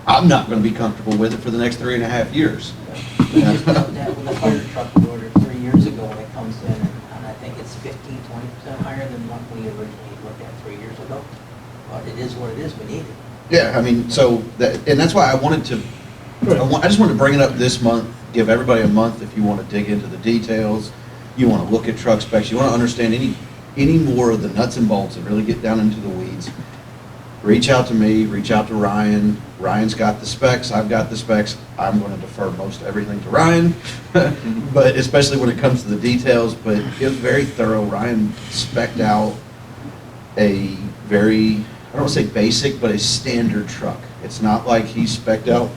I'm not gonna be comfortable with it for the next 3.5 years. We just did that with a fire truck we ordered 3 years ago, and it comes in, and I think it's 15-20% higher than what we originally looked at 3 years ago. But it is what it is, we need it. Yeah, I mean, and that's why I wanted to, I just wanted to bring it up this month, give everybody a month if you want to dig into the details, you want to look at truck specs, you want to understand any more of the nuts and bolts and really get down into the weeds. Reach out to me, reach out to Ryan. Ryan's got the specs, I've got the specs. I'm going to defer most everything to Ryan, but especially when it comes to the details, but it was very thorough. Ryan spec'd out a very, I don't want to say basic, but a standard truck. It's not like he spec'd out.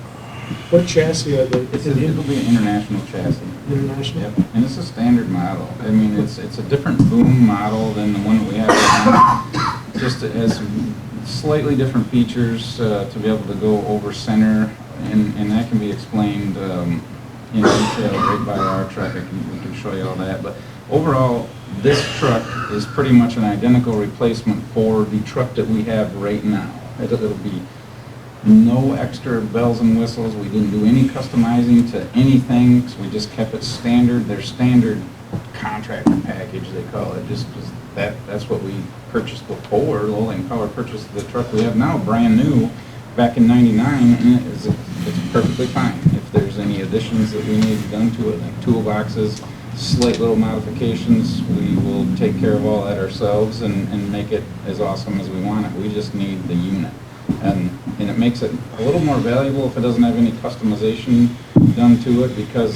What chassis are they? It'll be an international chassis. International? Yep, and it's a standard model. I mean, it's a different boom model than the one that we have right now. Just it has some slightly different features to be able to go over center, and that can be explained in detail right by our truck. We can show you all that. But overall, this truck is pretty much an identical replacement for the truck that we have right now. It'll be no extra bells and whistles. We didn't do any customizing to anything. So we just kept it standard. Their standard contractor package, they call it. Just that's what we purchased before. Lowell Power purchased the truck we have now, brand new, back in '99, and it's perfectly fine. If there's any additions that we need done to it, like toolboxes, slight little modifications, we will take care of all that ourselves and make it as awesome as we want it. We just need the unit. And it makes it a little more valuable if it doesn't have any customization done to it, because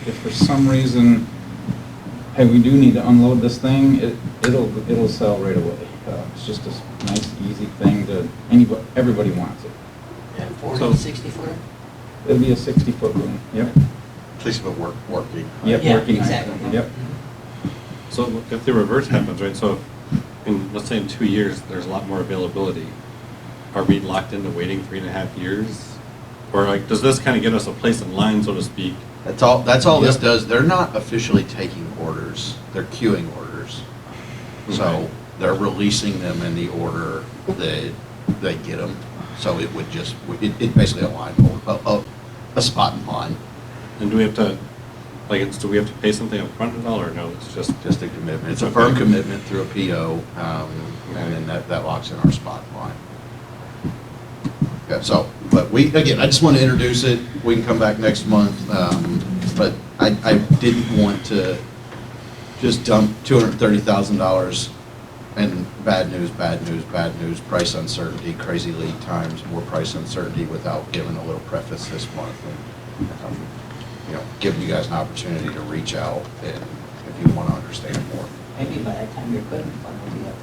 if for some reason, hey, we do need to unload this thing, it'll sell right away. It's just a nice, easy thing that everybody wants it. Yeah, 40, So- 60 footer? It'll be a 60-foot boom. Yep. At least if it working. Yep. Yeah, Working. exactly. Yep. So if the reverse happens, right, so let's say in 2 years, there's a lot more availability, are we locked into waiting 3.5 years? Or like, does this kind of get us a place in line, so to speak? That's all this does. They're not officially taking orders, they're queuing orders. So Okay. they're releasing them in the order that they get them. So it would just, it basically a line, a spot in line, And do we have to, do we have to pay something up front at all, or no, it's just? just a commitment. It's a firm commitment through a PO, and then that locks in our spot in line. Yeah, so, but again, I just want to introduce it. We can come back next month, but I didn't want to just dump $230,000 and bad news, price uncertainty, crazy lead times, more price uncertainty without giving a little preface this month. And, giving you guys an opportunity to reach out and if you want to understand more. Maybe by that time your equipment fund will be up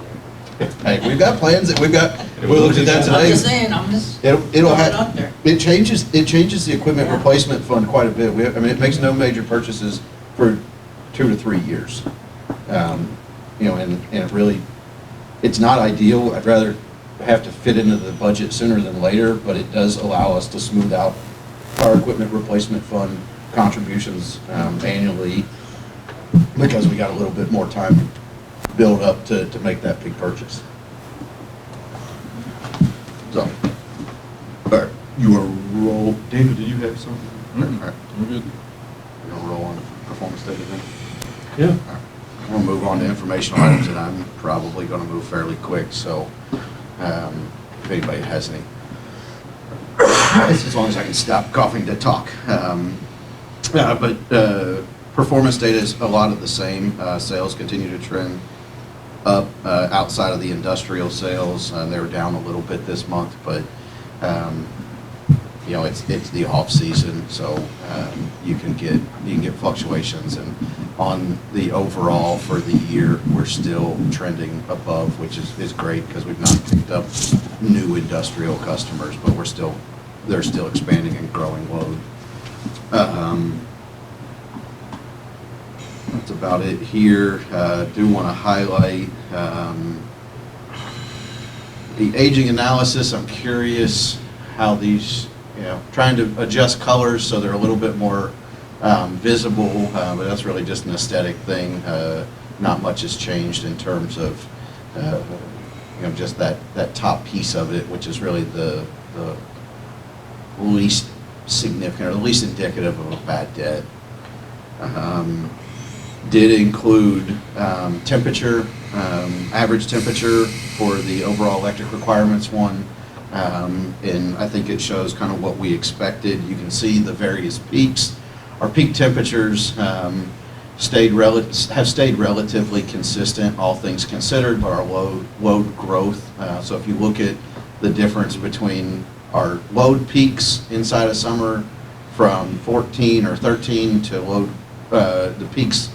there. Hey, we've got plans, we looked at that I'm today. just saying, I'm just It'll throwing it up have, there. it changes the equipment Yeah. replacement fund quite a bit. It makes no major purchases for 2 to 3 years. And it really, it's not ideal. I'd rather have to fit into the budget sooner than later, but it does allow us to smooth out our equipment replacement fund contributions annually. because we got a little bit more time to build up to make that big purchase. So, all right, you want to roll, David, did you have something? Mm-mm. All right, We're good. we're going to roll on the performance data then? Yeah. All right. We'll move on to informational items, and I'm probably going to move fairly quick, so if anybody has any. As long as I can stop coughing to talk. Performance data is a lot of the same. Sales continue to trend up outside of the industrial sales. They were down a little bit this month, but you know, it's the off season, so you can get fluctuations. And on the overall for the year, we're still trending above, which is great because we've not picked up new industrial customers, but they're still expanding and growing load. That's about it here. Do want to highlight the aging analysis. I'm curious how these, trying to adjust colors so they're a little bit more visible, but that's really just an aesthetic thing. Not much has changed in terms of, just that top piece of it, which is really the least significant or the least indicative of a bad debt. Did include temperature, average temperature for the overall electric requirements one, and I think it shows kind of what we expected. You can see the various peaks. Our peak temperatures have stayed relatively consistent, all things considered, but our load growth. So if you look at the difference between our load peaks inside of summer from 14 or 13 to load the peaks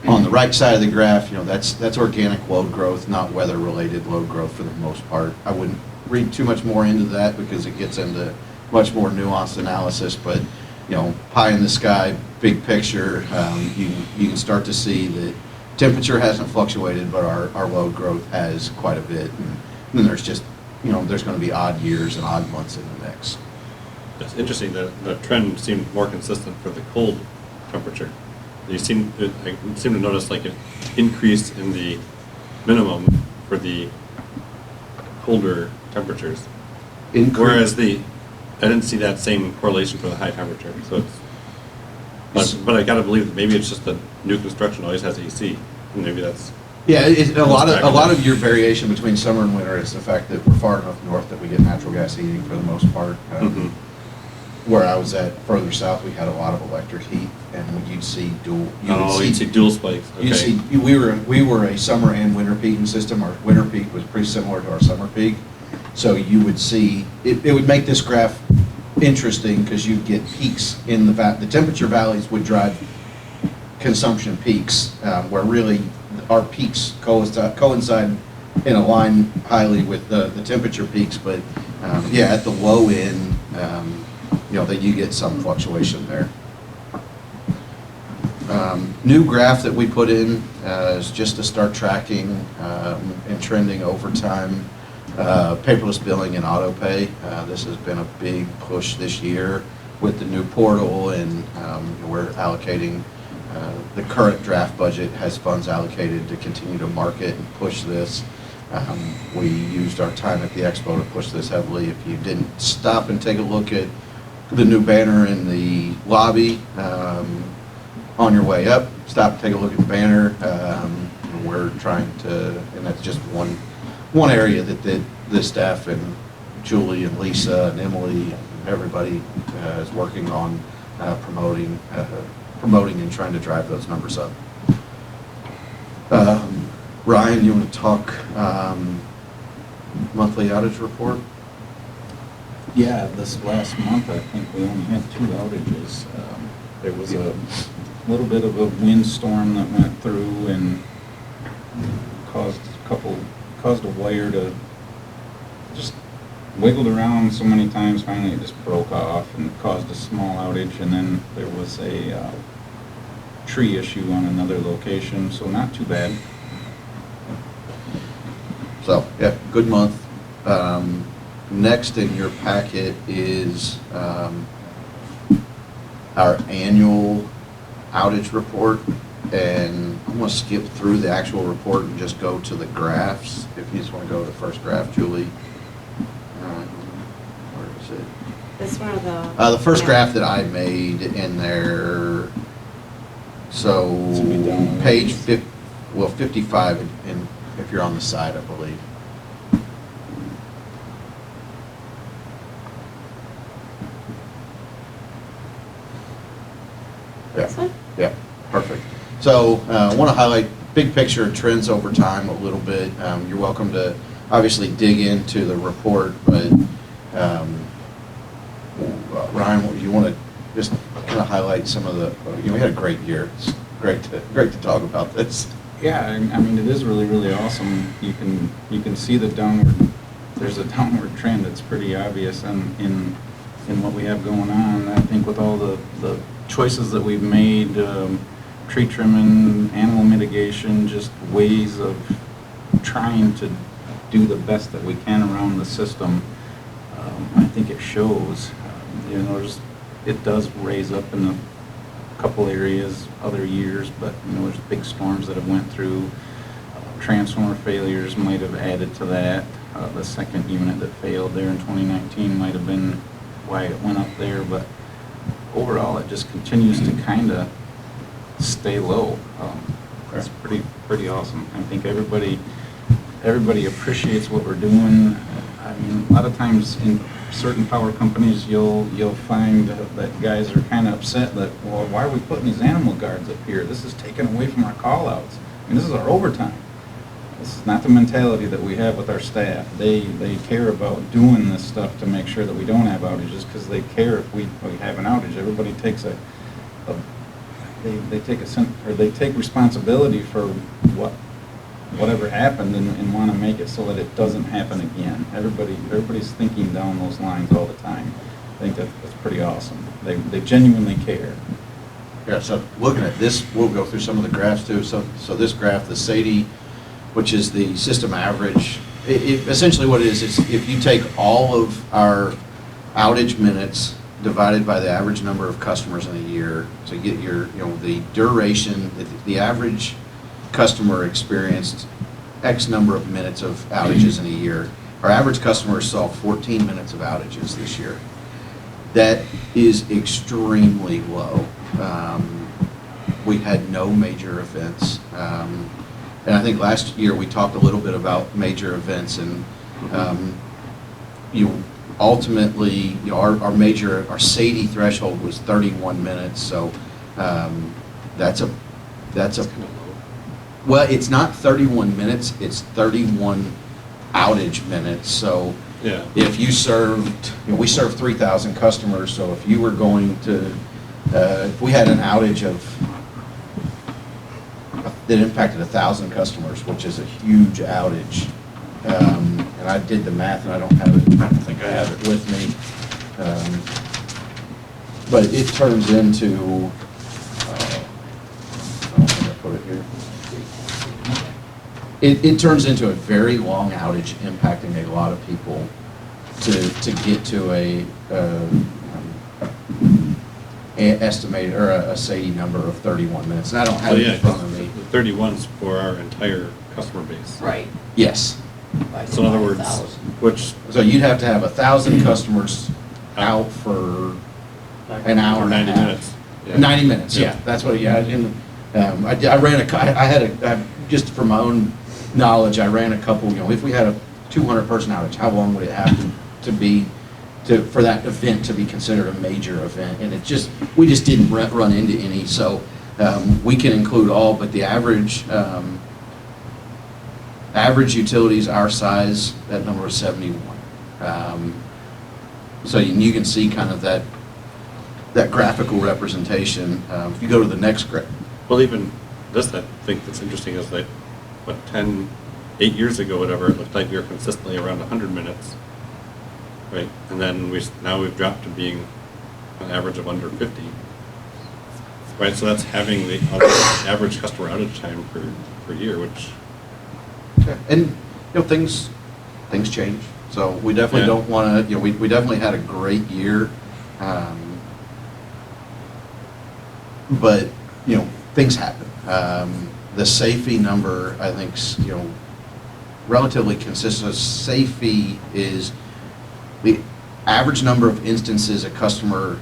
on the right side of the graph, that's organic load growth, not weather-related load growth for the most part. I wouldn't read too much more into that because it gets into much more nuanced analysis, but pie in the sky, big picture, you can start to see that temperature hasn't fluctuated, but our load growth has quite a bit. And then there's just, there's going to be odd years and odd months in the mix. It's interesting that the trend seemed more consistent for the cold temperature. I seem to notice like an increase in the minimum for the colder temperatures. Whereas I didn't see that same correlation for the high temperature. So but I gotta believe that maybe it's just that new construction always has AC, and maybe that's. Yeah, a lot of your variation between summer and winter is the fact that we're far enough north that we get natural gas heating for the most part. Where I was at further south, we had a lot of electric heat, and you'd see dual. You'd see dual spikes. Okay. We were a summer and winter peaking system. Our winter peak was pretty similar to our summer peak, so you would see it would make this graph interesting because you'd get peaks in the temperature valleys would drive consumption peaks, where really our peaks coincide in a line highly with the temperature peaks, but at the low end. That you get some fluctuation there. New graph that we put in is just to start tracking and trending over time. Paperless billing and auto pay. This has been a big push this year with the new portal, and we're allocating, the current draft budget has funds allocated to continue to market and push this. We used our time at the expo to push this heavily. If you didn't stop and take a look at the new banner in the lobby, on your way up, stop and take a look at the banner. We're trying to, and that's just one area that the staff and Julie and Lisa and Emily and everybody is working on promoting and trying to drive those numbers up. Ryan, you want to talk monthly outage report? Yeah, this last month, I think we only had 2 outages. There was a little bit of a windstorm that went through and caused a wire to just wiggled around so many times. Finally, it just broke off and caused a small outage. And then there was a tree issue on another location, so not too bad. So, yeah, good month. Next in your packet is our annual outage report. And I'm gonna skip through the actual report and just go to the graphs. If you just wanna go to the first graph, Julie. Where is it? This one or the? The first yeah. graph that I made in there, so Should be down. page 55, and if you're on the side, I believe. This one? Yeah, perfect. So I want to highlight big picture trends over time a little bit. You're welcome to obviously dig into the report, but Ryan, you want to just kind of highlight some of the, we had a great year. It's great to talk about this. Yeah, I mean, it is really, really awesome. You can see the there's a downward trend that's pretty obvious in what we have going on. I think with all the choices that we've made, tree trimming, animal mitigation, just ways of trying to do the best that we can around the system, I think it shows. It does raise up in a couple areas other years, but there's big storms that have went through. Transformer failures might have added to that. The second unit that failed there in 2019 might have been why it went up there, but overall it just continues to kind of stay low. It's pretty awesome. I think everybody appreciates what we're doing. I mean, a lot of times in certain power companies, you'll find that guys are kind of upset that, well, why are we putting these animal guards up here? This is taken away from our call-outs. I mean, this is our overtime. This is not the mentality that we have with our staff. They care about doing this stuff to make sure that we don't have outages, because they care if we have an outage. Everybody takes they take responsibility for whatever happened and want to make it so that it doesn't happen again. Everybody's thinking down those lines all the time. I think that's pretty awesome. They genuinely care. Yeah, so looking at this, we'll go through some of the graphs too. So this graph, the SAIDI, which is the system average, essentially what it is if you take all of our outage minutes divided by the average number of customers in a year to get your, the duration, the average customer experienced X number of minutes of outages in a year. Our average customer saw 14 minutes of outages this year. That is extremely low. We had no major events. And I think last year we talked a little bit about major events, and ultimately, our SAIDI threshold was 31 minutes. So that's a well, it's not 31 minutes, it's 31 outage minutes. So Yeah. if you served, we served 3,000 customers, so if you were going to, if we had an outage that impacted 1,000 customers, which is a huge outage, and I did the math and I don't think I have it with me, but it turns into, I don't think I put it here. It turns into a very long outage, impacting a lot of people to get to a estimated or a SAIDI number of 31 minutes. And I don't have it in front of me. 31's for our entire customer base. Right. Yes. So in other words, which, So you'd have to have 1,000 customers out for an hour and a 90 half. minutes. 90 minutes, yeah, that's what, yeah. And I ran just for my own knowledge, I ran a couple, if we had a 200-person outage, how long would it have to be for that event to be considered a major event? And we just didn't run into any, so we can include all, but the average utilities our size, that number is 71. So you can see kind of that graphical representation. If you go to the next graph. well, even this, I think that's interesting is that, 8 years ago, whatever, it looked like we were consistently around 100 minutes, right? And then now we've dropped to being an average of under 50, right? So that's having the average customer outage time per year, which. And, things change. So we definitely don't want to, we definitely had a great year. But, things happen. The safety number, I think, relatively consistent. Safety is the average number of instances a customer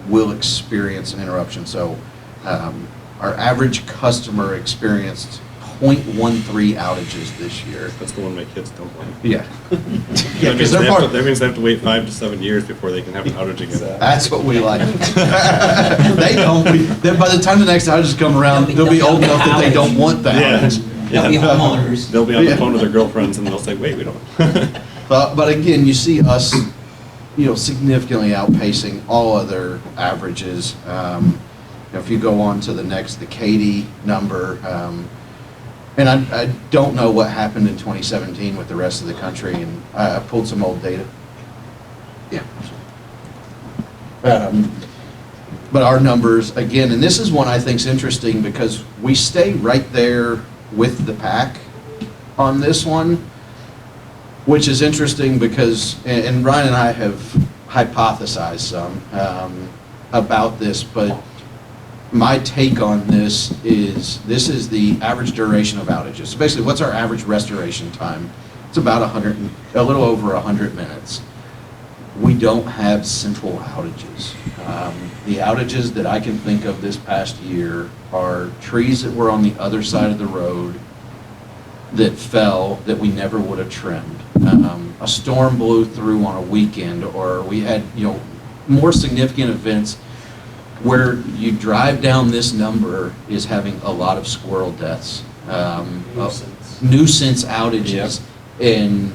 will experience an interruption. So our average customer experienced 0.13 outages this year. That's the one my kids don't like. Yeah. That means they have to wait 5 to 7 years before they can have an outage again. That's what we like. They don't. Then by the time the next outage come around, they'll be old enough that they don't want the outage. They'll be homeowners. They'll be on the phone with their girlfriends and they'll say, wait, we don't. But again, you see us, significantly outpacing all other averages. If you go on to the next, the Katy number, and I don't know what happened in 2017 with the rest of the country, and I pulled some old data. Yeah. But our numbers, again, and this is one I think is interesting because we stay right there with the pack on this one, which is interesting because, and Ryan and I have hypothesized some about this, but my take on this is the average duration of outages. So basically, what's our average restoration time? It's about a little over 100 minutes. We don't have central outages. The outages that I can think of this past year are trees that were on the other side of the road that fell that we never would have trimmed. A storm blew through on a weekend, or we had, more significant events where you drive down this number is having a lot of squirrel deaths, nuisance outages, and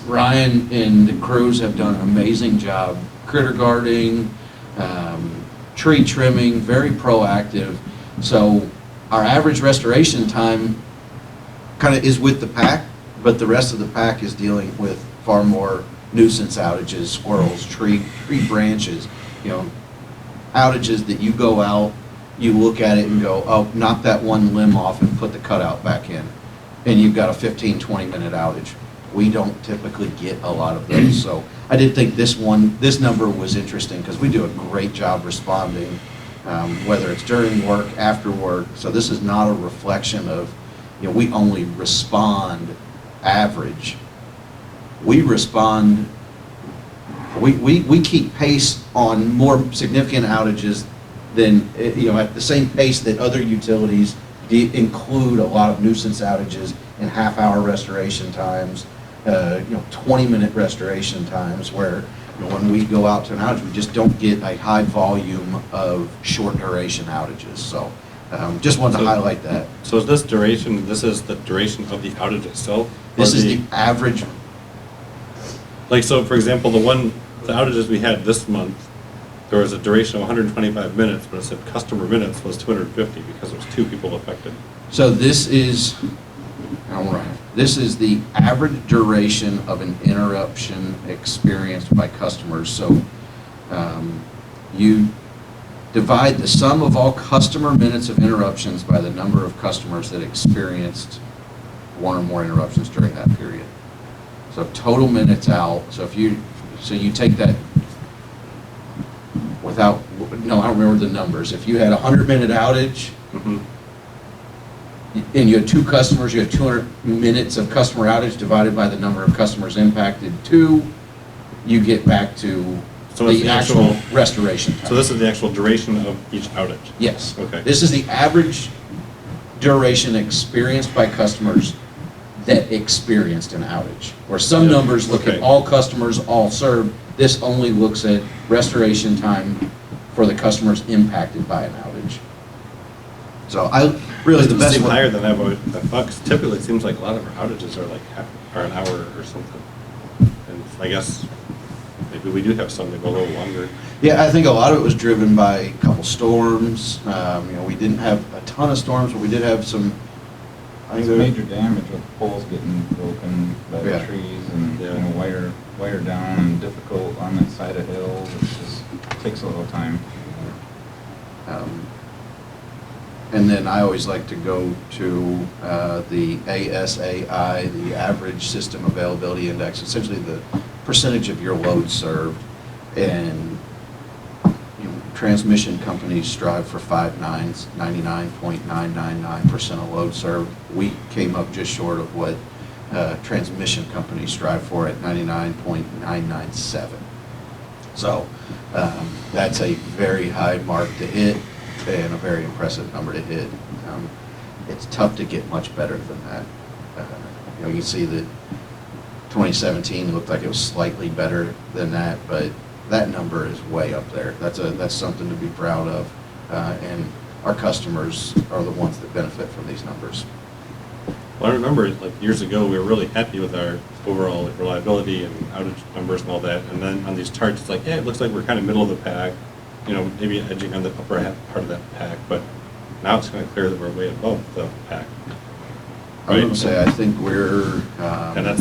Ryan and the crews have done an amazing job critter guarding, tree trimming, very proactive. So our average restoration time kind of is with the pack, but the rest of the pack is dealing with far more nuisance outages, squirrels, tree branches, outages that you go out, you look at it and go, oh, knock that one limb off and put the cutout back in. And you've got a 15, 20-minute outage. We don't typically get a lot of those. So I did think this number was interesting because we do a great job responding, whether it's during work, after work. So this is not a reflection of, we only respond average. We respond, we keep pace on more significant outages than, at the same pace that other utilities include a lot of nuisance outages and half-hour restoration times, 20-minute restoration times where, when we go out to an outage, we just don't get a high volume of short duration outages. So just wanted to highlight that. So is this the duration of the outage itself? This is the average. So for example, the outages we had this month, there was a duration of 125 minutes, but it said customer minutes was 250 because there was 2 people affected. So this is the average duration of an interruption experienced by customers. So you divide the sum of all customer minutes of interruptions by the number of customers that experienced one or more interruptions during that period. So total minutes out. So you take that I don't remember the numbers. If you had a 100-minute outage, and you had 2 customers, you had 200 minutes of customer outage divided by the number of customers impacted, you get back to the actual restoration time. So this is the actual duration of each outage? Yes. Okay. This is the average duration experienced by customers that experienced an outage. Where some numbers look at all customers, all served. This only looks at restoration time for the customers impacted by an outage. So the best one. Higher than that, but I thought, 'cause typically it seems like a lot of our outages are an hour or something. And I guess maybe we do have some that go a little longer. Yeah, I think a lot of it was driven by a couple storms. We didn't have a ton of storms, but we did have some. There's major damage with poles getting broken by the trees and wire down and difficult on that side of hills. It just takes a little time. And then I always like to go to the ASAI, the Average System Availability Index, essentially the percentage of your load served. And transmission companies strive for 5 nines, 99.999% of load served. We came up just short of what transmission companies strive for at 99.997. So that's a very high mark to hit and a very impressive number to hit. It's tough to get much better than that. You know, you see that 2017 looked like it was slightly better than that, but that number is way up there. That's something to be proud of, and our customers are the ones that benefit from these numbers. Well, I remember like years ago, we were really happy with our overall reliability and outage numbers and all that. And then on these charts, it's like, yeah, it looks like we're kind of middle of the pack, you know, maybe edging on the upper half part of that pack. But now it's kind of clear that we're way above the pack. I would say I think we're, And I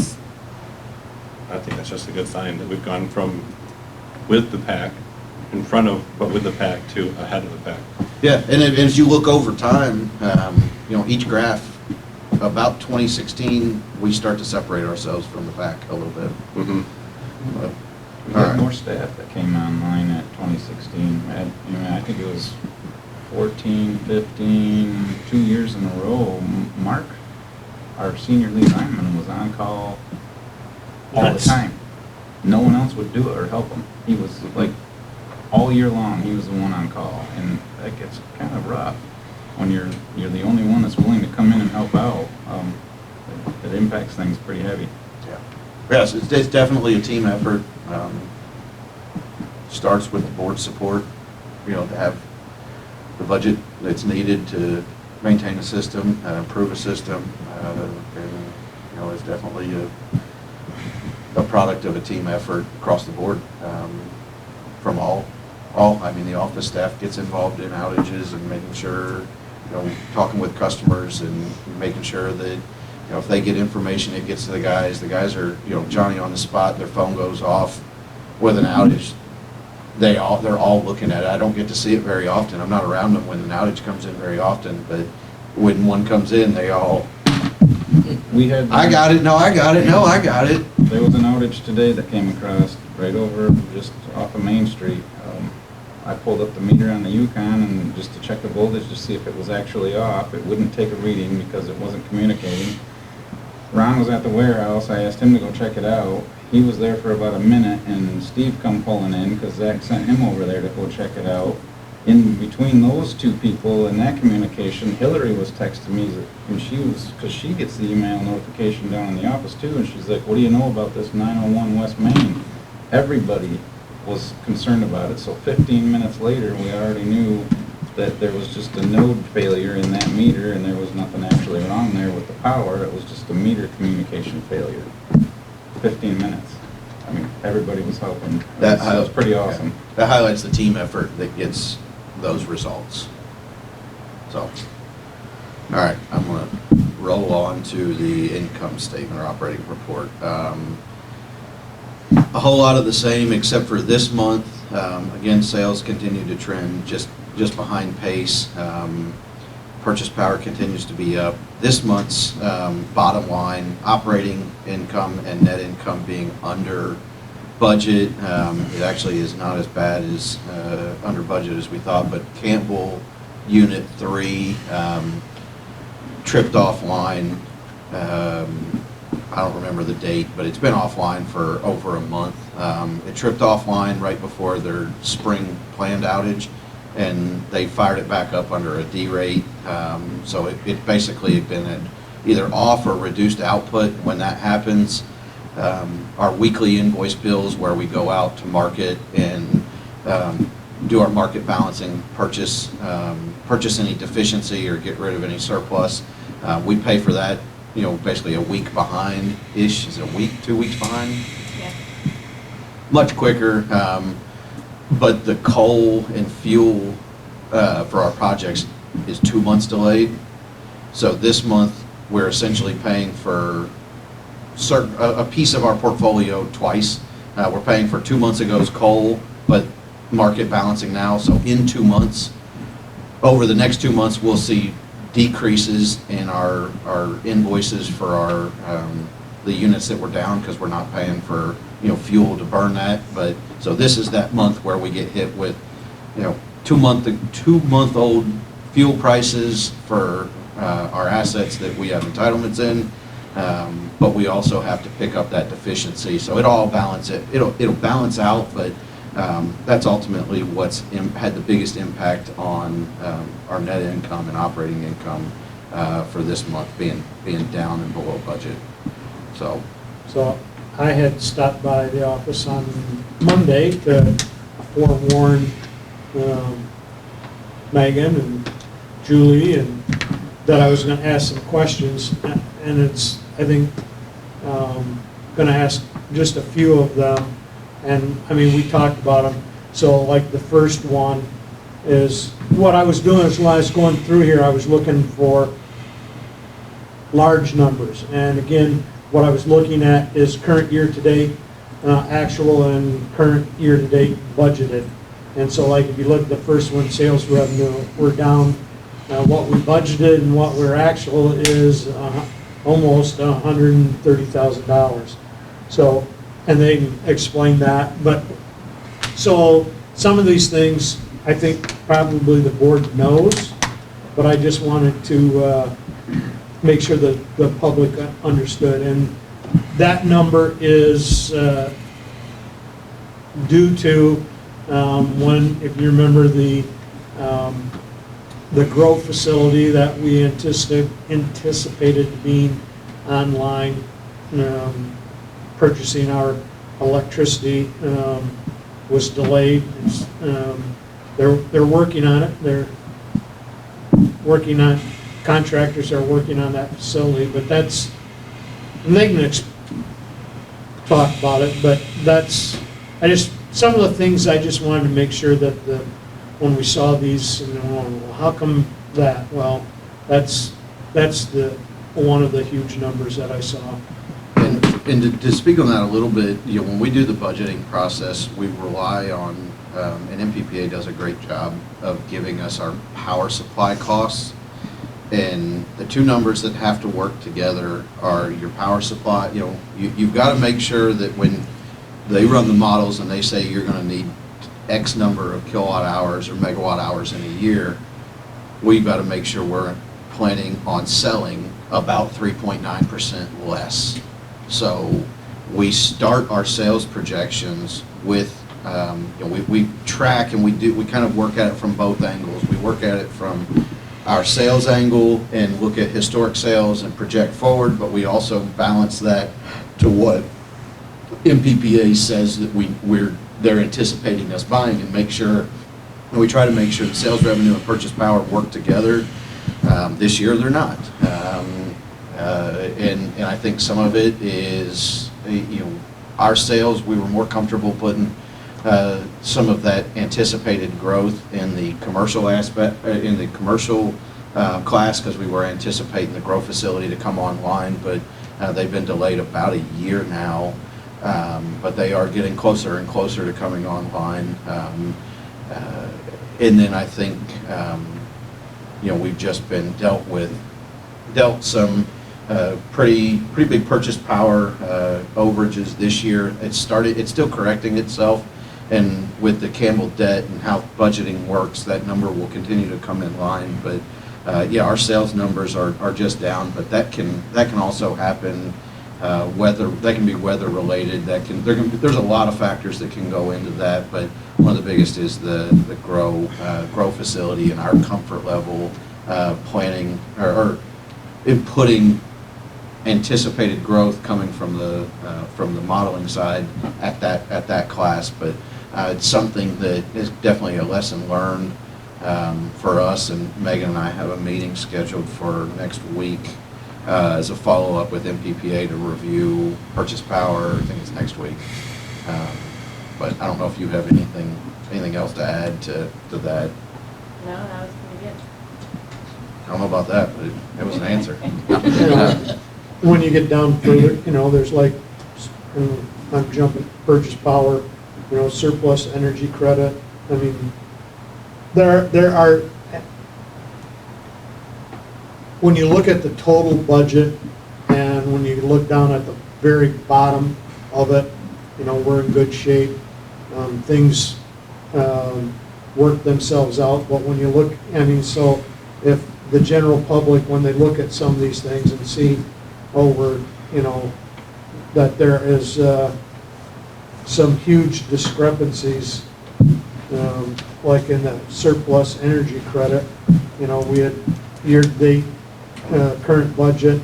think that's just a good sign that we've gone from with the pack, in front of, but with the pack, to ahead of the pack. yeah, and as you look over time, you know, each graph, about 2016, we start to separate ourselves from the pack a little bit. Mm-hmm. But, We all had right. more staff that came online at 2016. I think it was 14, 15, 2 years in a row. Mark, our senior lead lineman, was on call all the time. No one else would do it or help him. He was like, all year long, he was the one on call, and that gets kind of rough when you're the only one that's willing to come in and help out. It impacts things pretty heavy. Yeah. Yes, it's definitely a team effort. Starts with the board support, you know, to have the budget that's needed to maintain a system, improve a system, and, you know, it's definitely a product of a team effort across the board, from all, I mean, the office staff gets involved in outages and making sure, you know, talking with customers and making sure that, you know, if they get information, it gets to the guys. The guys are, you know, Johnny on the spot, their phone goes off with an outage. They're all looking at it. I don't get to see it very often. I'm not around them when an outage comes in very often, but when one comes in, they all, We had. I got it, no, I got it, no, I got it. There was an outage today that came across right over just off of Main Street. I pulled up the meter on the Yukon and just to check the voltage to see if it was actually off. It wouldn't take a reading because it wasn't communicating. Ron was at the warehouse. I asked him to go check it out. He was there for about a minute, and Steve come pulling in because Zach sent him over there to go check it out. In between those two people and that communication, Hillary was texting me, and because she gets the email notification down in the office too, and she's like, what do you know about this 901 West Main? Everybody was concerned about it, so 15 minutes later, we already knew that there was just a node failure in that meter, and there was nothing actually wrong there with the power. It was just a meter communication failure. 15 minutes. I mean, everybody was helping. That was pretty awesome. Yeah. That highlights the team effort that gets those results. So, all right, I'm going to roll on to the income statement or operating report. A whole lot of the same except for this month. Again, sales continue to trend just behind pace. Purchase power continues to be up. This month's bottom line, operating income and net income being under budget. It actually is not as bad as under budget as we thought, but Campbell Unit 3 tripped offline. I don't remember the date, but it's been offline for over a month. It tripped offline right before their spring planned outage, and they fired it back up under a D rate. So it basically had been at either off or reduced output. When that happens, our weekly invoice bills where we go out to market and do our market balancing, purchase any deficiency or get rid of any surplus. We pay for that, you know, basically a week behind-ish. Is it a week, 2 weeks behind? Yeah. Much quicker, but the coal and fuel for our projects is 2 months delayed. So this month, we're essentially paying for a piece of our portfolio twice. We're paying for 2 months ago's coal, but market balancing now. So in 2 months, over the next 2 months, we'll see decreases in our invoices for our the units that were down because we're not paying for, you know, fuel to burn that. But so this is that month where we get hit with two-month-old fuel prices for our assets that we have entitlements in, but we also have to pick up that deficiency. So it'll balance out, but that's ultimately what's had the biggest impact on our net income and operating income for this month being down and below budget. So I had stopped by the office on Monday to forewarn Megan and Julie and that I was going to ask some questions, and it's, I think, going to ask just a few of them. And I mean, we talked about them. So like the first one is, what I was doing is when I was going through here, I was looking for large numbers. And again, what I was looking at is current year-to-date actual and current year-to-date budgeted. And so like if you look at the first one, sales revenue, we're down. What we budgeted and what we're actual is almost $130,000. So, and they explained that. But so some of these things I think probably the board knows, but I just wanted to make sure that the public understood. And that number is due to when, if you remember, the grow facility that we anticipated being online, purchasing our electricity was delayed. They're working on it. They're working on, contractors are working on that facility, but that's, and they can talk about it, but that's, some of the things I just wanted to make sure that when we saw these, well, how come that? Well, that's one of the huge numbers that I saw. And to speak on that a little bit, when we do the budgeting process, we rely on, and MPPA does a great job of giving us our power supply costs. And the two numbers that have to work together are your power supply. You've got to make sure that when they run the models and they say you're going to need X number of kilowatt hours or megawatt hours in a year, we've got to make sure we're planning on selling about 3.9% less. So we start our sales projections with, we track and we kind of work at it from both angles. We work at it from our sales angle and look at historic sales and project forward, but we also balance that to what MPPA says that they're anticipating us buying, and make sure, and we try to make sure that sales revenue and purchase power work together. This year they're not. And I think some of it is, our sales, we were more comfortable putting some of that anticipated growth in the commercial aspect, in the commercial class, because we were anticipating the grow facility to come online, but they've been delayed about a year now. But they are getting closer and closer to coming online. And then I think, we've just been dealt some pretty big purchase power overages this year. It's still correcting itself, and with the Campbell debt and how budgeting works, that number will continue to come in line. But our sales numbers are just down, but that can also happen. That can be weather related. There's a lot of factors that can go into that, but one of the biggest is the grow facility and our comfort level planning or inputting anticipated growth coming from the modeling side at that class. But it's something that is definitely a lesson learned for us, and Megan and I have a meeting scheduled for next week as a follow-up with MPPA to review purchase power. I think it's next week. But I don't know if you have anything else to add to that. No, that was pretty good. I don't know about that, but it was an answer. When you get down further, there's like, I'm jumping purchase power, surplus energy credit. I mean, there are, when you look at the total budget and when you look down at the very bottom of it, we're in good shape. Things, work themselves out, but when you look, I mean, so if the general public, when they look at some of these things and see, oh, we're, you know, that there is some huge discrepancies, like in the surplus energy credit, you know, we had year-to-date current budget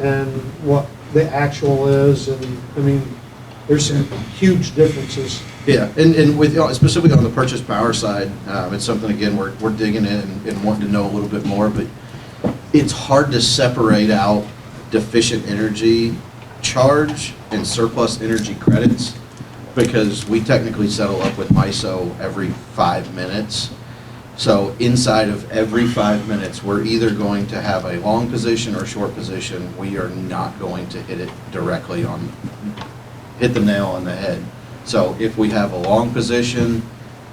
and what the actual is, and, I mean, there's some huge differences. Yeah, and with, specifically on the purchase power side, it's something, again, we're digging in and wanting to know a little bit more, but it's hard to separate out deficient energy charge and surplus energy credits, because we technically settle up with MISO every 5 minutes. So inside of every 5 minutes, we're either going to have a long position or short position. We are not going to hit it directly on, hit the nail on the head. So if we have a long position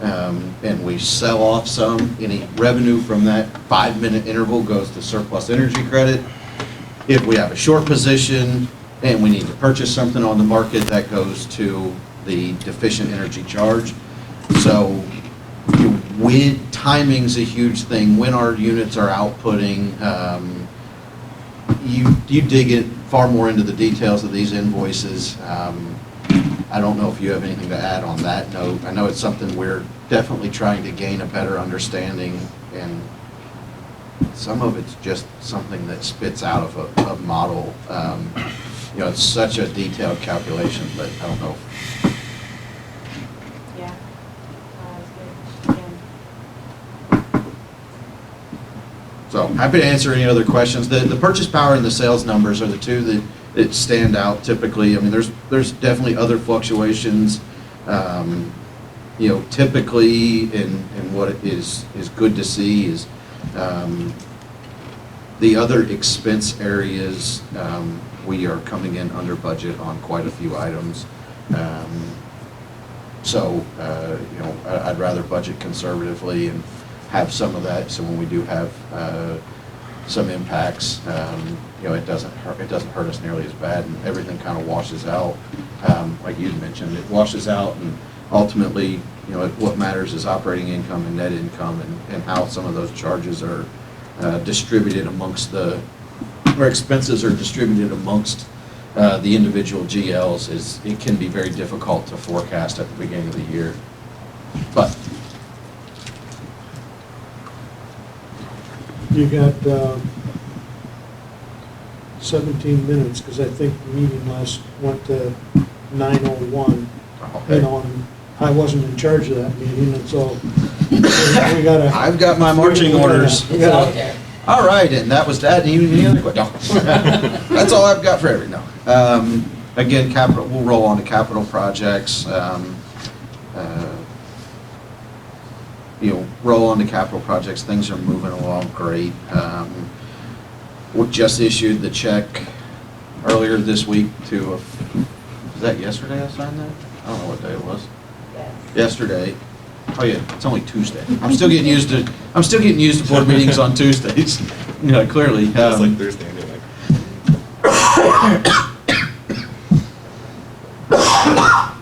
and we sell off some, any revenue from that 5-minute interval goes to surplus energy credit. If we have a short position and we need to purchase something on the market, that goes to the deficient energy charge. So timing's a huge thing. When our units are outputting, you dig it far more into the details of these invoices. I don't know if you have anything to add on that note. I know it's something we're definitely trying to gain a better understanding, and some of it's just something that spits out of a model. You know, it's such a detailed calculation, but I don't know. Yeah. That was good. Again. So happy to answer any other questions. The purchase power and the sales numbers are the two that stand out typically. I mean, there's definitely other fluctuations. You know, typically, and what is good to see is the other expense areas, we are coming in under budget on quite a few items. So, you know, I'd rather budget conservatively and have some of that, so when we do have some impacts, you know, it doesn't hurt us nearly as bad, and everything kind of washes out. Like you mentioned, it washes out, and ultimately, you know, what matters is operating income and net income, and how some of those charges are distributed amongst or expenses are distributed amongst the individual GLs. It can be very difficult to forecast at the beginning of the year. But You got 17 minutes, because I think the meeting went to 9:01. okay. You know, and I wasn't in charge of that meeting, and so we gotta. I've got my marching orders. It's out there. All right, and that was that. Any other questions? No. That's all I've got for every no. Again, capital. We'll roll on to capital projects. You know, roll on to capital projects. Things are moving along great. We just issued the check earlier this week to. Was that yesterday? I signed that. I don't know what day it was. Yes. Yesterday. Oh yeah, it's only Tuesday. I'm still getting used to board meetings on Tuesdays. You know, clearly. It's like Thursday anyway.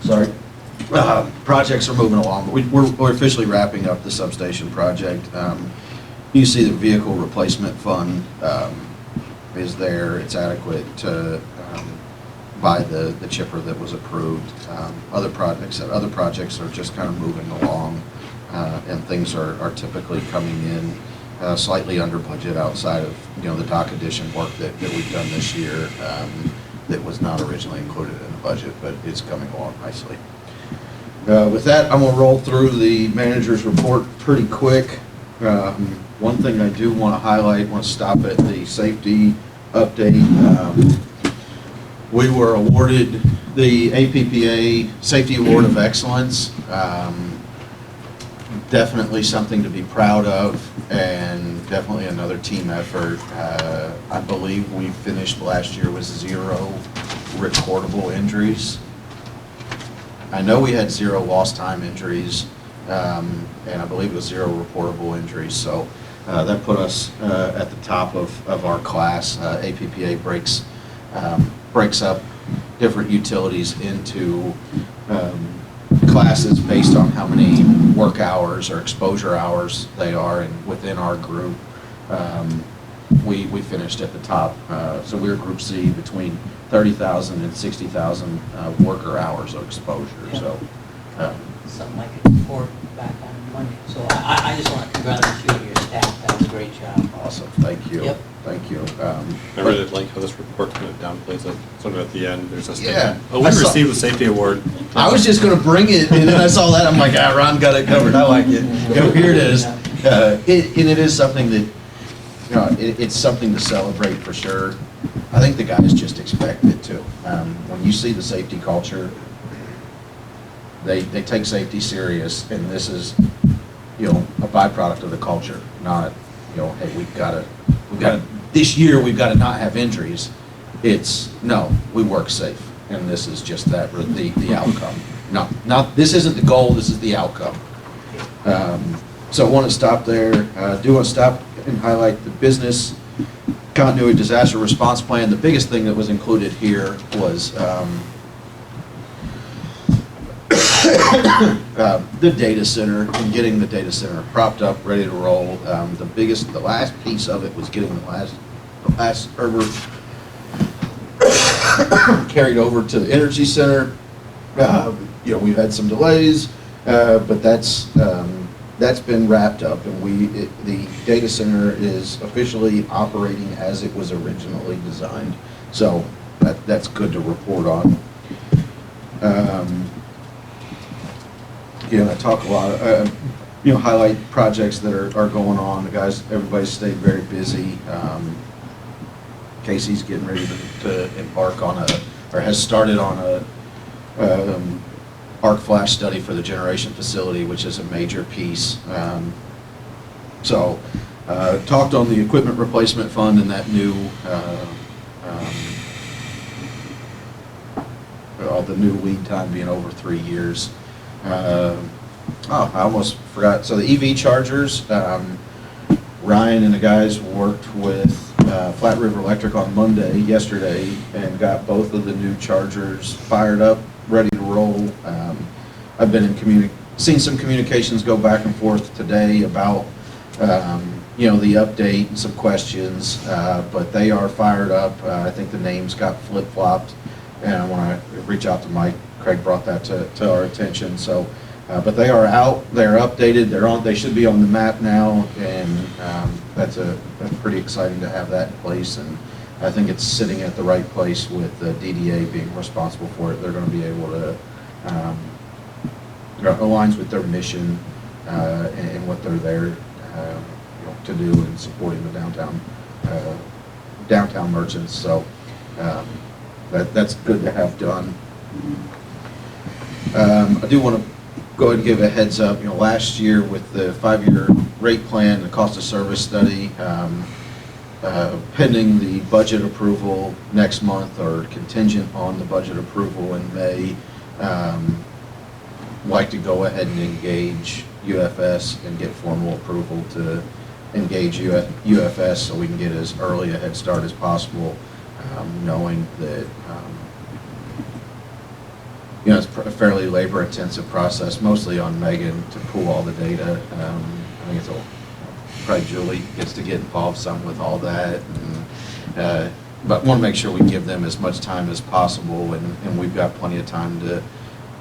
Sorry. Projects are moving along, but we're officially wrapping up the substation project. You see the vehicle replacement fund is there. It's adequate to buy the chipper that was approved. Other projects are just kind of moving along, and things are typically coming in slightly under budget outside of, you know, the dock addition work that we've done this year that was not originally included in the budget, but it's coming along nicely. With that, I'm going to roll through the manager's report pretty quick. One thing I do want to highlight, want to stop at the safety update. We were awarded the APPA Safety Award of Excellence. Definitely something to be proud of, and definitely another team effort. I believe we finished last year with 0 recordable injuries. I know we had 0 lost time injuries, and I believe it was 0 reportable injuries. So that put us at the top of our class. APPA breaks up different utilities into classes based on how many work hours or exposure hours they are, and within our group, we finished at the top. So we were Group C between 30,000 and 60,000 worker hours of exposure. So Something I could report back on Monday. So I just want to congratulate you and your staff. That was a great job. awesome, thank you. Yep. Thank you. I really like how this report kind of downplays it, sort of at the end, there's a Yeah. statement. Oh, we I saw- received the safety award. I was just gonna bring it, and then I saw that, I'm like, ah, Ron got it covered, I like it. Here it is. And it is something that, you know, it's something to celebrate for sure. I think the guys just expect it to. When you see the safety culture, they take safety serious, and this is, you know, a byproduct of the culture, not, you know, hey, we've got to, this year, we've got to not have injuries. It's, no, we work safe, and this is just that, the outcome. Not, this isn't the goal, this is the outcome. So I want to stop there. Do want to stop and highlight the business continuity disaster response plan. The biggest thing that was included here was the data center and getting the data center propped up, ready to roll. The last piece of it was getting the last server carried over to the energy center. You know, we've had some delays, but that's been wrapped up, and the data center is officially operating as it was originally designed. So that's good to report on. I talk a lot, highlight projects that are going on. The guys, everybody's stayed very busy. Casey's getting ready to embark on has started on a arc flash study for the generation facility, which is a major piece. Talked on the equipment replacement fund and that new, the new lead time being over 3 years. I almost forgot. So the EV chargers, Ryan and the guys worked with Flat River Electric on yesterday, and got both of the new chargers fired up, ready to roll. I've been seen some communications go back and forth today about, the update and some questions, but they are fired up. I think the names got flip-flopped, and when I reach out to Mike, Craig brought that to our attention. So, but they are out, they're updated, they should be on the map now, and that's pretty exciting to have that in place. And I think it's sitting at the right place with the DDA being responsible for it. They're going to be able to, aligns with their mission and what they're there to do in supporting the downtown merchants. So that's good to have done. I do want to go ahead and give a heads up. Last year with the 5-year rate plan, the cost of service study, pending the budget approval next month, or contingent on the budget approval in May, like to go ahead and engage UFS and get formal approval to engage UFS, so we can get as early a head start as possible, knowing that it's a fairly labor-intensive process, mostly on Megan to pull all the data. I think probably Julie gets to get involved some with all that, but want to make sure we give them as much time as possible, and we've got plenty of time to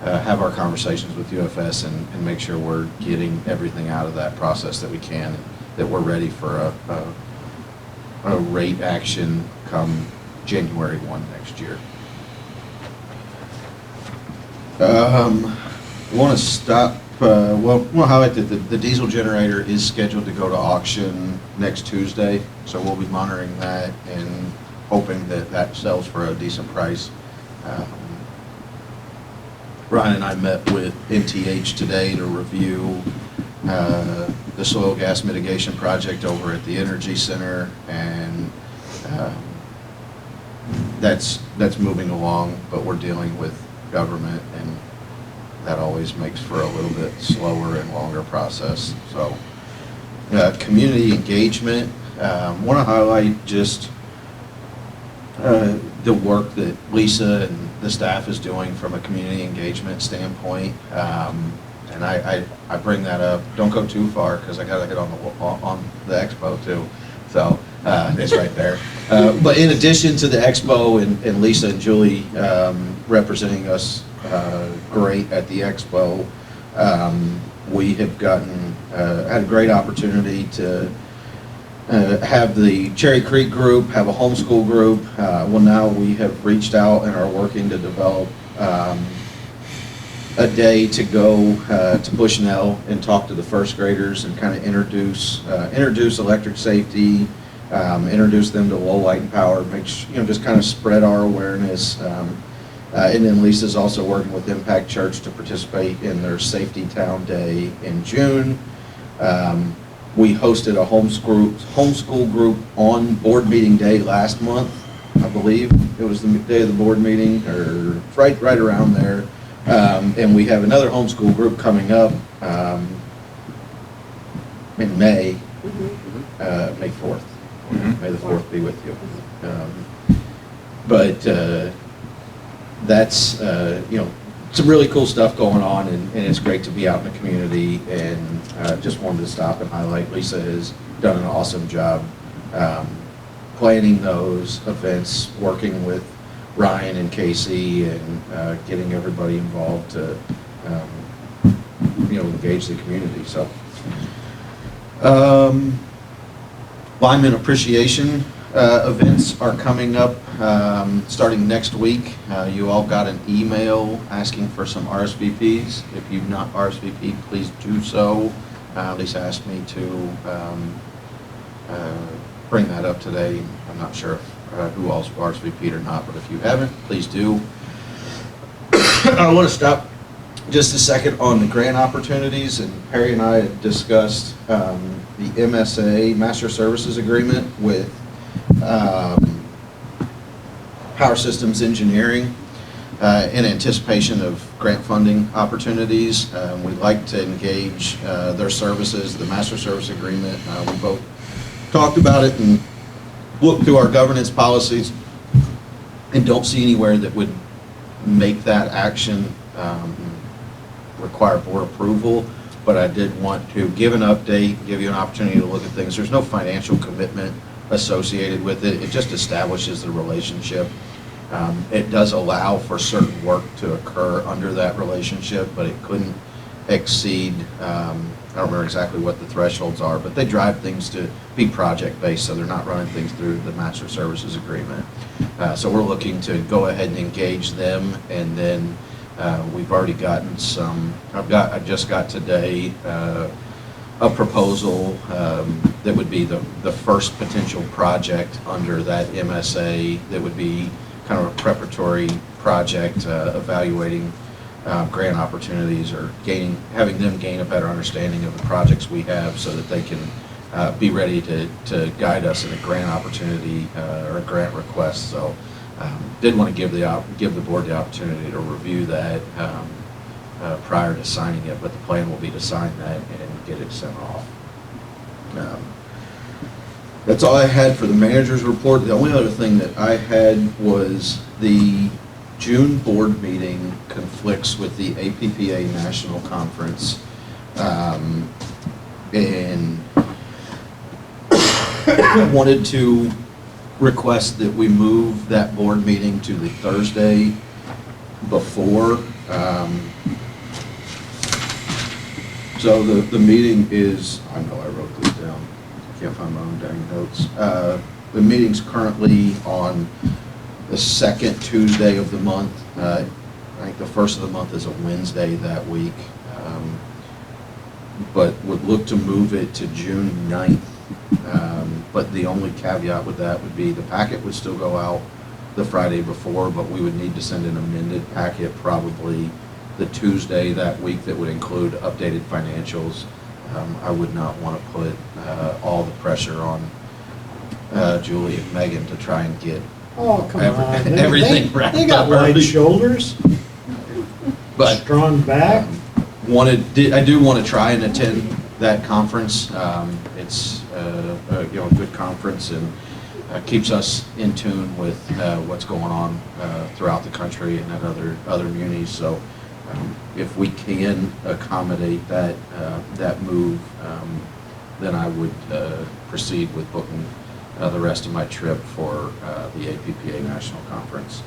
have our conversations with UFS and make sure we're getting everything out of that process that we can, and that we're ready for a rate action come January 1 next year. Want to stop, we'll highlight that the diesel generator is scheduled to go to auction next Tuesday, so we'll be monitoring that and hoping that sells for a decent price. Ryan and I met with NTH today to review the soil gas mitigation project over at the Energy Center, and that's moving along, but we're dealing with government, and that always makes for a little bit slower and longer process. So community engagement, want to highlight just the work that Lisa and the staff is doing from a community engagement standpoint. And I bring that up, don't go too far, because I gotta get on the expo too. So, it's right there. But in addition to the expo and Lisa and Julie representing us great at the expo, we have had a great opportunity to have the Cherry Creek group, have a homeschool group. Well, now we have reached out and are working to develop a day to go to Bushnell and talk to the first graders and kind of introduce electric safety, introduce them to low light and power, just kind of spread our awareness. And then Lisa's also working with Impact Church to participate in their Safety Town Day in June. We hosted a homeschool group on board meeting day last month, I believe. It was the day of the board meeting, or right around there. And we have another homeschool group coming up in May, May 4th. May the 4th be with you. But that's, some really cool stuff going on, and it's great to be out in the community, and just wanted to stop and highlight Lisa has done an awesome job planning those events, working with Ryan and Casey, and getting everybody involved to engage the community. So lineman appreciation events are coming up starting next week. You all got an email asking for some RSVPs. If you've not RSVP'd, please do so. Lisa asked me to bring that up today. I'm not sure who else RSVP'd or not, but if you haven't, please do. I want to stop just a second on the grant opportunities, and Perry and I had discussed the MSA, Master Services Agreement, with Power Systems Engineering in anticipation of grant funding opportunities. We'd like to engage their services, the Master Service Agreement. We both talked about it and looked through our governance policies and don't see anywhere that would make that action require board approval. But I did want to give an update, give you an opportunity to look at things. There's no financial commitment associated with it. It just establishes the relationship. It does allow for certain work to occur under that relationship, but it couldn't exceed, I don't remember exactly what the thresholds are, but they drive things to be project-based, so they're not running things through the Master Services Agreement. So we're looking to go ahead and engage them, and then we've already gotten some, I just got today a proposal that would be the first potential project under that MSA that would be kind of a preparatory project evaluating grant opportunities, or having them gain a better understanding of the projects we have so that they can be ready to guide us in a grant opportunity or a grant request. So did want to give the board the opportunity to review that prior to signing it, but the plan will be to sign that and get it sent off. That's all I had for the manager's report. The only other thing that I had was the June board meeting conflicts with the APPA National Conference. And wanted to request that we move that board meeting to the Thursday before. So the meeting is, I know I wrote this down, can't find my own dang notes. The meeting's currently on the second Tuesday of the month. I think the first of the month is a Wednesday that week. But would look to move it to June 9th. But the only caveat with that would be the packet would still go out the Friday before, but we would need to send an amended packet probably the Tuesday that week that would include updated financials. I would not want to put all the pressure on Julie and Megan to try and get everything wrapped They got up wide early. shoulders, But strong back. I do want to try and attend that conference. It's a good conference, and keeps us in tune with what's going on throughout the country and at other munis. So if we can accommodate that move, then I would proceed with booking the rest of my trip for the APPA National Conference.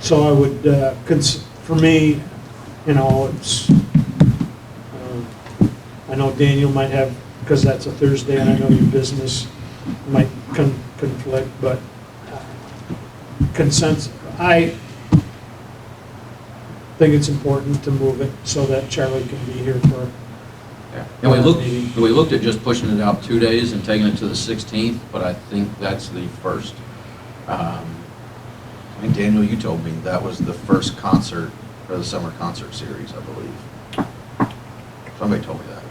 So I would, for me, you know, it's, I know Daniel might have, because that's a Thursday, and I know your business might conflict, but consensus, I think it's important to move it so that Charlie can be here for. Yeah. And we looked at just pushing it out 2 days and taking it to the 16th, but I think that's the first. I think, Daniel, you told me that was the first concert for the summer concert series, I believe. Somebody told me that.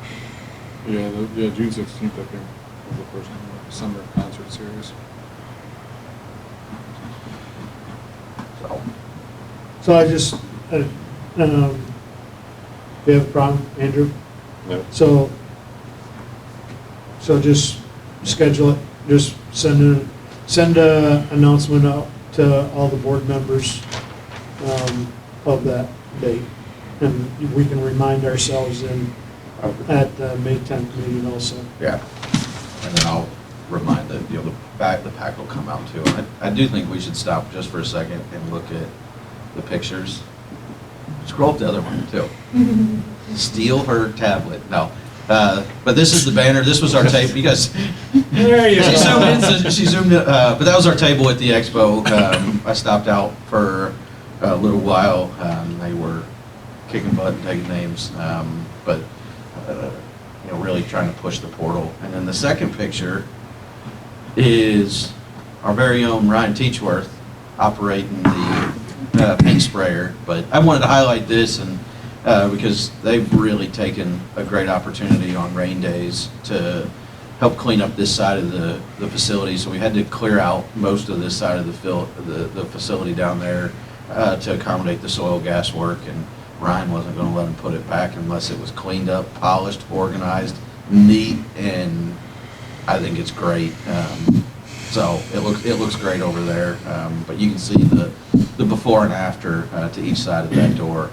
Yeah, June 16th, I think, was the first summer concert series. So I just, do you have a problem, Andrew? No. So just schedule it, just send a announcement out to all the board members of that date. And we can remind ourselves at the May 10th meeting also. Yeah. And then I'll remind that, the pack will come out too. And I do think we should stop just for a second and look at the pictures. Scroll up the other one too. Steal her tablet. No. But this is the banner. This was our table. You guys. There you go. She zoomed in. But that was our table at the expo. I stopped out for a little while. They were kicking butt and taking names. But really trying to push the portal. And then the second picture is our very own Ryan Teachworth operating the paint sprayer. But I wanted to highlight this and because they've really taken a great opportunity on rain days to help clean up this side of the facility. So we had to clear out most of this side of the facility down there to accommodate the soil gas work. And Ryan wasn't going to let him put it back unless it was cleaned up, polished, organized, neat, and I think it's great. So it looks great over there. But you can see the before and after to each side of that door.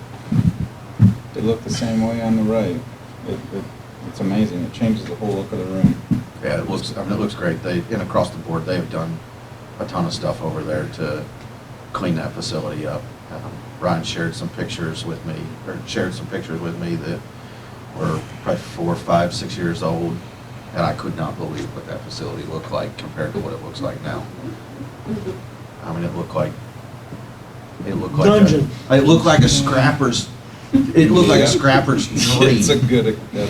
They look the same way on the right. It's amazing. It changes the whole look of the room. Yeah, it looks great. And across the board, they've done a ton of stuff over there to clean that facility up. Ryan shared some pictures with me that were probably 4, 5, 6 years old, and I could not believe what that facility looked like compared to what it looks like now. I mean, it looked like Dungeon. It looked like a scrapper's. It looked like a scrapper's dream. That's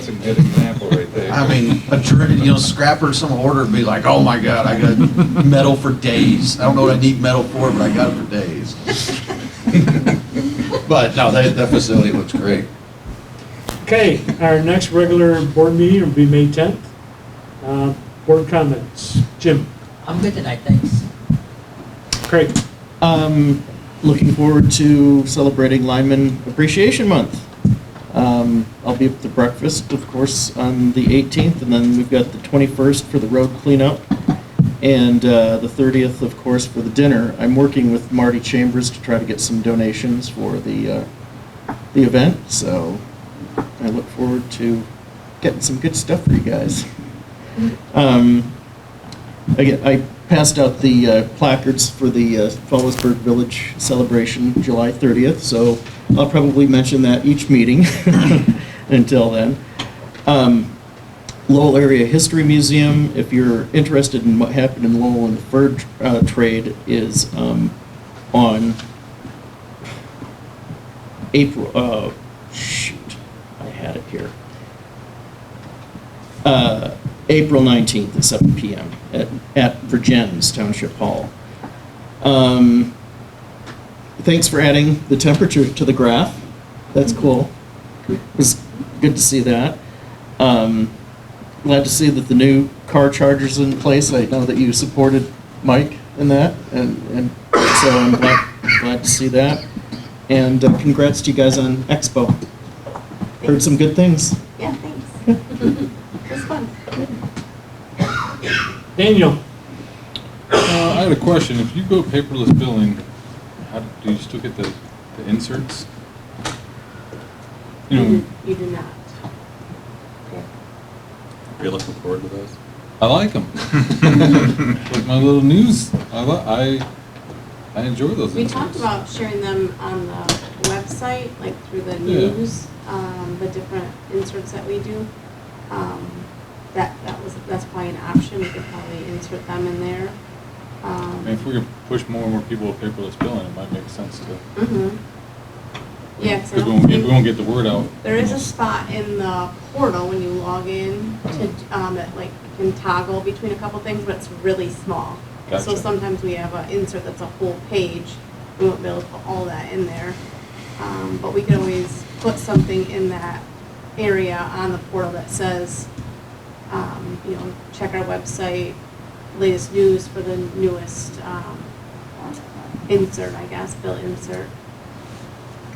a good example right there. I mean, scrapper, some order would be like, oh my God, I got metal for days. I don't know what I need metal for, but I got it for days. But no, that facility looks great. Okay, our next regular board meeting will be May 10th. Board comments. Jim? I'm good tonight, thanks. Craig? Looking forward to celebrating Lineman Appreciation Month. I'll be at the breakfast, of course, on the 18th, and then we've got the 21st for the road cleanup, and the 30th, of course, for the dinner. I'm working with Marty Chambers to try to get some donations for the event, so I look forward to getting some good stuff for you guys. Again, I passed out the placards for the Fallsburg Village celebration July 30th, so I'll probably mention that each meeting until then. Lowell Area History Museum, if you're interested in what happened in Lowell in the fur trade, is on April, shoot, I had it here. April 19th at 7 p.m. at Virginia's Township Hall. Thanks for adding the temperature to the graph. That's cool. It was good to see that. Glad to see that the new car charger's in place. I know that you supported Mike in that, and so I'm glad to see that. And congrats to you guys on Expo. Heard some good things. Yeah, thanks. It was fun. Daniel? I had a question. If you go paperless billing, do you still get the inserts? You know, You do not. Are you looking forward to those? I like them. Like my little news, I enjoy those We inserts. talked about sharing them on the website, like through the Yeah. news, the different inserts that we do. That's probably an option, we could probably insert them in there. I mean, if we could push more and more people with paperless billing, it might make sense to. Mhm. Yeah, 'cause I Because don't think- we won't get the word out. There is a spot in the portal when you log in to, that like can toggle between a couple things, but it's really small. So Gotcha. sometimes we have an insert that's a whole page, we won't be able to put all that in there. But we can always put something in that area on the portal that says, check our website, latest news for the newest, insert, I guess, bill insert.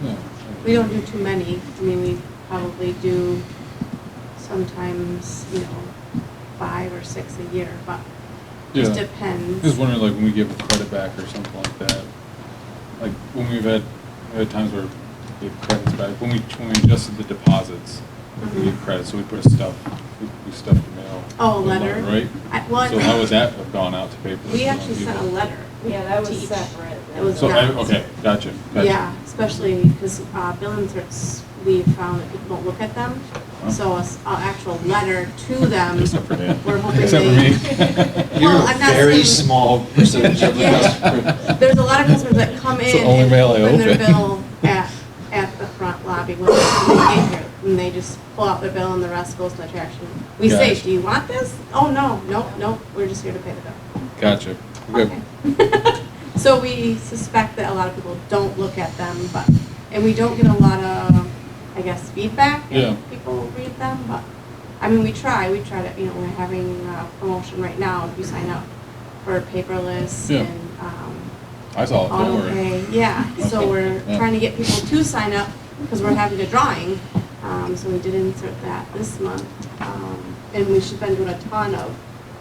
Yeah. We don't do too many. I mean, we probably do sometimes, 5 or 6 a year, but just Yeah. depends. Just wondering, like, when we give a credit back or something like that, like, when we had times where we gave credits back, when we adjusted the deposits, we gave credit, so we put we stuffed the mail. Oh, a with letter? Right? Well, So how would that have gone out to paper? we actually sent a letter. Yeah, that was to each. separate. It was So, not. okay, gotcha. Yeah, especially because bill inserts, we found that people don't look at them. Huh? So an actual letter to them, Except for Dan. we're hoping Except for they. me. You're Well, a I'm not very saying- small percentage of the Yeah. customer. There's a lot of customers that come It's the in only and mail I open their open. bill at the front lobby when they get here. And they just pull out their bill and the rest goes to the trash. And we say, Gotcha. do you want this? Oh, no, we're just here to pay the bill. Gotcha. Okay. Okay. So we suspect that a lot of people don't look at them, and we don't get a lot of, I guess, feedback Yeah. if people read them, but, I mean, we try to, we're having a promotion right now, if you sign up for paperless Yeah. and, I saw it, don't auto worry. pay, yeah, so we're Yeah. trying to get people to sign up, because we're having a drawing, so we did insert that this month, and we've been doing a ton of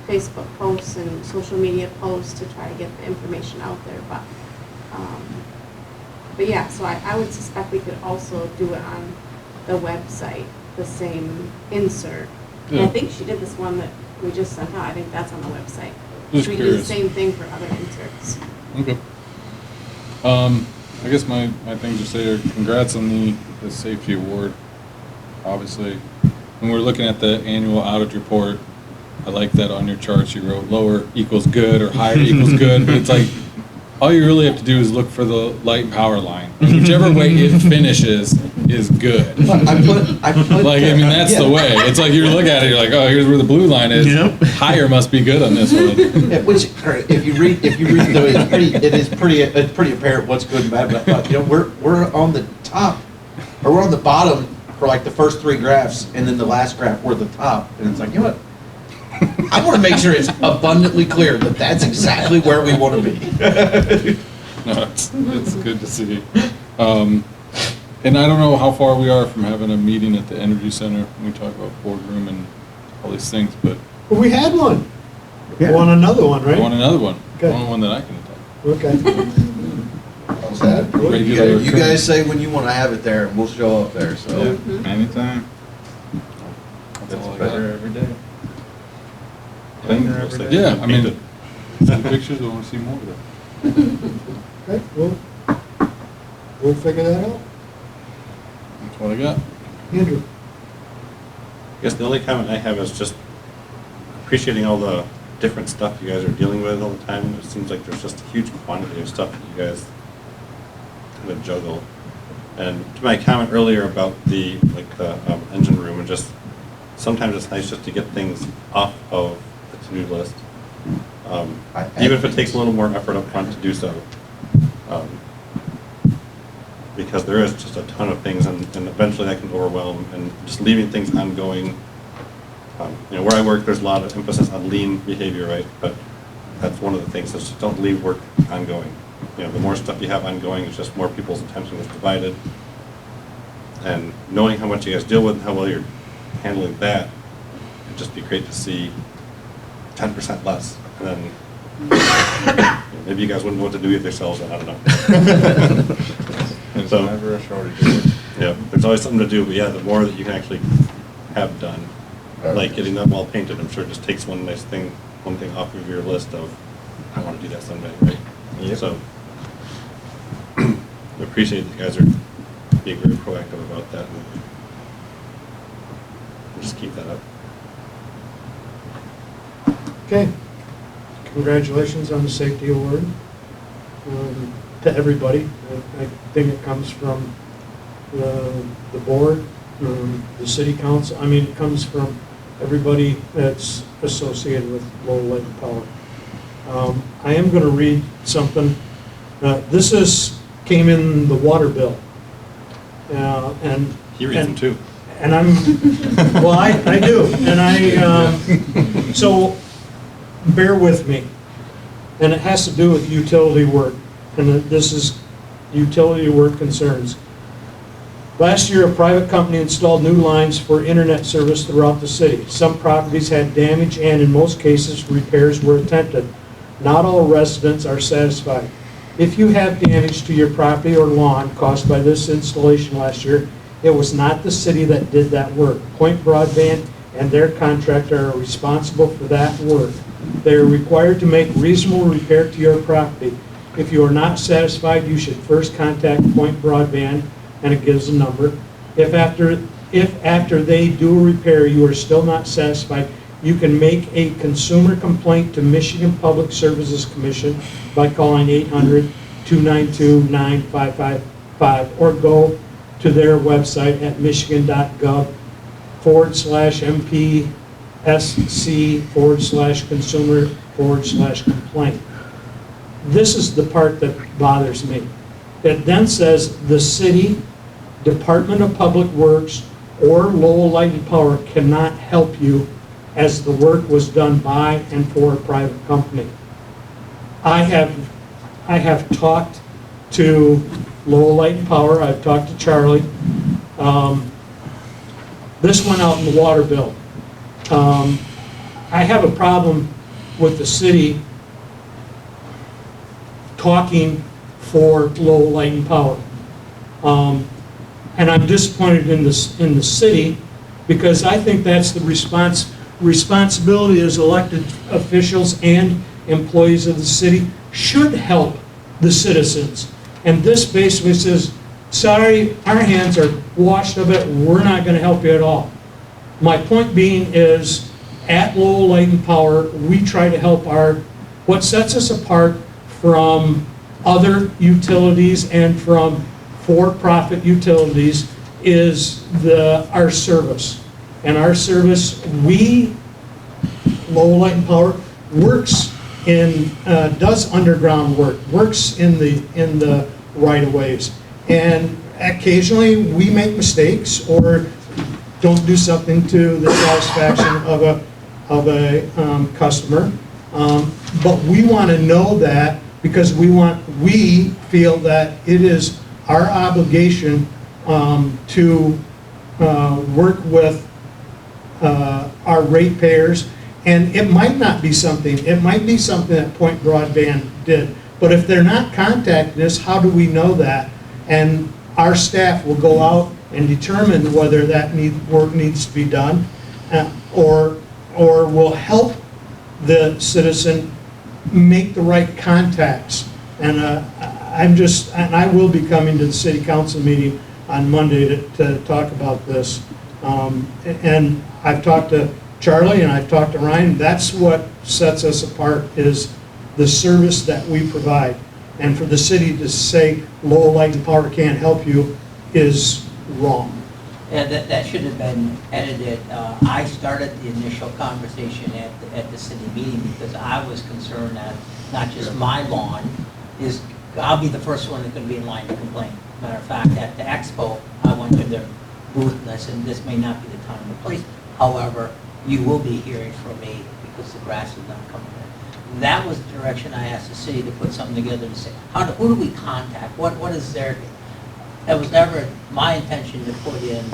Facebook posts and social media posts to try to get the information out there, but yeah, so I would suspect we could also do it on the website, the same insert. And I Yeah. think she did this one that we just sent out, I think that's on the website. Just We do the curious. same thing for other inserts. Okay. I guess my things to say are congrats on the safety award. Obviously, when we're looking at the annual outage report, I like that on your charts you wrote lower equals good or higher equals good, but it's like, all you really have to do is look for the light and power line. And whichever way it finishes is good. I put. Like, I mean, that's the way. It's like you look at it, you're like, oh, here's where the blue line is. Yep. Higher must be good on this one. Yeah, which, if you read though, it's pretty apparent what's good and bad, but, we're on the top, or we're on the bottom for like the first 3 graphs, and then the last graph, we're the top, and it's like, you know what? I want to make sure it's abundantly clear that that's exactly where we want to be. No, it's good to see. And I don't know how far we are from having a meeting at the Energy Center when we talk about boardroom and all these things, but Well, we had one. Yeah. Want another one, I want right? another one. Okay. Only one that I can attend. Okay. How's that? Regular You guys say when you want to have it there, and we'll show up there, so. Yeah, anytime. That's Gets all I better got. every day. Cleaner every day. Yeah, I mean, see the pictures, I want to see more of them. Okay, we'll figure that out. That's what I got. Andrew? I guess the only comment I have is just appreciating all the different stuff you guys are dealing with all the time. It seems like there's just a huge quantity of stuff that you guys kind of juggle. And to my comment earlier about the engine room, and just sometimes it's nice just to get things off of the to-do list, even if it takes a little more effort up front to do so. Because there is just a ton of things, and eventually that can overwhelm, and just leaving things ongoing. Where I work, there's a lot of emphasis on lean behavior, right? But that's one of the things, is just don't leave work ongoing. The more stuff you have ongoing, it's just more people's attention is divided. And knowing how much you guys deal with and how well you're handling that, it'd just be great to see 10% less, and then Maybe you guys wouldn't know what to do with yourselves, I don't know. There's So- never a shortage of it. Yeah, there's always something to do, but yeah, the more that you can actually have done, like getting that wall painted, I'm sure just takes one thing off of your list of, I want to do that someday, right? Yep. So, I appreciate that you guys are being very proactive about that. And just keep that up. Okay. Congratulations on the safety award to everybody. I think it comes from the board, the city council. I mean, it comes from everybody that's associated with Lowell Light and Power. I am going to read something. This came in the water bill. And He reads them too. And I'm, well, I do, and so bear with me. And it has to do with utility work, and this is utility work concerns. Last year, a private company installed new lines for internet service throughout the city. Some properties had damage, and in most cases, repairs were attempted. Not all residents are satisfied. If you have damage to your property or lawn caused by this installation last year, it was not the city that did that work. Point Broadband and their contractor are responsible for that work. They are required to make reasonable repair to your property. If you are not satisfied, you should first contact Point Broadband, and it gives a number. If after they do a repair, you are still not satisfied, you can make a consumer complaint to Michigan Public Services Commission by calling 800-292-9555 or go to their website at michigan.gov/MPSC/consumer/complaint. This is the part that bothers me. It then says the city, Department of Public Works, or Lowell Light and Power cannot help you as the work was done by and for a private company. I have talked to Lowell Light and Power, I've talked to Charlie. This went out in the water bill. I have a problem with the city talking for Lowell Light and Power. And I'm disappointed in the city because I think that's the responsibility as elected officials and employees of the city should help the citizens. And this basically says, sorry, our hands are washed of it, we're not going to help you at all. My point being is, at Lowell Light and Power, we try to help what sets us apart from other utilities and from for-profit utilities is our service. And our service, Lowell Light and Power, works does underground work, works in the right-of-ways. And occasionally, we make mistakes or don't do something to the satisfaction of a customer. But we want to know that because we feel that it is our obligation to work with our ratepayers. And it might not be something that Point Broadband did. But if they're not contacting us, how do we know that? And our staff will go out and determine whether that work needs to be done, or will help the citizen make the right contacts. And I will be coming to the city council meeting on Monday to talk about this. And I've talked to Charlie and I've talked to Ryan. That's what sets us apart is the service that we provide. And for the city to say Lowell Light and Power can't help you is wrong. Yeah, that should have been edited. I started the initial conversation at the city meeting because I was concerned that not just my lawn I'll be the first one that's going to be in line to complain. Matter of fact, at the expo, I went to their booth and I said, this may not be the time or place. However, you will be hearing from me because the grass is not coming in. That was the direction I asked the city to put something together to say, who do we contact? What is their, that was never my intention to put in,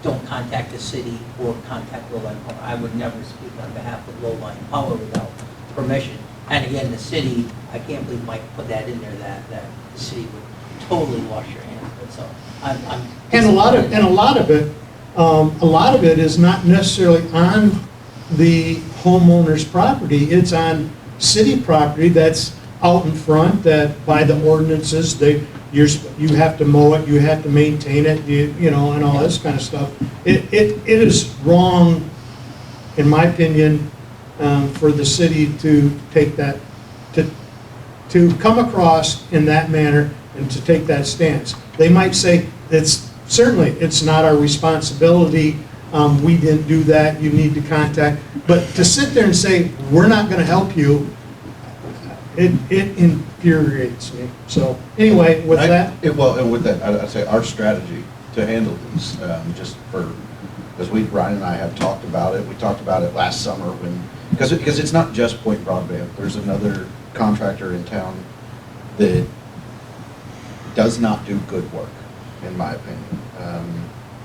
don't contact the city or contact Lowell Light and Power. I would never speak on behalf of Lowell Light and Power without permission. And again, the city, I can't believe Mike put that in there, that the city would totally wash your hands of it, so I'm. And a lot of it is not necessarily on the homeowner's property, it's on city property that's out in front, that by the ordinances, you have to mow it, you have to maintain it, you know, and all this kind of stuff. It is wrong, in my opinion, for the city to take that, to come across in that manner and to take that stance. They might say, it's not our responsibility, we didn't do that, you need to contact, but to sit there and say, we're not gonna help you, it infuriates me. So, anyway, with that. And with that, I'd say our strategy to handle these, just for, because Ryan and I have talked about it, we talked about it last summer because it's not just Point Broadband. There's another contractor in town that does not do good work, in my opinion.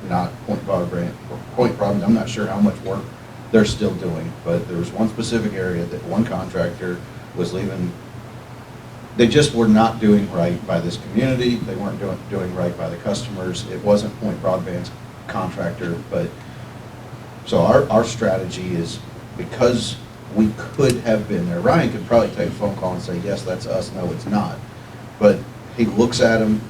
Not Point Broadband, I'm not sure how much work they're still doing, but there was one specific area that one contractor was leaving. They just were not doing right by this community. They weren't doing right by the customers. It wasn't Point Broadband's contractor, but so our strategy is, because we could have been there. Ryan could probably take a phone call and say, yes, that's us. No, it's not. But he looks at them,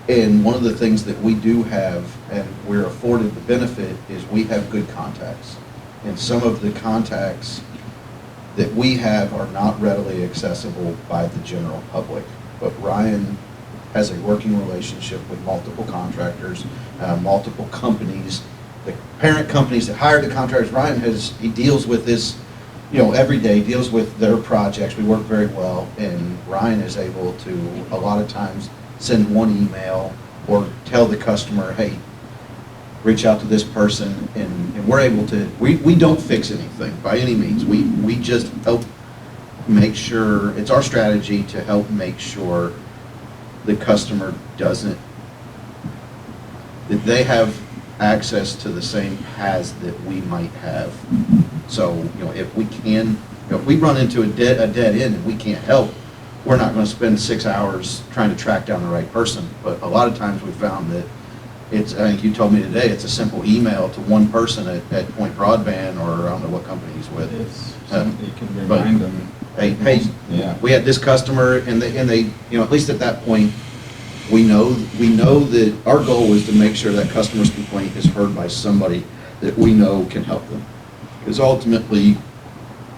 and one of the things that we do have, and we're afforded the benefit, is we have good contacts. And some of the contacts that we have are not readily accessible by the general public. But Ryan has a working relationship with multiple contractors, multiple companies, the parent companies that hired the contractors. Ryan he deals with this, every day, deals with their projects. We work very well, and Ryan is able to, a lot of times, send one email or tell the customer, hey, reach out to this person, and we're able to, we don't fix anything by any means. We just help make sure, it's our strategy to help make sure the customer that they have access to the same paths that we might have. So, if we run into a dead end and we can't help, we're not going to spend 6 hours trying to track down the right person. But a lot of times we found that I think you told me today, it's a simple email to one person at Point Broadband, or I don't know what company he's with. You can remind them. Hey, Yeah. we had this customer, and they, at least at that point, we know that our goal is to make sure that customer's complaint is heard by somebody that we know can help them. Because ultimately,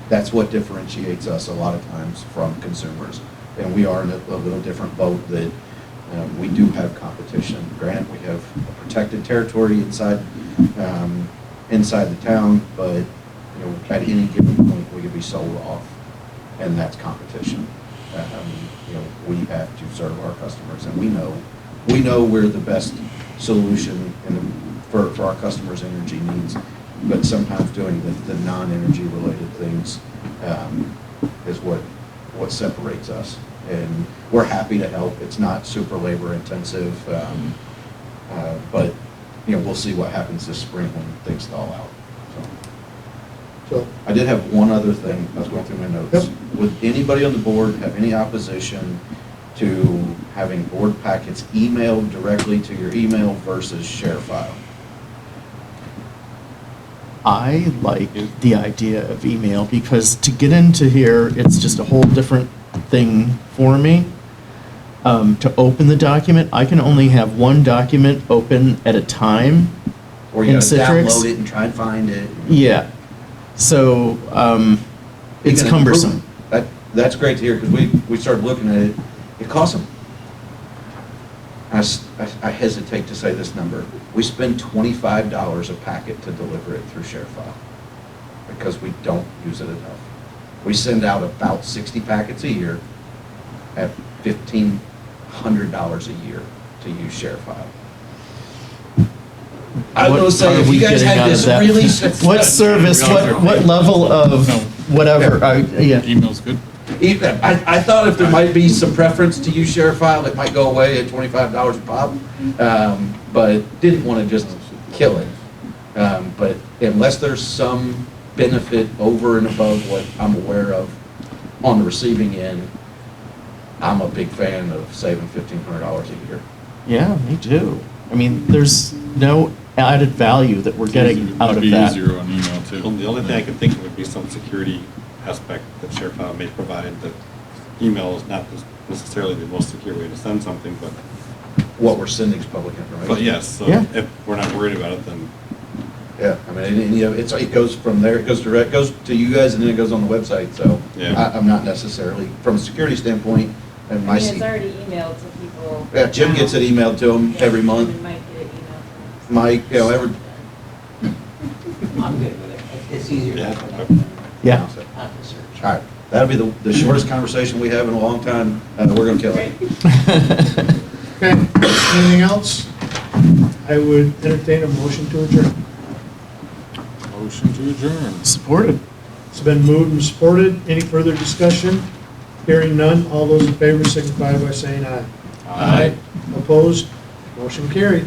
that's what differentiates us a lot of times from consumers. And we are in a little different boat that we do have competition. Granted, we have a protected territory inside the town, but at any given point, we could be sold off, and that's competition. We have to serve our customers, and we know we're the best solution for our customers' energy needs. But sometimes doing the non-energy related things is what separates us. And we're happy to help. It's not super labor intensive, but we'll see what happens this spring when things thaw out. So I did have one other thing. I was going through my notes. Yep. Would anybody on the board have any opposition to having board packets emailed directly to your email versus share file? I like the idea of email, because to get into here, it's just a whole different thing for me. To open the document, I can only have one document open at a time. Or you in gotta Citrix. download it and try and find it. Yeah. So it's Speaking of cumbersome. improvement, That's great to hear, because we started looking at it. It costs them. I hesitate to say this number. We spend $25 a packet to deliver it through ShareFile because we don't use it enough. We send out about 60 packets a year at $1,500 a year to use ShareFile. I was going to say, if you guys had this really... What service, what level of whatever, yeah. Email's good. I thought if there might be some preference to use ShareFile, it might go away at $25 a pop, but didn't want to just kill it. But unless there's some benefit over and above what I'm aware of, on the receiving end, I'm a big fan of saving $1,500 a year. Yeah, me too. I mean, there's no added value that we're getting out of It'd be that. easier on email too. Well, the only thing I could think of would be some security aspect that ShareFile may provide, that email is not necessarily the most secure way to send something, but, What we're sending is public information. but yes, so Yeah. if we're not worried about it, then Yeah, I mean, it goes from there, it goes to you guys, and then it goes on the website, so Yeah. I'm not necessarily, from a security standpoint, and I my mean, seat. it's already emailed to people. Yeah, Jim now. gets it emailed to him Yeah, every month. Jim might get it emailed to him. Mike, I'm good with it. It's easier to Yeah. open up than Yeah. not to search. All right, that'll be the shortest conversation we have in a long time. We're gonna kill it. Okay, anything else? I would entertain a motion to adjourn. Motion to adjourn. Supported. It's been moved and supported. Any further discussion? Hearing none, all those in favor signify by saying aye. Aye. Opposed? Motion carried.